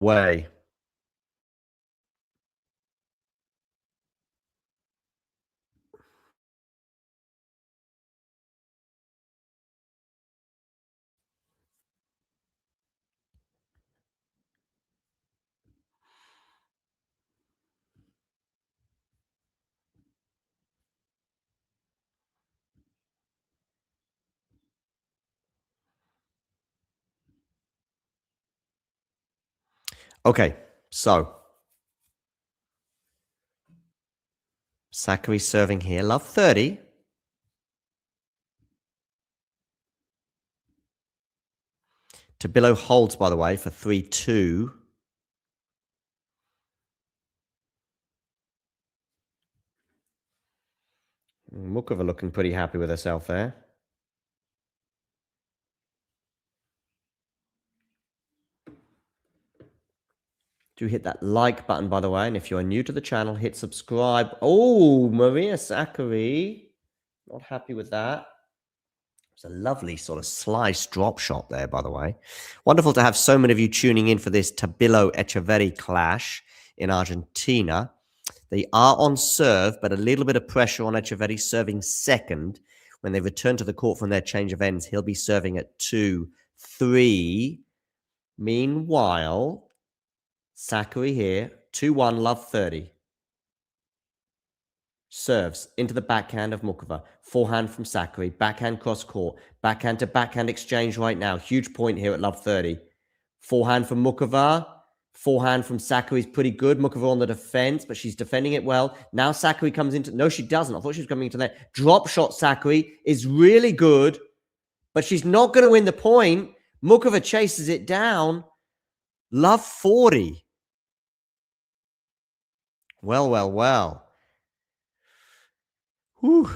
way. Okay, so Sakari serving here. Love 30. Tabilo holds, by the way, for 3-2. Mukova looking pretty happy with herself there. Do hit that like button, by the way. And if you're new to the channel, hit subscribe. Oh, Maria Sakari. Not happy with that. It's a lovely sort of slice drop shot there, by the way. Wonderful to have so many of you tuning in for this Tabilo Echeverri clash in Argentina. They are on serve, but a little bit of pressure on Echeverri serving second. When they return to the court from their change of ends, he'll be serving at 2-3. Meanwhile, Sakari here, 2-1, love 30. Serves into the backhand of Mukova. Forehand from Sakari. Backhand cross court. Backhand to backhand exchange right now. Huge point here at love 30. Forehand from Mukova. Forehand from Sakari is pretty good. Mukova on the defense, but she's defending it well. Now Sakari comes into... No, she doesn't. I thought she was coming into that. Drop shot Sakari is really good, but she's not going to win the point. Mukova chases it down. Love 40. Well, well, well. Whew.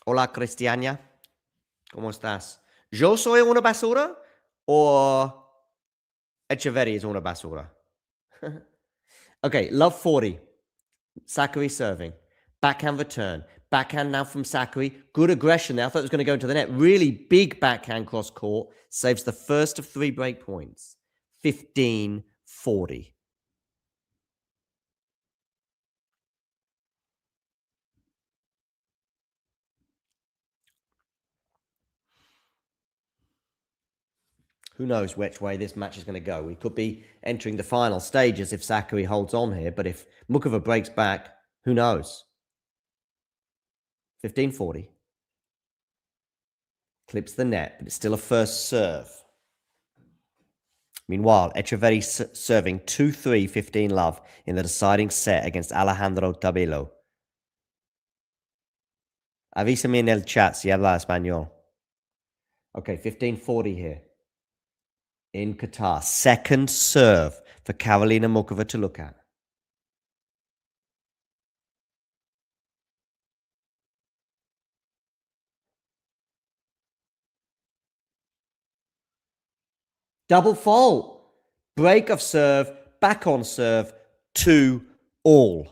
Hola, Cristiana. ¿Cómo estás? ¿Yo soy una basura o Echeverri is una basura? Okay, love 40. Sakari serving. Backhand return. Backhand now from Sakari. Good aggression there. I thought it was going to go into the net. Really big backhand cross court. Saves the first of 3 break points. 15-40. Who knows which way this match is going to go. We could be entering the final stages if Sakari holds on here, but if Mukova breaks back, who knows? 15-40. Clips the net, but it's still a first serve. Meanwhile, Echeverri serving 2-3, 15 love in the deciding set against Alejandro Tabilo. Avísame en el chat si habla español. Okay, 15-40 here. In Qatar. Second serve for Karolina Mukova to look at. Double fault. Break of serve, back on serve, 2-all.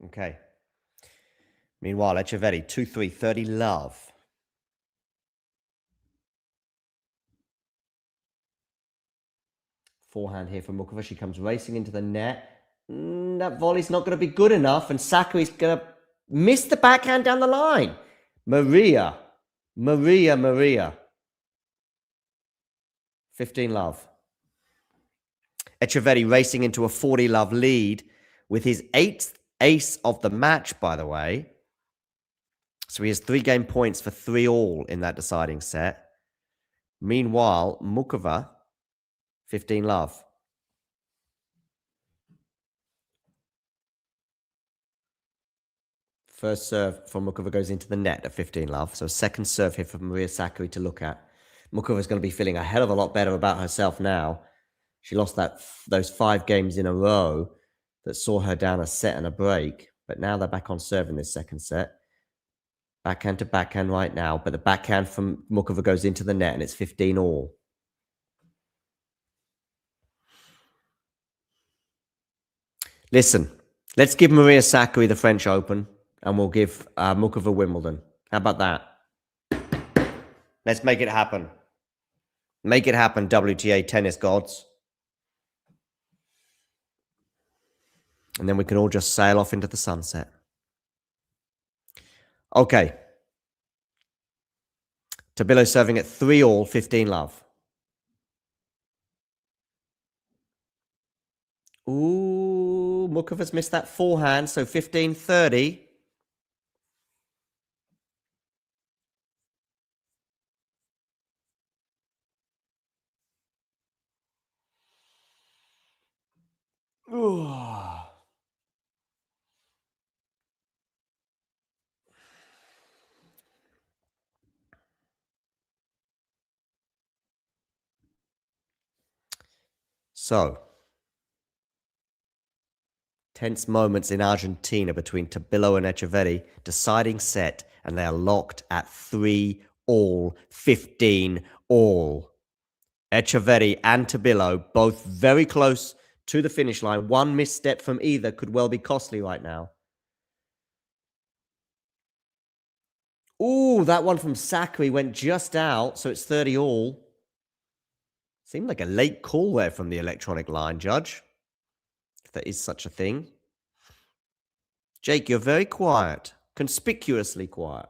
Okay. Meanwhile, Echeverri, 2-3, 30 love. Forehand here from Mukova. She comes racing into the net. That volley's not going to be good enough, and Sakari's going to miss the backhand down the line. Maria. 15 love. Echeverri racing into a 40 love lead with his 8th ace of the match, by the way. So he has 3 game points for 3-all in that deciding set. Meanwhile, Mukova, 15 love. First serve from Mukova goes into the net at 15 love. So second serve here for Maria Sakari to look at. Mukova's going to be feeling a hell of a lot better about herself now. She lost those 5 games in a row that saw her down a set and a break. But now they're back on serve in this second set. Backhand to backhand right now. But the backhand from Mukova goes into the net and it's 15-all. Listen, let's give Maria Sakari the French Open and we'll give Mukova Wimbledon. How about that? Let's make it happen. Make it happen, WTA tennis gods. And then we can all just sail off into the sunset. Okay. Tabilo serving at 3-all, 15 love. Ooh, Mukova's missed that forehand, so 15-30. Ooh. So, tense moments in Argentina between Tabilo and Echeverri, deciding set, and they are locked at 3-all, 15-all. Echeverri and Tabilo both very close to the finish line. One misstep from either could well be costly right now. Ooh, that one from Sakari went just out, so it's 30-all. Seemed like a late call there from the electronic line judge, if there is such a thing. Jake, you're very quiet, conspicuously quiet.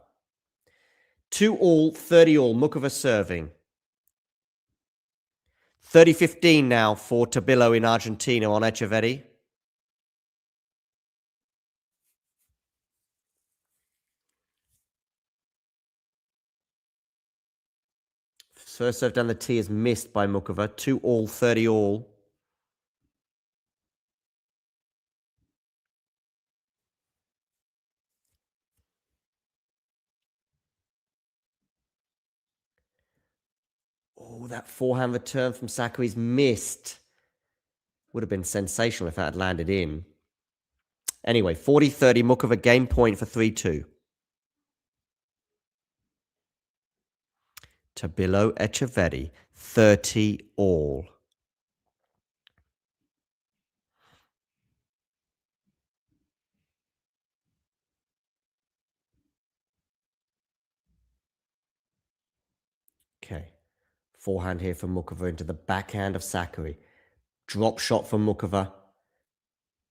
2-all, 30-all, Mukova serving. 30-15 now for Tabilo in Argentina on Echeverri. First serve down the tee is missed by Mukova. 2-all, 30-all. Oh, that forehand return from Sakari's missed. Would have been sensational if that had landed in. Anyway, 40-30, Mukova game point for 3-2. Tabilo Echeverri, 30-all. Okay. Forehand here from Mukova into the backhand of Sakari. Drop shot from Mukova.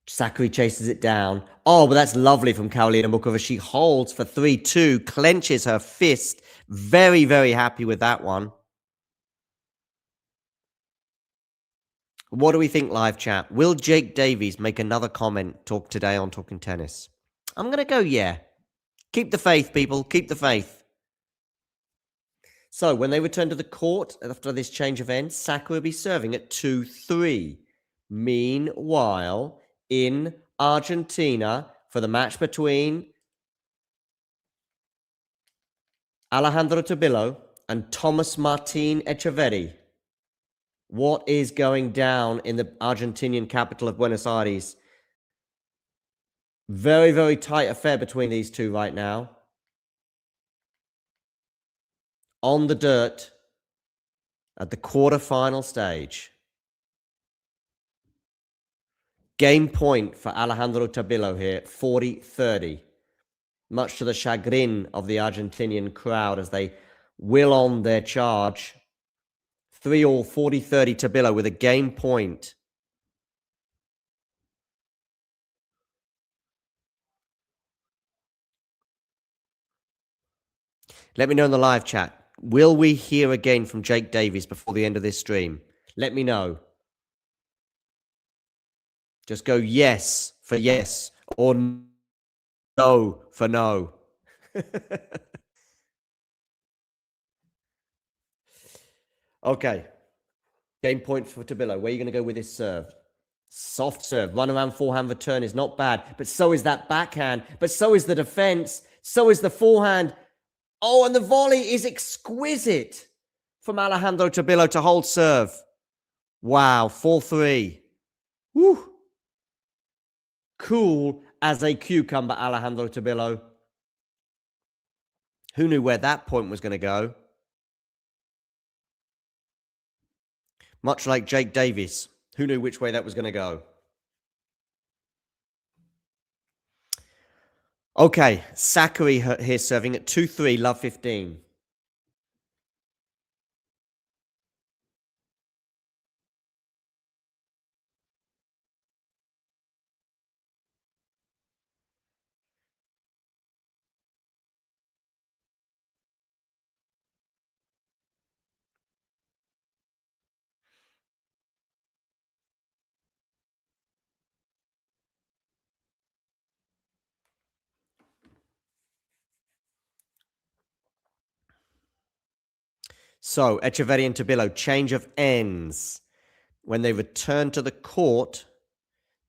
Sakari chases it down. Oh, but that's lovely from Karolina Mukova. She holds for 3-2, clenches her fist. Very, very happy with that one. What do we think, live chat? Will Jake Davies make another comment talk today on Talking Tennis? I'm going to go, yeah. Keep the faith, people. Keep the faith. So, when they return to the court after this change of ends, Sakari will be serving at 2-3. Meanwhile, in Argentina, for the match between Alejandro Tabilo and Thomas Martin Echeverri, what is going down in the Argentinian capital of Buenos Aires? Very, very tight affair between these two right now. On the dirt at the quarterfinal stage. Game point for Alejandro Tabilo here, 40-30. Much to the chagrin of the Argentinian crowd as they will on their charge. 3-all, 40-30 Tabilo with a game point. Let me know in the live chat. Will we hear again from Jake Davies before the end of this stream? Let me know. Just go yes for yes or no for no. Okay. Game point for Tabilo. Where are you going to go with this serve? Soft serve. Run around forehand return is not bad, but so is that backhand. But so is the defense. So is the forehand. Oh, and the volley is exquisite from Alejandro Tabilo to hold serve. Wow, 4-3. Woo. Cool as a cucumber, Alejandro Tabilo. Who knew where that point was going to go? Much like Jake Davies. Who knew which way that was going to go? Okay, Sakari here serving at 2-3, love 15. So, Echeverri and Tabilo, change of ends. When they return to the court,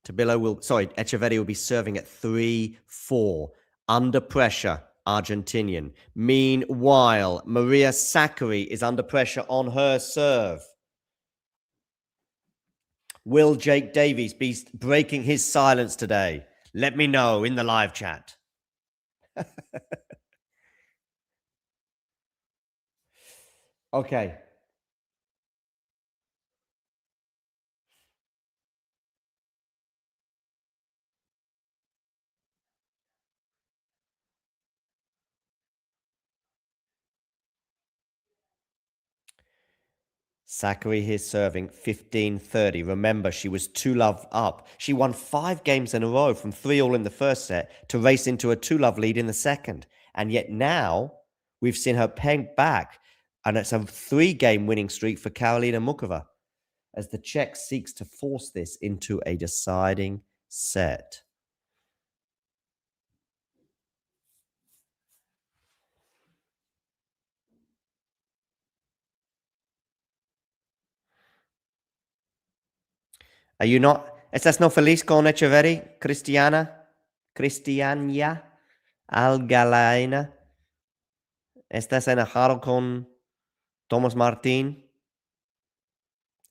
Echeverri will be serving at 3-4. Under pressure, Argentinian. Meanwhile, Maria Sakari is under pressure on her serve. Will Jake Davies be breaking his silence today? Let me know in the live chat. Okay. Sakari here serving 15-30. Remember, she was 2-love up. She won 5 games in a row from 3-all in the first set to race into a 2-love lead in the second. And yet now we've seen her peg back, and it's a 3-game winning streak for Karolina Mukova as the Czech seeks to force this into a deciding set. Are you not? ¿Estás no feliz con Echeverri, Cristiania Algalaina? ¿Estás enojado con Thomas Martín?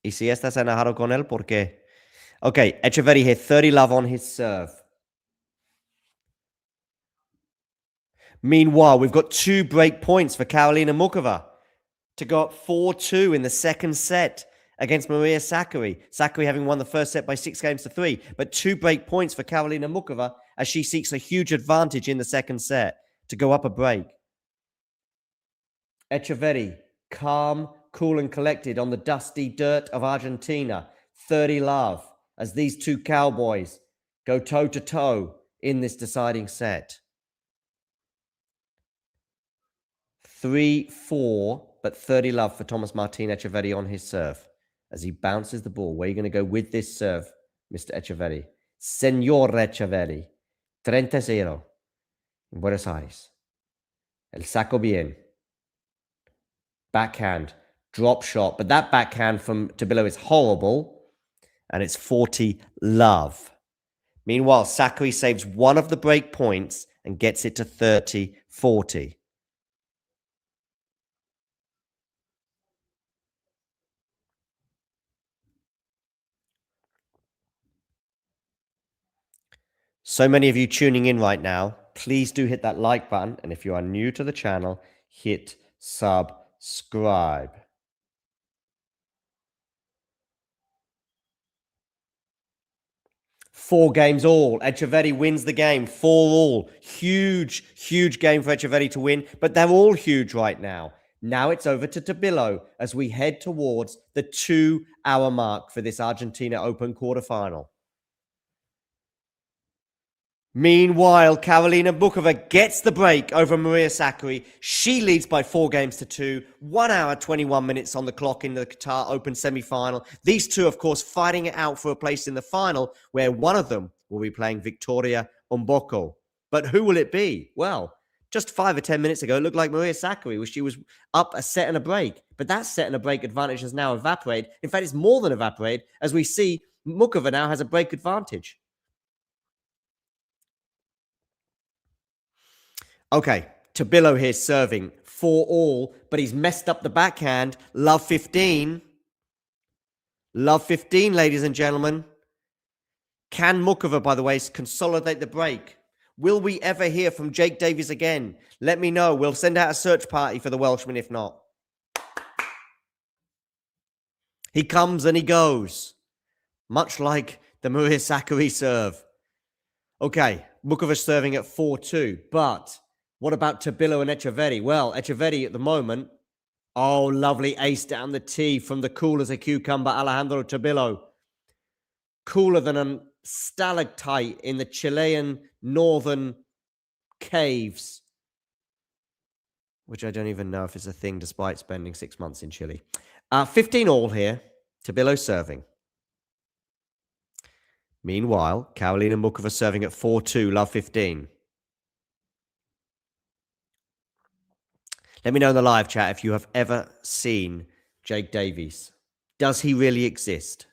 Y si estás enojado con él, ¿por qué? Okay, Echeverri here, 30-love on his serve. Meanwhile, we've got 2 break points for Karolina Mukova to go up 4-2 in the second set against Maria Sakari. Sakari having won the first set by 6-3, but 2 break points for Karolina Mukova as she seeks a huge advantage in the second set to go up a break. Echeverri, calm, cool and collected on the dusty dirt of Argentina. 30-love as these 2 cowboys go toe-to-toe in this deciding set. 3-4, but 30-love for Thomas Martin Echeverri on his serve as he bounces the ball. Where are you going to go with this serve, Mr. Echeverri? Señor Echeverri, 30-0 in Buenos Aires. El saco bien. Backhand, drop shot, but that backhand from Tabilo is horrible, and it's 40-love. Meanwhile, Sakari saves one of the break points and gets it to 30-40. So many of you tuning in right now, please do hit that like button. And if you are new to the channel, hit subscribe. Four games all. Echeverri wins the game. 4-all. Huge, huge game for Echeverri to win. But they're all huge right now. Now it's over to Tabilo as we head towards the 2-hour mark for this Argentina Open quarterfinal. Meanwhile, Karolina Mukova gets the break over Maria Sakari. She leads by 4-2. 1 hour, 21 minutes on the clock in the Qatar Open semi-final. These two, of course, fighting it out for a place in the final, where one of them will be playing Victoria Mboko. But who will it be? Well, just 5 or 10 minutes ago, it looked like Maria Sakari, where she was up a set and a break. But that set and a break advantage has now evaporated. In fact, it's more than evaporated, as we see Mukova now has a break advantage. Okay, Tabilo here serving 4-all, but he's messed up the backhand. Love 15. Love 15, ladies and gentlemen. Can Mukova, by the way, consolidate the break? Will we ever hear from Jake Davies again? Let me know. We'll send out a search party for the Welshman if not. He comes and he goes. Much like the Maria Sakari serve. Okay, Mukova serving at 4-2, but what about Tabilo and Echeverri? Well, Echeverri at the moment, oh, lovely ace down the tee from the cool as a cucumber, Alejandro Tabilo. Cooler than a stalactite in the Chilean northern caves, which I don't even know if it's a thing despite spending 6 months in Chile. 15-all here, Tabilo serving. Meanwhile, Karolina Mukova serving at 4-2, love 15. Let me know in the live chat if you have ever seen Jake Davies. Does he really exist?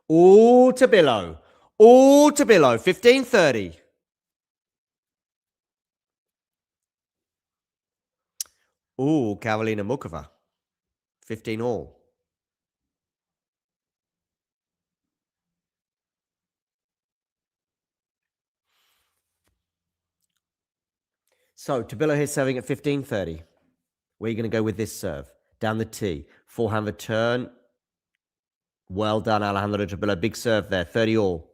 All to below. All to below. 15:30. Ooh, Karolina Mukova. 15 all. So, Tabilo here serving at 15:30. Where are you going to go with this serve? Down the tee. Forehand return. Well done, Alejandro Tabilo. Big serve there. 30 all.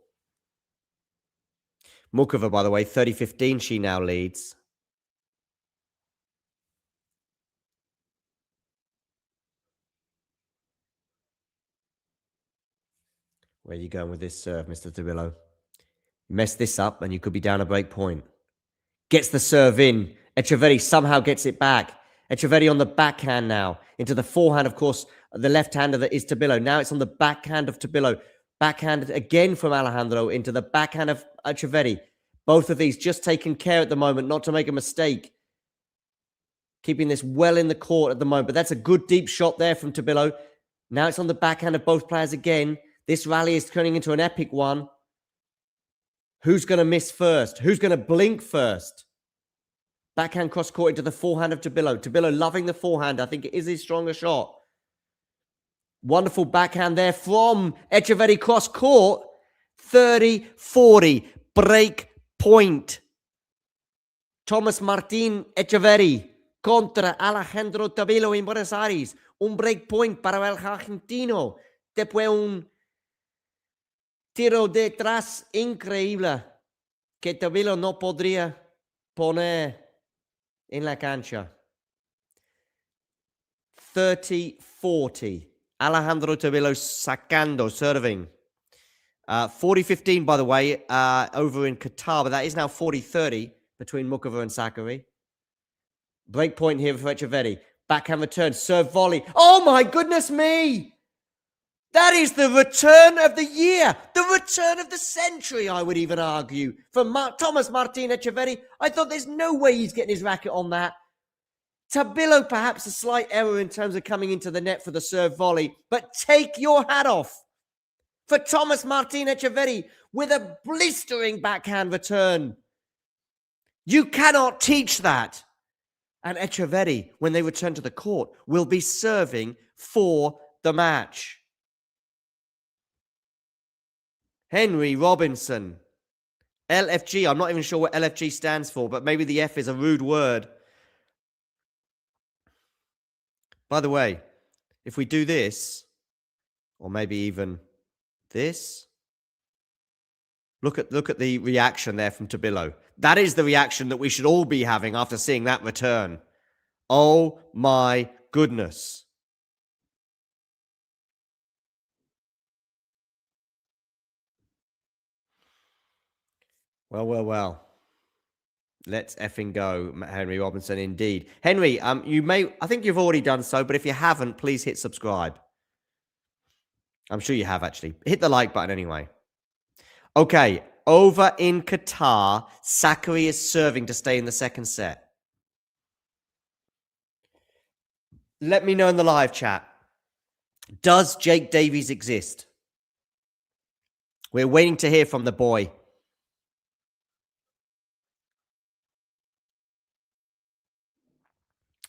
Mukova, by the way, 30-15 she now leads. Where are you going with this serve, Mr. Tabilo? Mess this up and you could be down a break point. Gets the serve in. Echeverri somehow gets it back. Echeverri on the backhand now. Into the forehand, of course, the left-hander that is Tabilo. Now it's on the backhand of Tabilo. Backhand again from Alejandro into the backhand of Echeverri. Both of these just taking care at the moment not to make a mistake. Keeping this well in the court at the moment. But that's a good deep shot there from Tabilo. Now it's on the backhand of both players again. This rally is turning into an epic one. Who's going to miss first? Who's going to blink first? Backhand cross court into the forehand of Tabilo. Tabilo loving the forehand. I think it is his stronger shot. Wonderful backhand there from Echeverri cross court. 30-40. Break point. Thomas Martin Echeverri contra Alejandro Tabilo en Buenos Aires. Un break point para el argentino. Después un tiro detrás increíble que Tabilo no podría poner en la cancha. 30-40. Alejandro Tabilo sacando, serving. 40-15, by the way, over in Qatar, but that is now 40-30 between Mukova and Sakari. Break point here for Echeverri. Backhand return, serve volley. Oh my goodness me! That is the return of the year, the return of the century, I would even argue, from Thomas Martin Echeverri. I thought there's no way he's getting his racket on that. Tabilo, perhaps a slight error in terms of coming into the net for the serve volley, but take your hat off for Thomas Martin Echeverri with a blistering backhand return. You cannot teach that. And Echeverri, when they return to the court, will be serving for the match. Henry Robinson. LFG. I'm not even sure what LFG stands for, but maybe the F is a rude word. By the way, if we do this, or maybe even this, look at the reaction there from Tabilo. That is the reaction that we should all be having after seeing that return. Oh my goodness. Well. Let's effing go, Henry Robinson, indeed. Henry, I think you've already done so, but if you haven't, please hit subscribe. I'm sure you have, actually. Hit the like button anyway. Okay, over in Qatar, Sakari is serving to stay in the second set. Let me know in the live chat. Does Jake Davies exist? We're waiting to hear from the boy.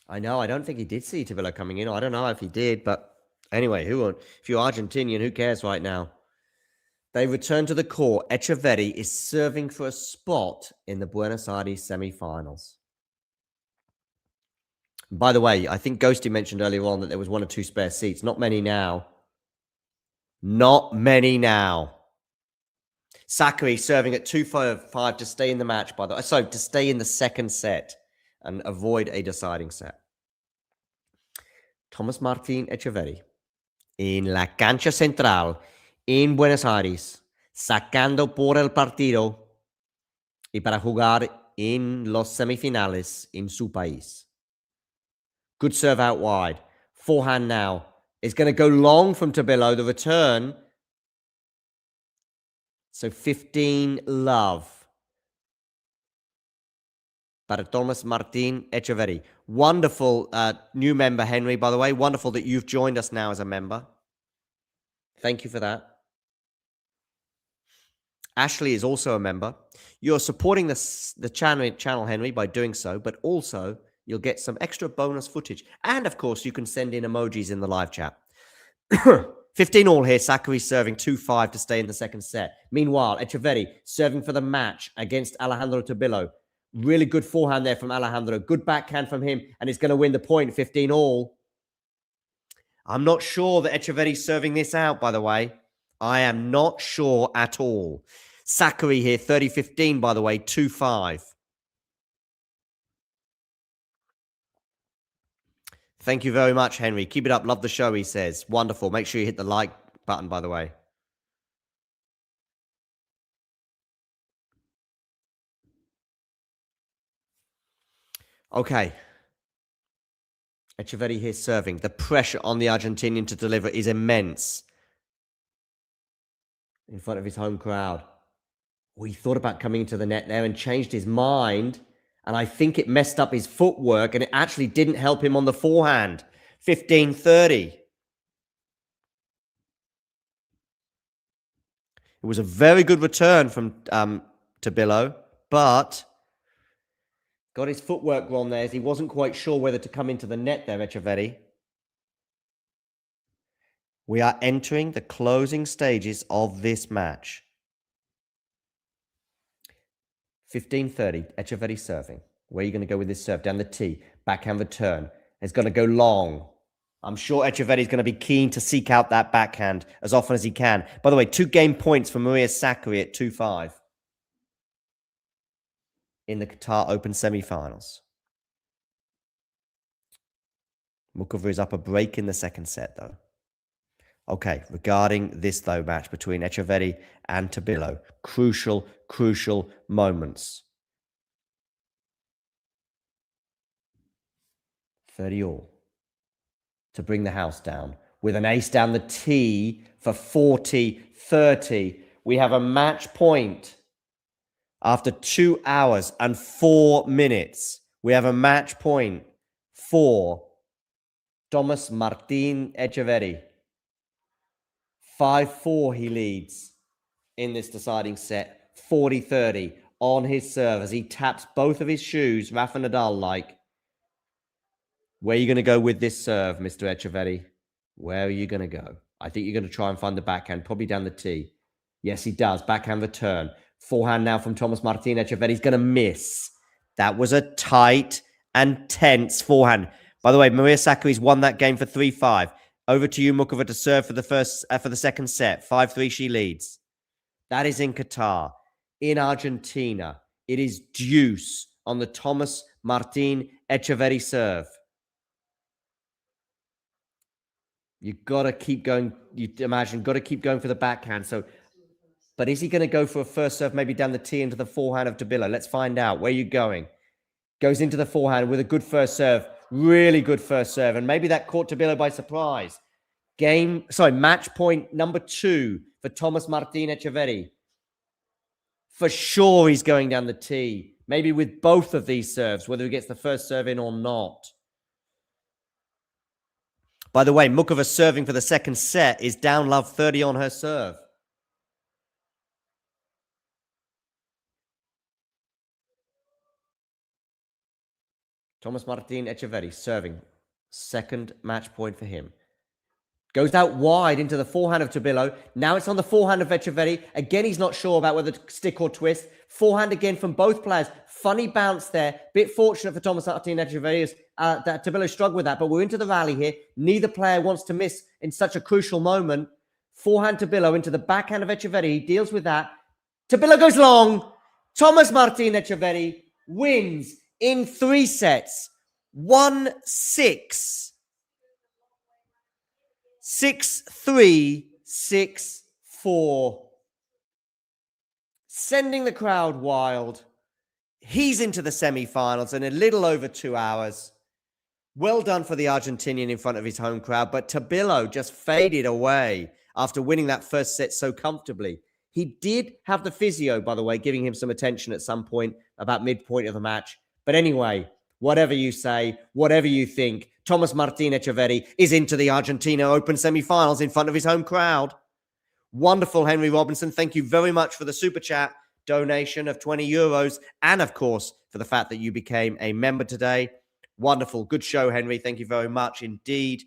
I know, I don't think he did see Tabilo coming in. I don't know if he did, but anyway, if you're Argentinian, who cares right now? They return to the court. Echeverri is serving for a spot in the Buenos Aires semifinals. By the way, I think Ghosty mentioned earlier on that there was 1 or 2 spare seats. Not many now. Not many now. Sakari serving at 2-5 to stay in the match, by the way. So, to stay in the second set and avoid a deciding set. Thomas Martin Echeverri en la cancha central en Buenos Aires, sacando por el partido y para jugar en los semifinales en su país. Good serve out wide. Forehand now. Is going to go long from Tabilo. The return. So 15 love. para Thomas Martin Echeverri. Wonderful new member, Henry, by the way. Wonderful that you've joined us now as a member. Thank you for that. Ashley is also a member. You're supporting the channel, Henry, by doing so, but also you'll get some extra bonus footage. And, of course, you can send in emojis in the live chat. 15 all here. Sakari serving 2-5 to stay in the second set. Meanwhile, Echeverri serving for the match against Alejandro Tabillo. Really good forehand there from Alejandro. Good backhand from him, and he's going to win the point, 15 all. I'm not sure that Echeverri's serving this out, by the way. I am not sure at all. Sakari here, 30-15, by the way, 2-5. Thank you very much, Henry. Keep it up. Love the show, he says. Wonderful. Make sure you hit the like button, by the way. Okay. Echeverri here serving. The pressure on the Argentinian to deliver is immense. In front of his home crowd. Well, he thought about coming into the net there and changed his mind. And I think it messed up his footwork and it actually didn't help him on the forehand. 15-30. It was a very good return from Tabillo, but got his footwork wrong there as he wasn't quite sure whether to come into the net there, Echeverri. We are entering the closing stages of this match. 15-30, Echeverri serving. Where are you going to go with this serve? Down the tee, backhand return. It's going to go long. I'm sure Echeverri is going to be keen to seek out that backhand as often as he can. By the way, 2 game points for Maria Sakari at 2-5 in the Qatar Open semifinals. Mukova is up a break in the second set, though. Okay, regarding this, though, match between Echeverri and Tabillo. Crucial, crucial moments. 30 all. To bring the house down. With an ace down the tee for 40-30. We have a match point. After 2 hours and 4 minutes, we have a match point for Thomas Martin Echeverri. 5-4 he leads in this deciding set. 40-30 on his serve as he taps both of his shoes, Rafa Nadal-like. Where are you going to go with this serve, Mr. Echeverri? Where are you going to go? I think you're going to try and find the backhand, probably down the tee. Yes, he does. Backhand return. Forehand now from Thomas Martin Echeverri. He's going to miss. That was a tight and tense forehand. By the way, Maria Sakari's won that game for 3-5. Over to you, Mukova, to serve for the second set. 5-3 she leads. That is in Qatar. In Argentina, it is deuce on the Thomas Martin Echeverri serve. You've got to keep going. You imagine, got to keep going for the backhand. So, but is he going to go for a first serve, maybe down the tee into the forehand of Tabillo? Let's find out. Where are you going? Goes into the forehand with a good first serve. Really good first serve. And maybe that caught Tabillo by surprise. Match point number 2 for Thomas Martin Echeverri. For sure he's going down the tee. Maybe with both of these serves, whether he gets the first serve in or not. By the way, Mukova serving for the second set is down love 30 on her serve. Thomas Martin Echeverri serving. Second match point for him. Goes out wide into the forehand of Tabillo. Now it's on the forehand of Echeverri. Again, he's not sure about whether to stick or twist. Forehand again from both players. Funny bounce there. Bit fortunate for Thomas Martin Echeverri that Tabillo struggled with that. But we're into the rally here. Neither player wants to miss in such a crucial moment. Forehand Tabillo into the backhand of Echeverri. He deals with that. Tabillo goes long. Thomas Martin Echeverri wins in 3 sets. 1-6. 6-3, 6-4. Sending the crowd wild. He's into the semifinals in a little over 2 hours. Well done for the Argentinian in front of his home crowd, but Tabillo just faded away after winning that first set so comfortably. He did have the physio, by the way, giving him some attention at some point, about midpoint of the match, but But anyway, whatever you say, whatever you think, Thomas Martin Echeverri is into the Argentina Open semi-finals in front of his home crowd. Wonderful, Henry Robinson. Thank you very much for the super chat donation of 20 euros. And of course, for the fact that you became a member today. Wonderful. Good show, Henry. Thank you very much indeed.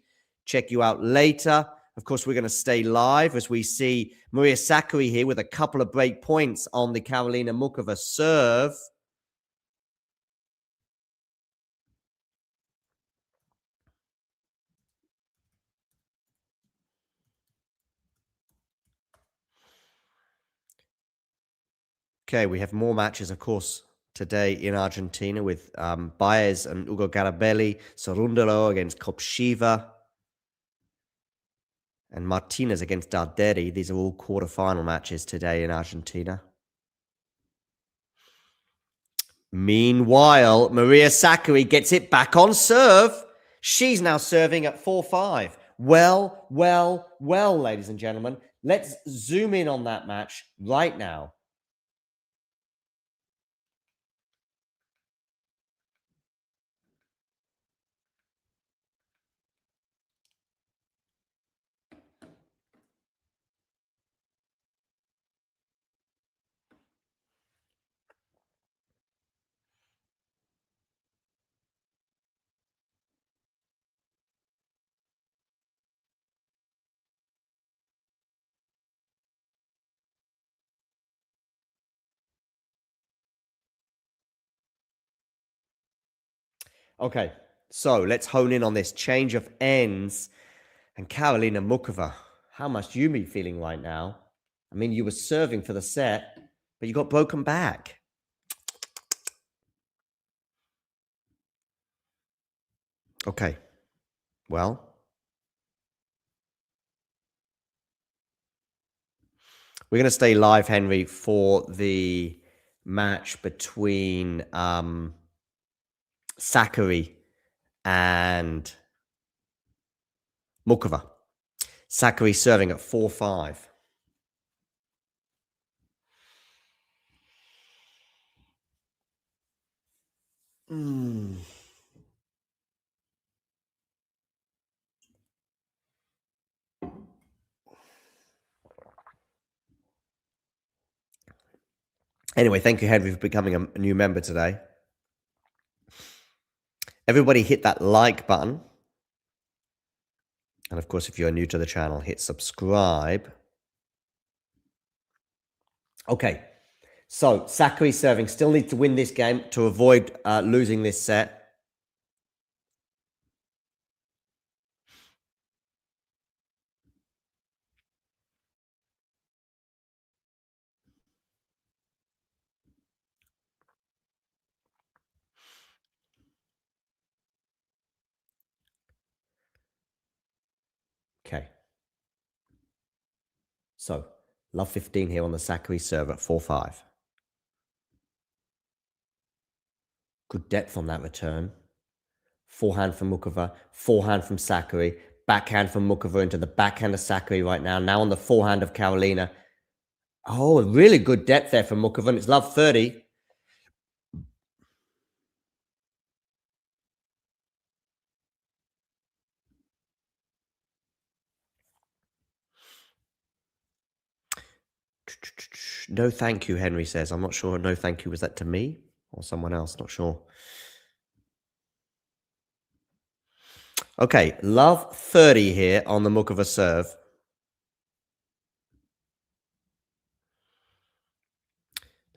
Check you out later. Of course, we're going to stay live as we see Maria Sakari here with a couple of break points on the Karolina Mukova serve. Okay, we have more matches, of course, today in Argentina with Baez and Ugo Garabelli, Sorundolo against Kopchiva, and Martinez against Darderi. These are all quarterfinal matches today in Argentina. Meanwhile, Maria Sakari gets it back on serve. She's now serving at 4-5. Well, ladies and gentlemen. Let's zoom in on that match right now. Okay, so let's hone in on this change of ends. And Karolina Mukova, how must you be feeling right now? I mean, you were serving for the set, but you got broken back. Okay, well, we're going to stay live, Henry, for the match between Sakari and Mukova. Sakari serving at 4-5. Anyway, thank you, Henry, for becoming a new member today. Everybody hit that like button. And of course, if you're new to the channel, hit subscribe. Okay, so Sakari serving. Still need to win this game to avoid losing this set. Okay. So, love 15 here on the Sakari serve at 4-5. Good depth on that return. Forehand from Mukova, forehand from Sakari, backhand from Mukova into the backhand of Sakari right now. Now on the forehand of Karolina. Oh, really good depth there from Mukova, and it's love 30. No thank you, Henry says. I'm not sure. No thank you. Was that to me or someone else? Not sure. Okay, love 30 here on the Mukova serve.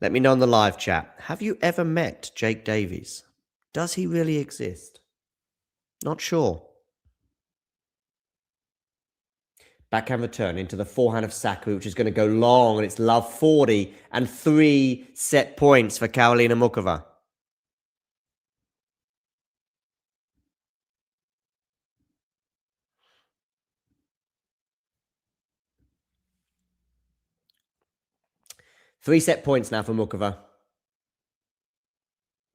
Let me know in the live chat. Have you ever met Jake Davies? Does he really exist? Not sure. Backhand return into the forehand of Sakari, which is going to go long, and it's love 40 and 3 set points for Karolina Mukova. Three set points now for Mukova.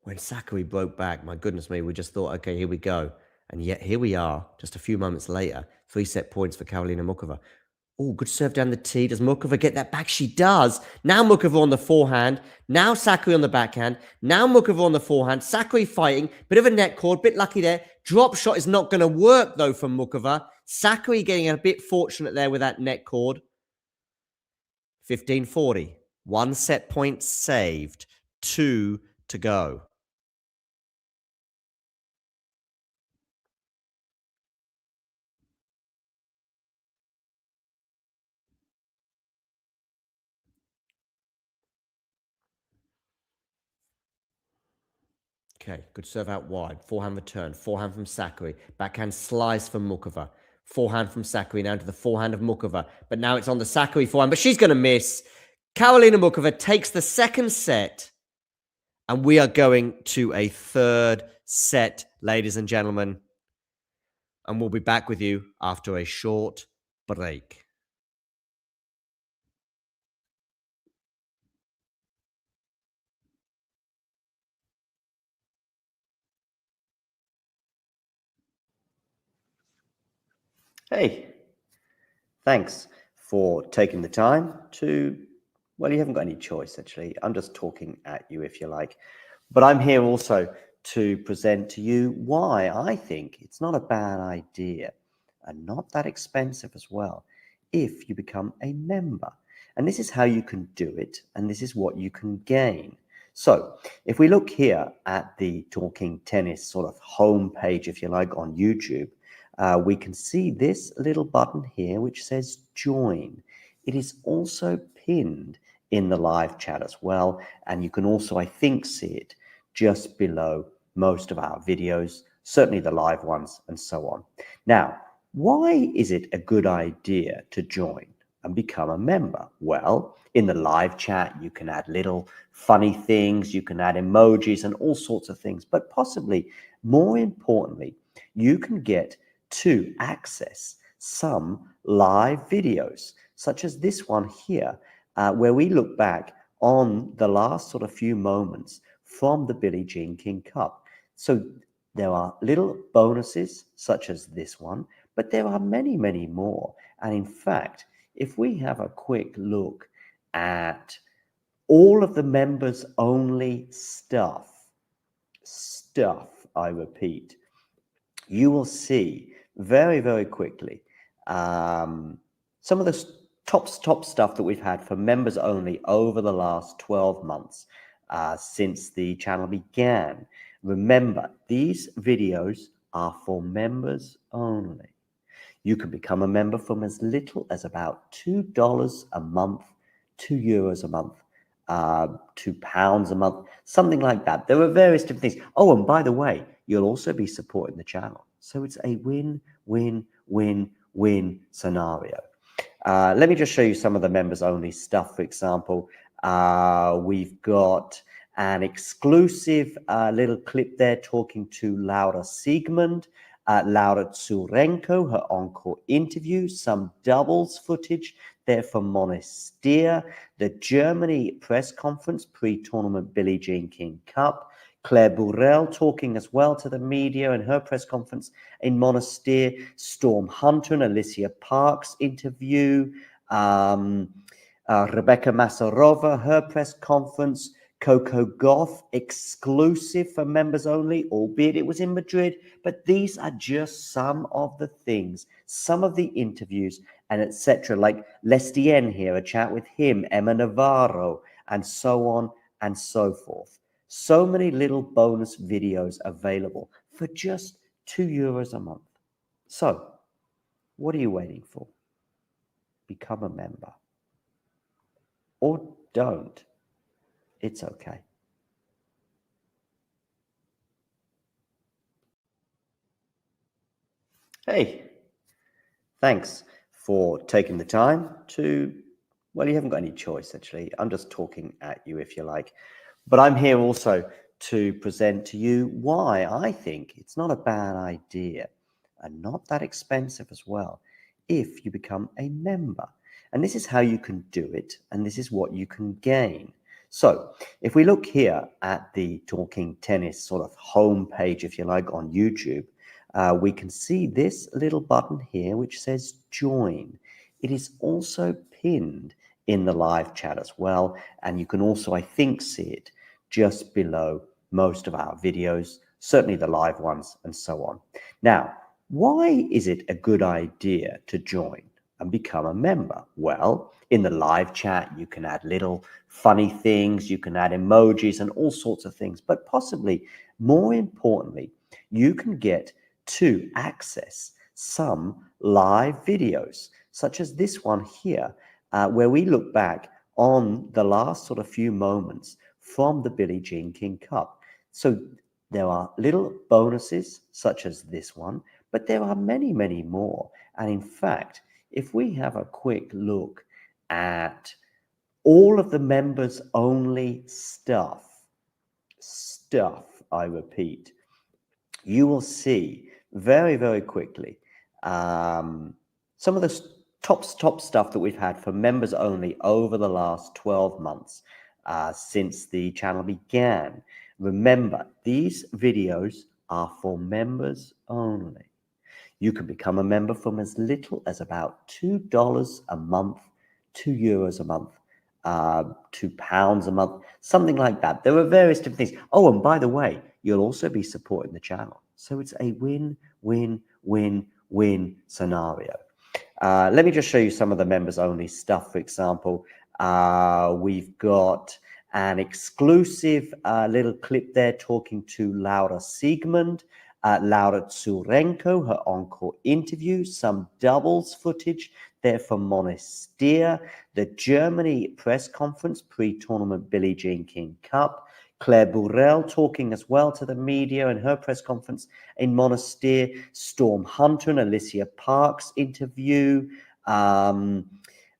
When Sakari broke back, my goodness me, we just thought, okay, here we go. And yet here we are, just a few moments later, 3 set points for Karolina Mukova. Oh, good serve down the tee. Does Mukova get that back? She does. Now Mukova on the forehand. Now Sakari on the backhand. Now Mukova on the forehand. Sakari fighting. Bit of a net cord. Bit lucky there. Drop shot is not going to work, though, from Mukova. Sakari getting a bit fortunate there with that net cord. 15-40. 1 set point saved. 2 to go. Okay, good serve out wide. Forehand return. Forehand from Sakari. Backhand slice from Mukova. Forehand from Sakari now to the forehand of Mukova. But now it's on the Sakari forehand, but she's going to miss. Karolina Mukova takes the second set. And we are going to a third set, ladies and gentlemen. And we'll be back with you after a short break. Hey, thanks for taking the time to, well, you haven't got any choice, actually. I'm just talking at you, if you like. But I'm here also to present to you why I think it's not a bad idea and not that expensive as well if you become a member. And this is how you can do it, and this is what you can gain. So if we look here at the Talking Tennis sort of homepage, if you like, on YouTube, we can see this little button here which says join. It is also pinned in the live chat as well, and you can also, I think, see it just below most of our videos, certainly the live ones and so on. Now, why is it a good idea to join and become a member? Well, in the live chat, you can add little funny things, you can add emojis and all sorts of things, but possibly more importantly, you can get to access some live videos, such as this one here, where we look back on the last sort of few moments from the Billie Jean King Cup. So there are little bonuses such as this one, but there are many, many more. And in fact, if we have a quick look at all of the members only stuff, I repeat, you will see very, very quickly some of the top stuff that we've had for members only over the last 12 months since the channel began. Remember, these videos are for members only. You can become a member from as little as about $2 a month, €2 a month, £2 a month, something like that. There are various different things. Oh, and by the way, you'll also be supporting the channel. So it's a win-win-win-win scenario. Let me just show you some of the members only stuff. For example, we've got an exclusive little clip there talking to Laura Siegmund, Laura Tsurenko, her encore interview, some doubles footage there from Monastir, the Germany press conference pre-tournament Billie Jean King Cup, Claire Burrell talking as well to the media in her press conference in Monastir, Storm Hunter and Alicia Parks interview, Rebecca Masarova, her press conference, Coco Gauff exclusive for members only, albeit it was in Madrid, but these are just some of the things, some of the interviews and etc. Like Lestien here, a chat with him, Emma Navarro, and so on and so forth. So many little bonus videos available for just €2 a month. So, what are you waiting for? Become a member. Or don't. It's okay. Hey, thanks for taking the time to, well, you haven't got any choice, actually. I'm just talking at you, if you like. But I'm here also to present to you why I think it's not a bad idea and not that expensive as well if you become a member. And this is how you can do it, and this is what you can gain. So if we look here at the Talking Tennis sort of homepage, if you like, on YouTube, we can see this little button here which says join. it is also pinned in the live chat as well. And you can also, I think, see it just below most of our videos, certainly the live ones and so on. Now, why is it a good idea to join and become a member? Well, in the live chat, you can add little funny things, you can add emojis and all sorts of things, but possibly more importantly, you can get to access some live videos, such as this one here, where we look back on the last sort of few moments from the Billie Jean King Cup. So there are little bonuses such as this one, but there are many, many more. And in fact, if we have a quick look at all of the members only stuff, I repeat, you will see very, very quickly some of the top stuff that we've had for members only over the last 12 months since the channel began. Remember, these videos are for members only. You can become a member from as little as about $2 a month, €2 a month, £2 a month, something like that. There are various different things. Oh, and by the way, you'll also be supporting the channel. So it's a win, win, win, win scenario. Let me just show you some of the members only stuff. For example, we've got an exclusive little clip there talking to Laura Siegmund, Laura Tsurenko, her encore interview, some doubles footage there from Monastir, the Germany press conference pre-tournament Billie Jean King Cup, Claire Burrell talking as well to the media in her press conference in Monastir, Storm Hunter and Alicia Parks interview, Rebecca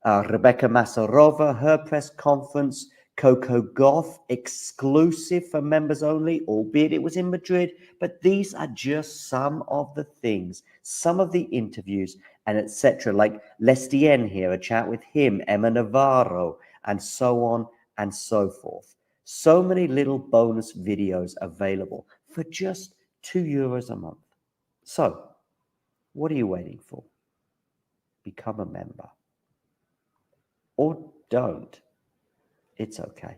Masarova, her press conference, Coco Gauff exclusive for members only, albeit it was in Madrid. But these are just some of the things, some of the interviews and etc. Like Lestien here, a chat with him, Emma Navarro, and so on and so forth. So many little bonus videos available for just €2 a month. So what are you waiting for? Become a member. Or don't. It's okay.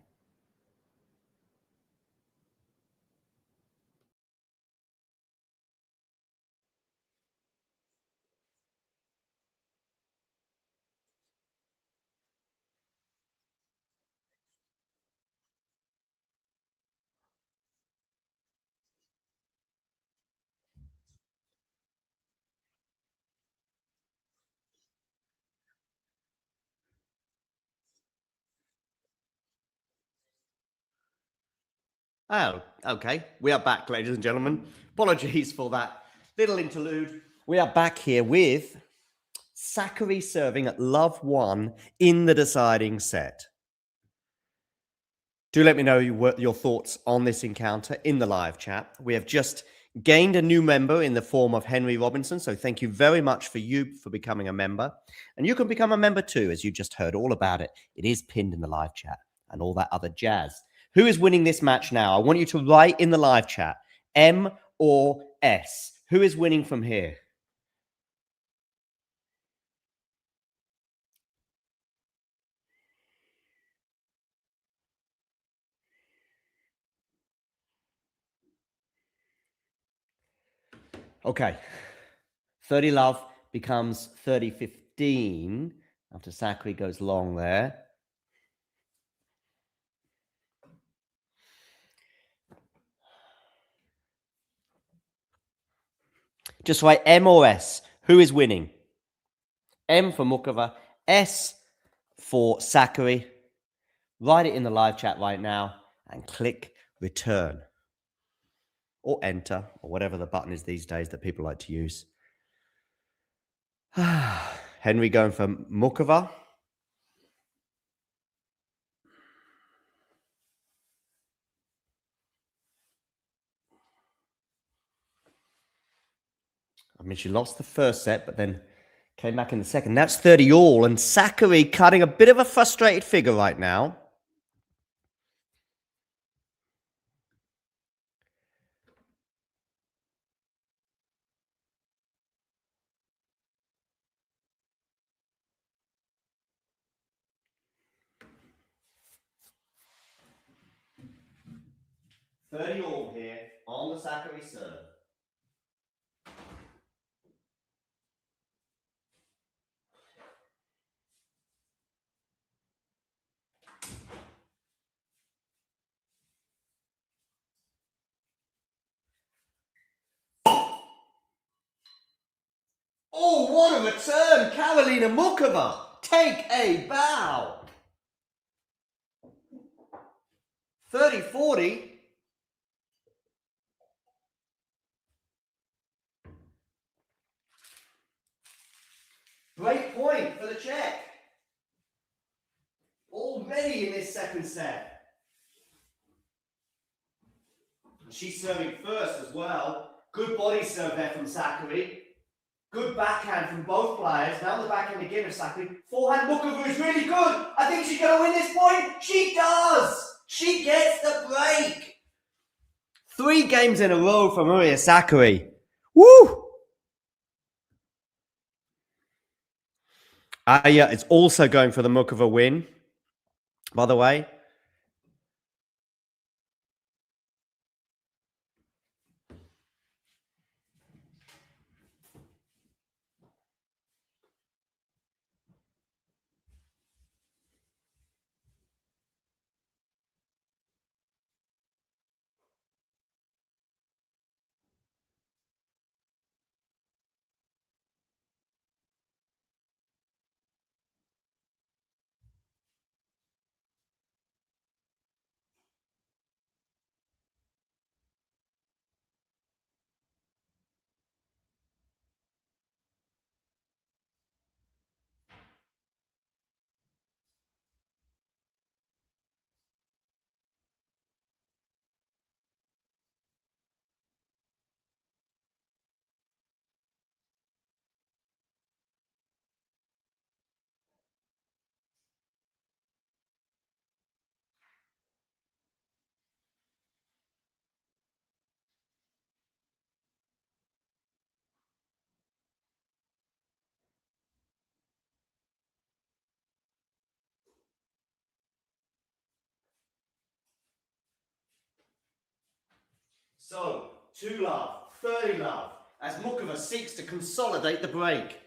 Oh, okay. We are back, ladies and gentlemen. Apologies for that little interlude. We are back here with Sakari serving at love 1 in the deciding set. Do let me know your thoughts on this encounter in the live chat. We have just gained a new member in the form of Henry Robinson, so thank you very much for becoming a member. And you can become a member too, as you just heard all about it. It is pinned in the live chat and all that other jazz. Who is winning this match now? I want you to write in the live chat, M or S. Who is winning from here? Okay. 30 love becomes 30-15 after Sakari goes long there. Just write M or S. Who is winning? M for Mukova, S for Sakari. Write it in the live chat right now and click return or enter or whatever the button is these days that people like to use. Henry going for Mukova. I mean, she lost the first set, but then came back in the second. That's 30 all, and Sakari cutting a bit of a frustrated figure right now. 30 all here on the Sakari serve. Oh, what a return! Jeļena Mukova, take a bow. 30-40. Break point for the Czech. Already in this second set. She's serving first as well. Good body serve there from Sakari. Good backhand from both players. Now the backhand again of Sakari. Forehand Mukova is really good. I think she's going to win this point. She does. She gets the break. 3 games in a row for Maria Sakari. Woo! Aya is also going for the Mukova win, by the way. So, 2 love, 30 love, as Mukova seeks to consolidate the break.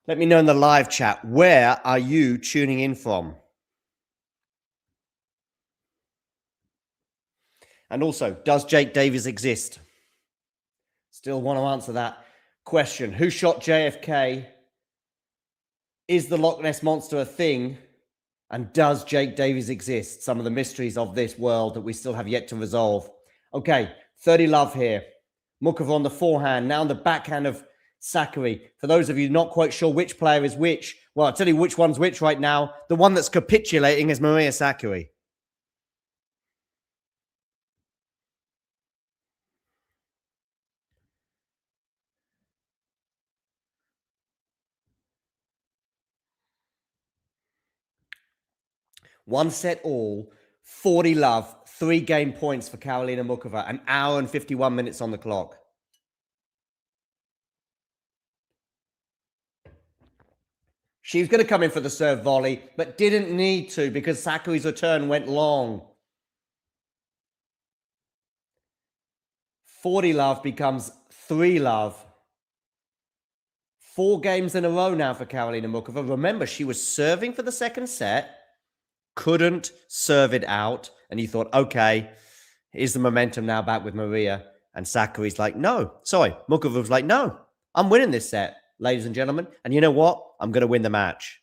Let me know in the live chat, where are you tuning in from? And also, does Jake Davies exist? Still want to answer that question. Who shot JFK? Is the Loch Ness Monster a thing? And does Jake Davies exist? Some of the mysteries of this world that we still have yet to resolve. Okay, 30 love here. Mukova on the forehand, now on the backhand of Sakari. For those of you not quite sure which player is which, well, I'll tell you which one's which right now. The one that's capitulating is Maria Sakari. One set all, 40 love, 3 game points for Jeļena Mukova, 1 hour and 51 minutes on the clock. She was going to come in for the serve volley, but didn't need to because Sakari's return went long. 40 love becomes 3 love. 4 games in a row now for Jeļena Mukova. Remember, she was serving for the second set, couldn't serve it out, and you thought, okay, is the momentum now back with Maria? And Sakari's like, no. Sorry, Mukova was like, no, I'm winning this set, ladies and gentlemen. And you know what? I'm going to win the match.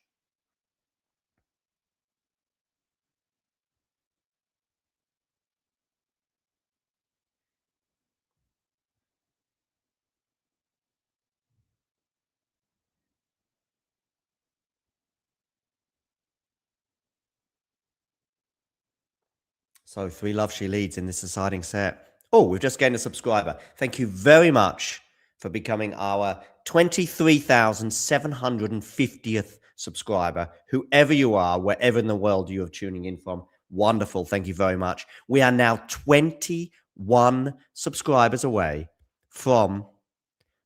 So 3 love she leads in this deciding set. Oh, we've just gained a subscriber. Thank you very much for becoming our 23,750th subscriber. Whoever you are, wherever in the world you are tuning in from, wonderful. Thank you very much. We are now 21 subscribers away from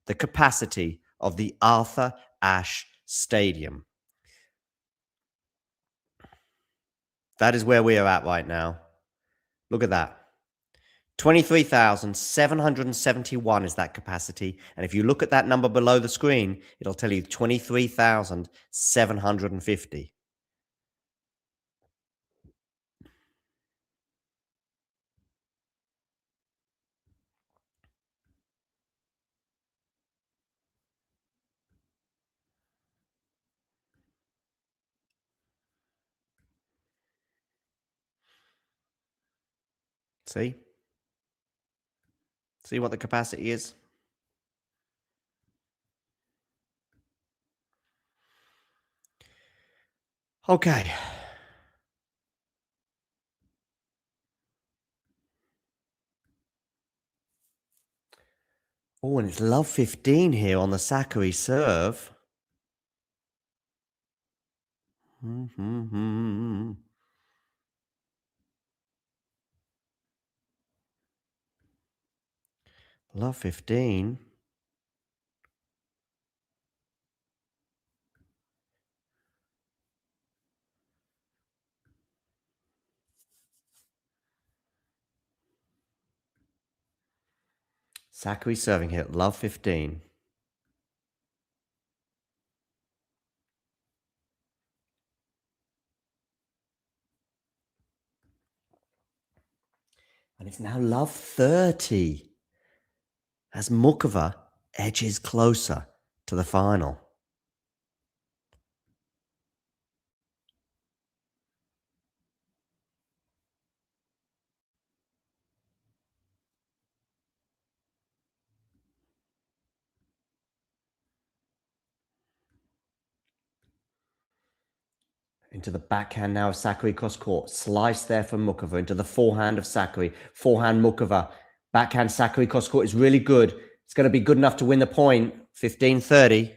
the capacity of the Arthur Ashe Stadium. That is where we are at right now. Look at that. 23,771 is that capacity. And if you look at that number below the screen, it'll tell you 23,750. See? See what the capacity is? Okay. Oh, and it's love 15 here on the Sakari serve. Love 15. Sakari serving here at love 15. And it's now love 30 as Mukova edges closer to the final. Into the backhand now of Sakari cross court. Slice there from Mukova into the forehand of Sakari. Forehand Mukova. Backhand Sakari cross court is really good. It's going to be good enough to win the point. 15-30.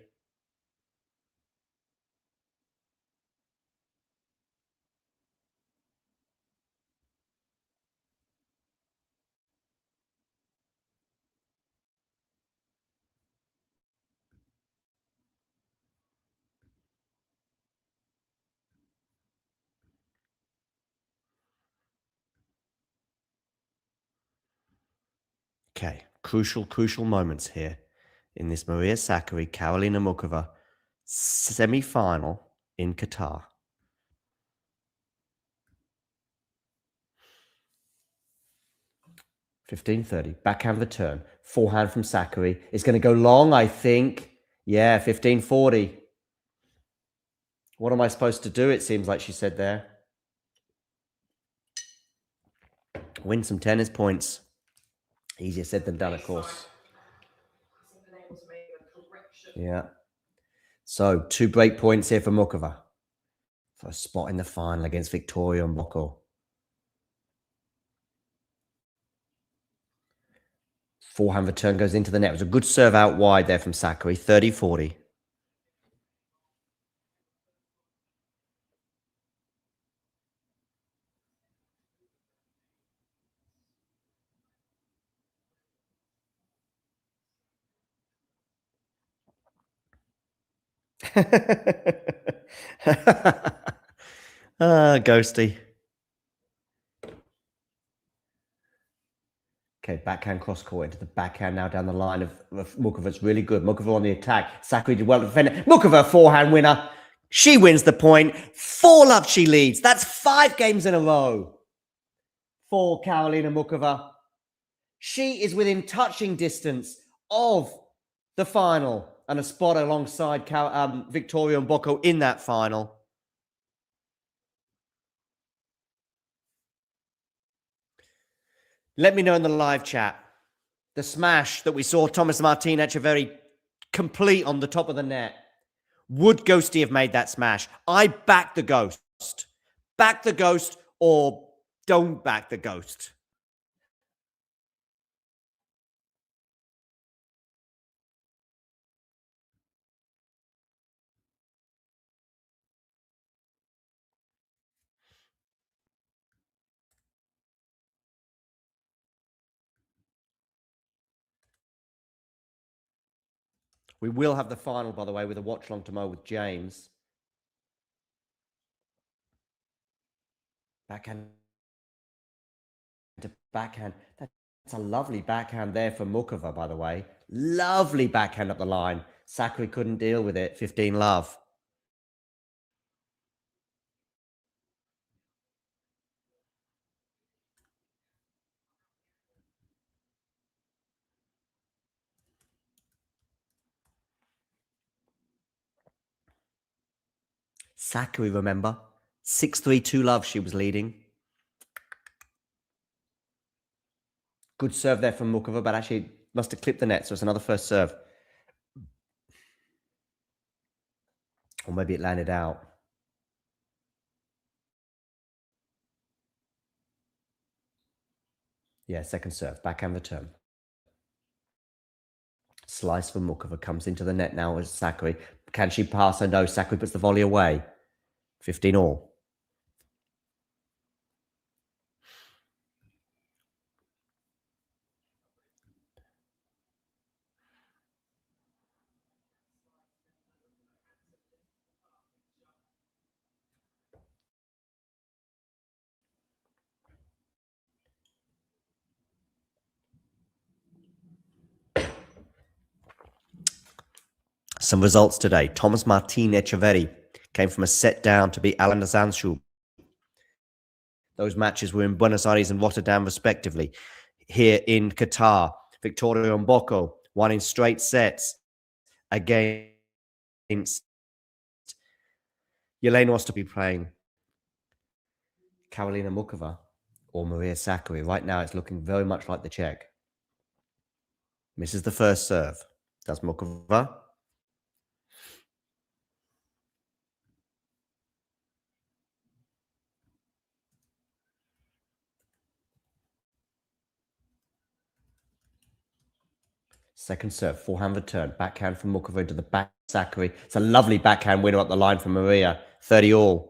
Okay, crucial moments here in this Maria Sakari, Karolina Mukova semi-final in Qatar. $15.30, backhand return, forehand from Sakari. It's going to go long, I think. Yeah, $15.40. What am I supposed to do? It seems like she said there. Win some tennis points. Easier said than done, of course. Yeah. So 2 break points here for Mukova for a spot in the final against Victoria Mboko. Forehand return goes into the net. It was a good serve out wide there from Sakari. 30-40. Ghosty. Okay, backhand cross court into the backhand now down the line of Mukova. It's really good. Mukova on the attack. Sakari did well to defend it. Mukova, forehand winner. She wins the point. 4-love she leads. That's 5 games in a row for Karolina Mukova. She is within touching distance of the final and a spot alongside Victoria Mboko in that final. Let me know in the live chat. The smash that we saw Thomas Martinez very complete on the top of the net. Would Ghosty have made that smash? I back the ghost. Back the ghost or don't back the ghost. We will have the final, by the way, with a watch-along tomorrow with James. Backhand to backhand. That's a lovely backhand there for Mukova, by the way. Lovely backhand up the line. Sakari couldn't deal with it. 15 love. Sakari, remember? 6-3, 2 love she was leading. Good serve there from Mukova, but actually must have clipped the net, so it's another first serve. Or maybe it landed out. Yeah, second serve. Backhand return. Slice from Mukova comes into the net now as Sakari. Can she pass her? No, Sakari puts the volley away. 15 all. Some results today. Thomas Martin Echeverri came from a set down to beat Alan Zanshu. Those matches were in Buenos Aires and Rotterdam, respectively. Here in Qatar, Victoria Mboko won in straight sets against Jeļena Ostapenko playing Karolina Mukova or Maria Sakari. Right now, it's looking very much like the Czech. Misses the first serve. Does Mukova? Second serve, forehand return. Backhand from Mukova into the back Sakari. It's a lovely backhand winner up the line from Maria. 30 all.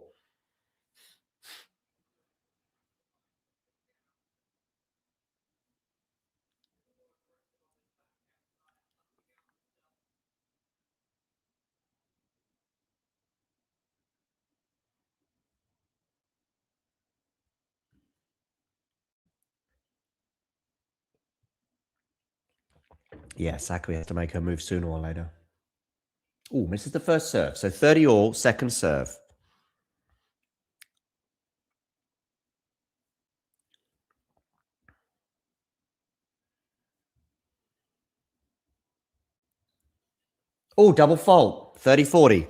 Yeah, Sakari has to make her move sooner or later. Oh, misses the first serve. So 30 all, second serve. Oh, double fault. 30-40.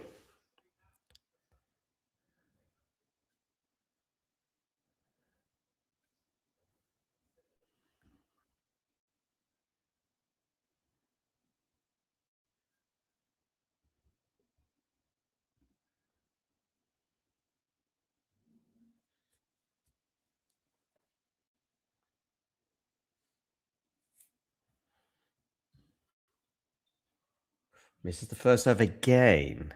Misses the first serve again.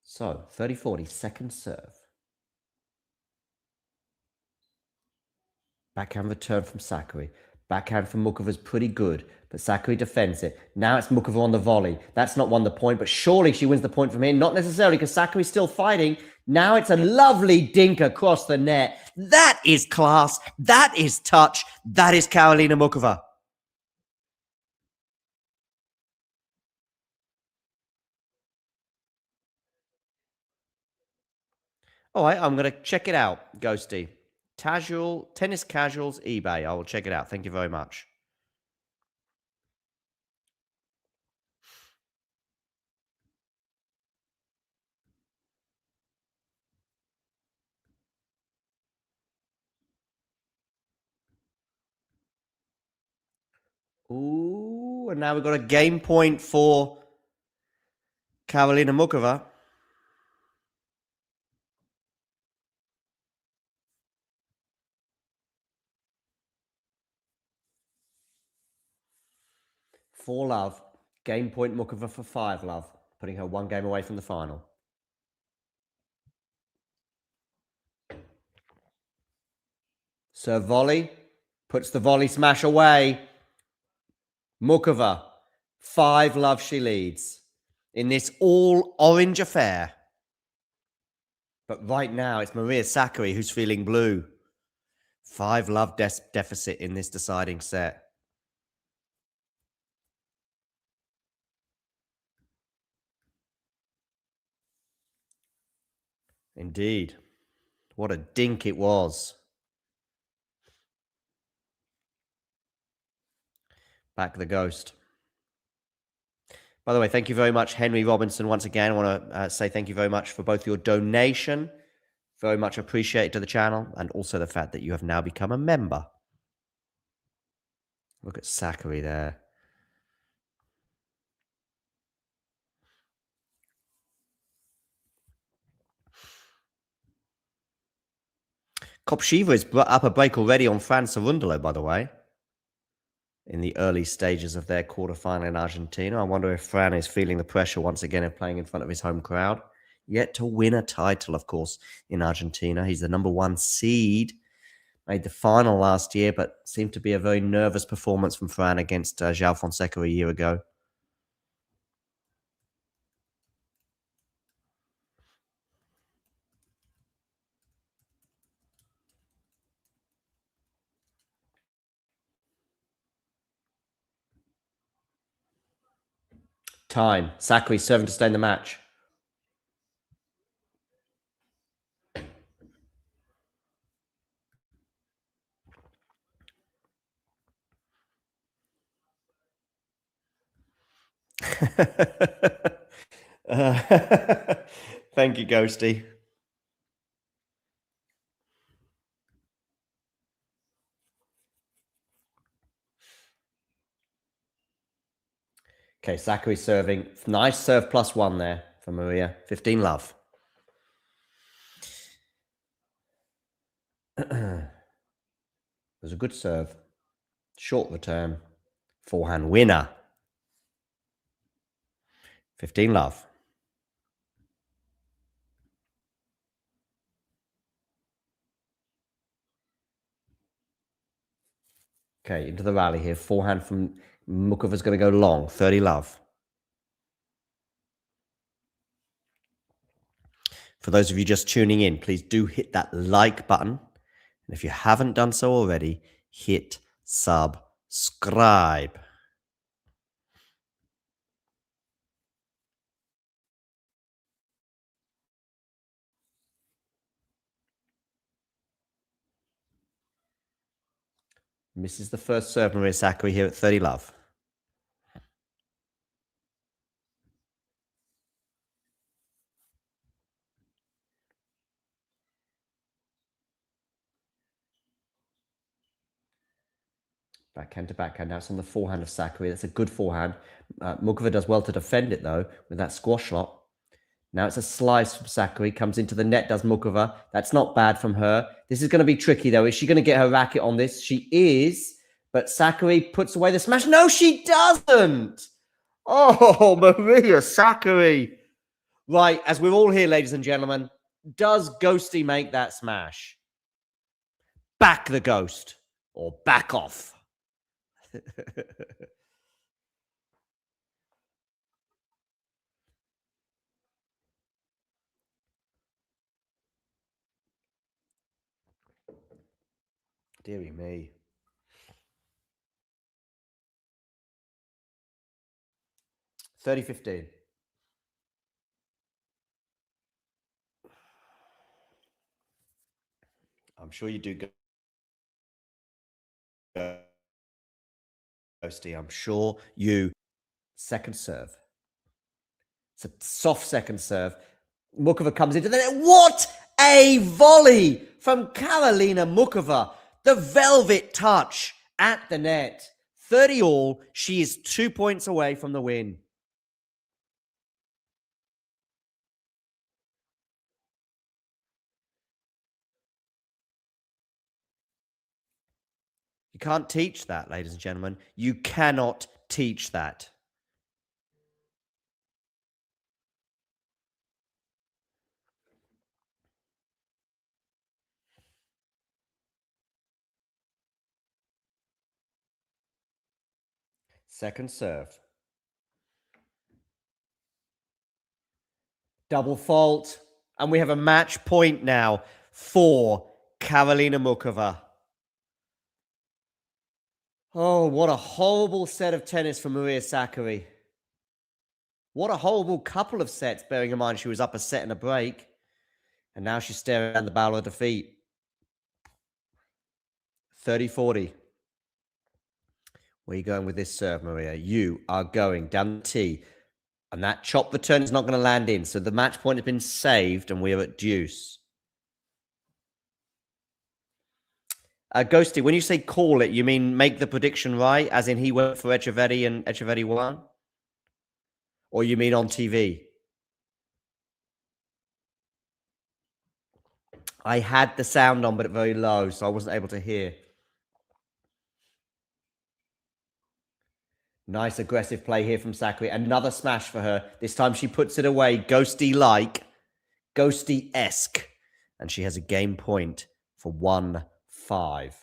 So, 30-40, second serve. Backhand return from Sakari. Backhand from Mukova is pretty good, but Sakari defends it. Now it's Mukova on the volley. That's not won the point, but surely she wins the point from here. Not necessarily, because Sakari's still fighting. Now it's a lovely dink across the net. That is class. That is touch. That is Karolina Mukova. All right, I'm going to check it out, Ghosty. Tennis Casuals, eBay. I will check it out. Thank you very much. Ooh, and now we've got a game point for Karolina Mukova. Four love. Game point Mukova for 5 love, putting her 1 game away from the final. Serve volley. Puts the volley smash away. Mukova. 5 love she leads. in this all orange affair. But right now, it's Maria Sakari who's feeling blue. 5-love deficit in this deciding set. Indeed. What a dink it was. Back the ghost. By the way, thank you very much, Henry Robinson. Once again, I want to say thank you very much for both your donation. Very much appreciated to the channel, and also the fact that you have now become a member. Look at Sakari there. Kopchiva is up a break already on Fran Cerundolo, by the way, in the early stages of their quarterfinal in Argentina. I wonder if Fran is feeling the pressure once again of playing in front of his home crowd. Yet to win a title, of course, in Argentina. He's the #1 seed. Made the final last year, but seemed to be a very nervous performance from Fran against João Fonseca a year ago. Time. Sakari serving to stay in the match. Thank you, Ghosty. Okay, Sakari serving. Nice serve +1 there for Maria. 15-love. It was a good serve. Short return. Forehand winner. 15-love. Okay, into the rally here. Forehand from Mukova's going to go long. 30-love. For those of you just tuning in, please do hit that like button. And if you haven't done so already, hit subscribe. Misses the first serve, Maria Sakari here at 30-love. Backhand to backhand. Now it's on the forehand of Sakari. That's a good forehand. Mukova does well to defend it, though, with that squash shot. Now it's a slice from Sakari. Comes into the net, does Mukova. That's not bad from her. This is going to be tricky, though. Is she going to get her racket on this? She is. But Sakari puts away the smash. No, she doesn't. Oh, Maria Sakari. Right, as we're all here, ladies and gentlemen, does Ghosty make that smash? Back the ghost. Or back off. Deary me. $30.15. I'm sure you do Ghosty. I'm sure you. Second serve. It's a soft second serve. Mukova comes into the net. What a volley from Karolina Mukova. The velvet touch at the net. 30 all. She is 2 points away from the win. You can't teach that, ladies and gentlemen. You cannot teach that. Second serve. Double fault. And we have a match point now for Karolina Mukova. Oh, what a horrible set of tennis for Maria Sakari. What a horrible couple of sets, bearing in mind she was up a set and a break. And now she's staring down the barrel of defeat. 30-40. Where are you going with this serve, Maria? You are going down the tee. And that chop return is not going to land in. So the match point has been saved and we are at deuce. Ghosty, when you say call it, you mean make the prediction right? As in he went for Echeverri and Echeverri won? Or you mean on TV? I had the sound on, but very low, so I wasn't able to hear. Nice aggressive play here from Sakari. Another smash for her. This time she puts it away. Ghosty-like. Ghosty-esque. And she has a game point for 1-5.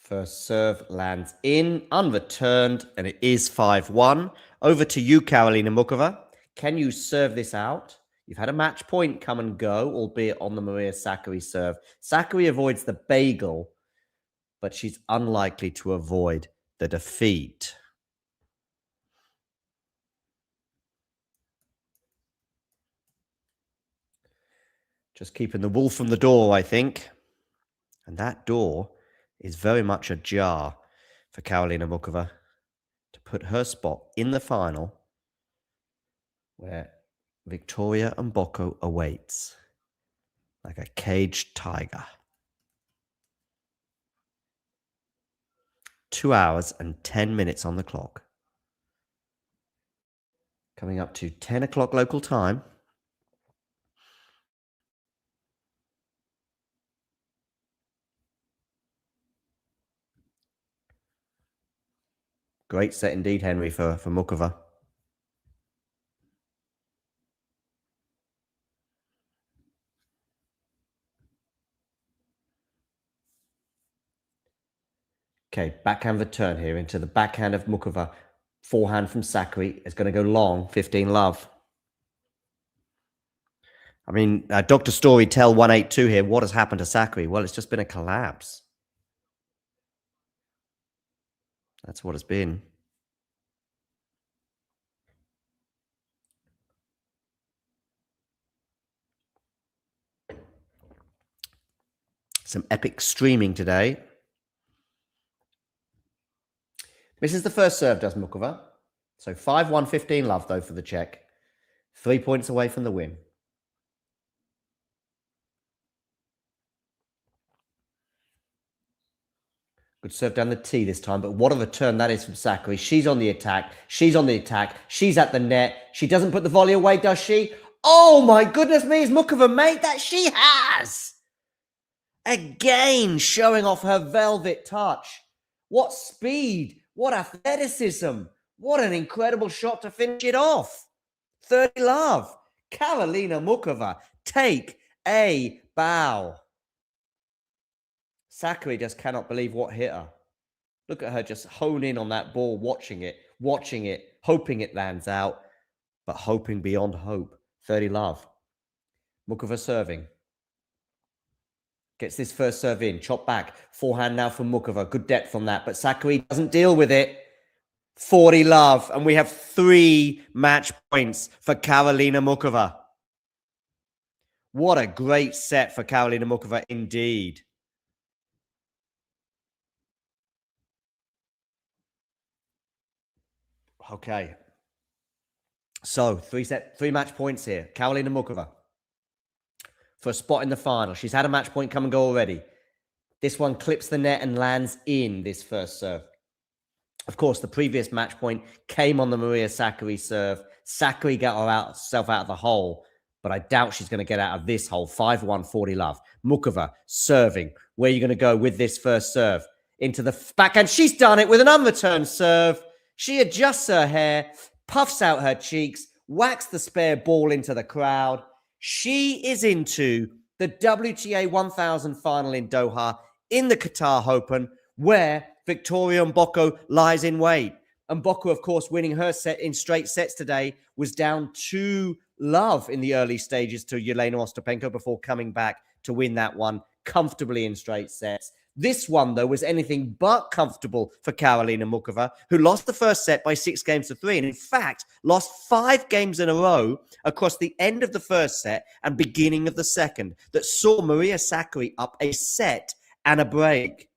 First serve lands in, unreturned, and it is 5-1. Over to you, Karolina Mukova. Can you serve this out? You've had a match point come and go, albeit on the Maria Sakari serve. Sakari avoids the bagel, but she's unlikely to avoid the defeat. Just keeping the wolf from the door, I think. And that door is very much ajar for Karolina Mukova to put her spot in the final where Victoria Mboko awaits like a caged tiger. 2 hours and 10 minutes on the clock. Coming up to 10 o'clock local time. Great set indeed, Henry, for Mukova. Okay, backhand return here into the backhand of Mukova. Forehand from Sakari is going to go long, 15-love. I mean, Dr. Storytell 182 here. What has happened to Sakari? Well, it's just been a collapse. That's what it's been. Some epic streaming today. Misses the first serve, does Mukova. So 5-1, 15-love, though, for the Czech. 3 points away from the win. Good serve down the tee this time, but what a return that is from Sakari. She's on the attack. She's on the attack. She's at the net. She doesn't put the volley away, does she? Oh, my goodness me, is Mukova made that? She has! Again, showing off her velvet touch. What speed. What athleticism. What an incredible shot to finish it off. 30-love. Karolina Mukova, take a bow. Sakari just cannot believe what hit her. Look at her just hone in on that ball, watching it, hoping it lands out, but hoping beyond hope. 30-love. Mukova serving. Gets this first serve in. Chop back. Forehand now from Mukova. Good depth on that, but Sakari doesn't deal with it. 40-love. And we have 3 match points for Karolina Mukova. What a great set for Karolina Mukova indeed. Okay. So, 3 match points here. Karolina Mukova for a spot in the final. She's had a match point come and go already. This one clips the net and lands in this first serve. Of course, the previous match point came on the Maria Sakari serve. Sakari got herself out of the hole, but I doubt she's going to get out of this hole. 5-1, 40-love. Mukova serving. Where are you going to go with this first serve? Into the backhand. She's done it with an unreturned serve. She adjusts her hair, puffs out her cheeks, whacks the spare ball into the crowd. She is into the WTA 1000 final in Doha in the Qatar Open, where Victoria Mboko lies in wait. Mboko, of course, winning her set in straight sets today, was down 2-love in the early stages to Jeļena Ostapenko before coming back to win that one comfortably in straight sets. This one, though, was anything but comfortable for Karolina Mukova, who lost the first set by 6-3, and in fact, lost 5 games in a row across the end of the first set and beginning of the second, that saw Maria Sakari up a set and a break.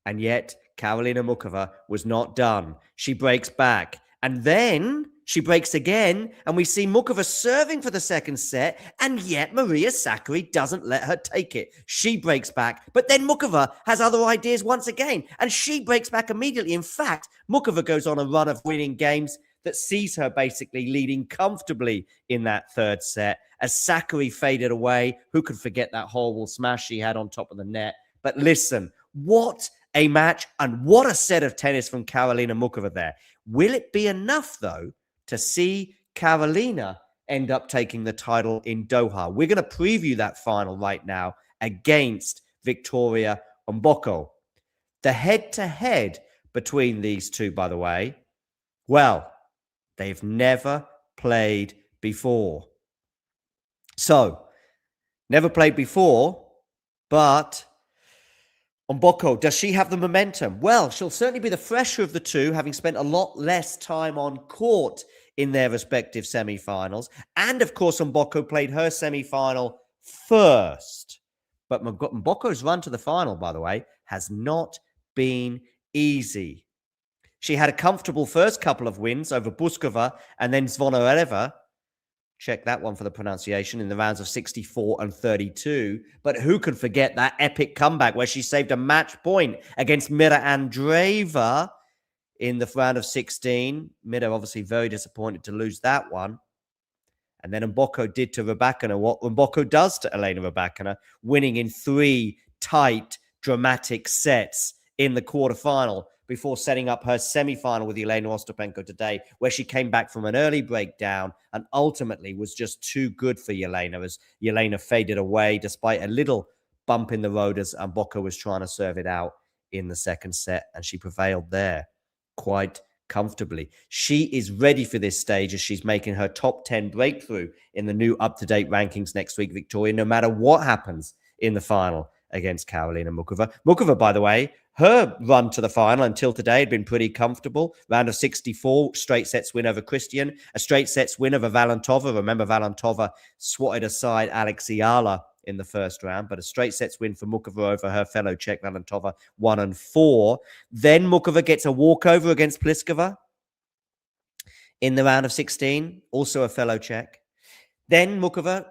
And yet, Karolina Mukova was not done. She breaks back, and then she breaks again, and we see Mukova serving for the second set, and yet Maria Sakari doesn't let her take it. She breaks back, but then Mukova has other ideas once again, and she breaks back immediately. In fact, Mukova goes on a run of winning games that sees her basically leading comfortably in that third set as Sakari faded away. Who could forget that horrible smash she had on top of the net? But listen, what a match and what a set of tennis from Karolina Mukova there. Will it be enough, though, to see Karolina end up taking the title in Doha? We're going to preview that final right now against Victoria Mboko. The head-to-head between these two, by the way, well, they've never played before. So, never played before, but Mboko, does she have the momentum? Well, she'll certainly be the fresher of the two, having spent a lot less time on court in their respective semi-finals. And, of course, Mboko played her semi-final first. But Mboko's run to the final, by the way, has not been easy. She had a comfortable first couple of wins over Buskova and then Zvonareva. Check that one for the pronunciation, in the rounds of 64 and 32. But who can forget that epic comeback where she saved a match point against Mira Andreeva in the round of 16. Mira obviously very disappointed to lose that one. And then Mboko did to Rybakina what Mboko does to Elena Rybakina, winning in 3 tight, dramatic sets in the quarterfinal before setting up her semi-final with Jeļena Ostapenko today, where she came back from an early breakdown and ultimately was just too good for Jeļena, as Jeļena faded away despite a little bump in the road as Mboko was trying to serve it out in the second set, and she prevailed there quite comfortably. She is ready for this stage as she's making her top 10 breakthrough in the new up-to-date rankings next week, Victoria, no matter what happens in the final against Karolina Mukova. Mukova, by the way, her run to the final until today had been pretty comfortable. Round of 64, straight sets win over Christian, a straight sets win over Valentova. Remember, Valentova swatted aside Alex Iala in the first round, but a straight sets win for Mukova over her fellow Czech Valentova, 1-4. Then Mukova gets a walkover against Pliskova in the round of 16, also a fellow Czech. Then Mukova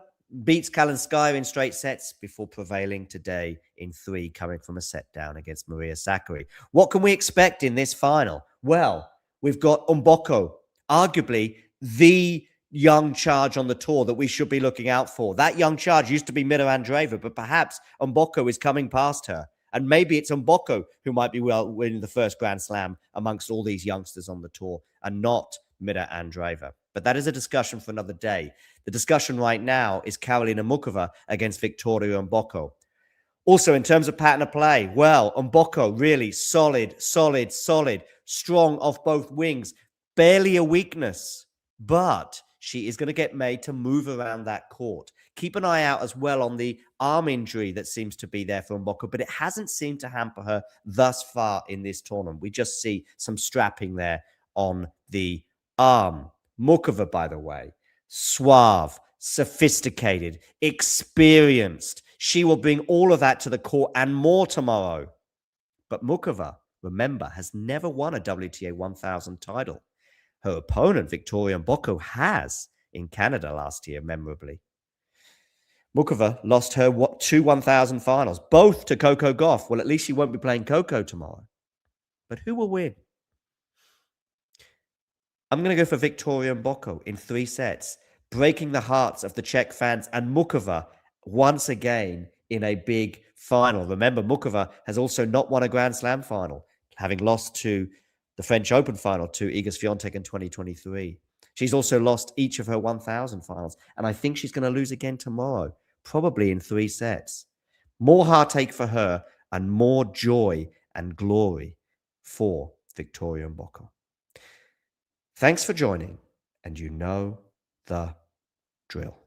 beats Kalinskaya in straight sets before prevailing today in 3, coming from a set down against Maria Sakari. What can we expect in this final? Well, we've got Mboko, arguably the young charge on the tour that we should be looking out for. That young charge used to be Mira Andreeva, but perhaps Mboko is coming past her. And maybe it's Mboko who might be winning the first Grand Slam amongst all these youngsters on the tour and not Mira Andreeva. But that is a discussion for another day. The discussion right now is Karolina Mukova against Victoria Mboko. Also, in terms of pattern of play, well, Mboko really solid, strong off both wings, barely a weakness, but she is going to get made to move around that court. Keep an eye out as well on the arm injury that seems to be there for Mboko, but it hasn't seemed to hamper her thus far in this tournament. We just see some strapping there on the arm. Mukova, by the way, suave, sophisticated, experienced. She will bring all of that to the court and more tomorrow. But Mukova, remember, has never won a WTA 1000 title. Her opponent, Victoria Mboko, has in Canada last year, memorably. Mukova lost her 2 1000 finals, both to Coco Gauff. Well, at least she won't be playing Coco tomorrow. But who will win? I'm going to go for Victoria Mboko in 3 sets, breaking the hearts of the Czech fans, and Mukova once again in a big final. Remember, Mukova has also not won a Grand Slam final, having lost to the French Open final to Iga Swiatek in 2023. She's also lost each of her 1,000 finals, and I think she's going to lose again tomorrow, probably in 3 sets. More heartache for her and more joy and glory for Victoria Mboko. Thanks for joining, and you know the drill.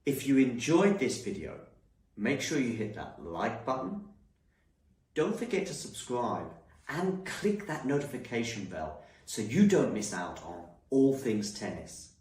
If you enjoyed this video, make sure you hit that like button. Don't forget to subscribe and click that notification bell so you don't miss out on all things tennis.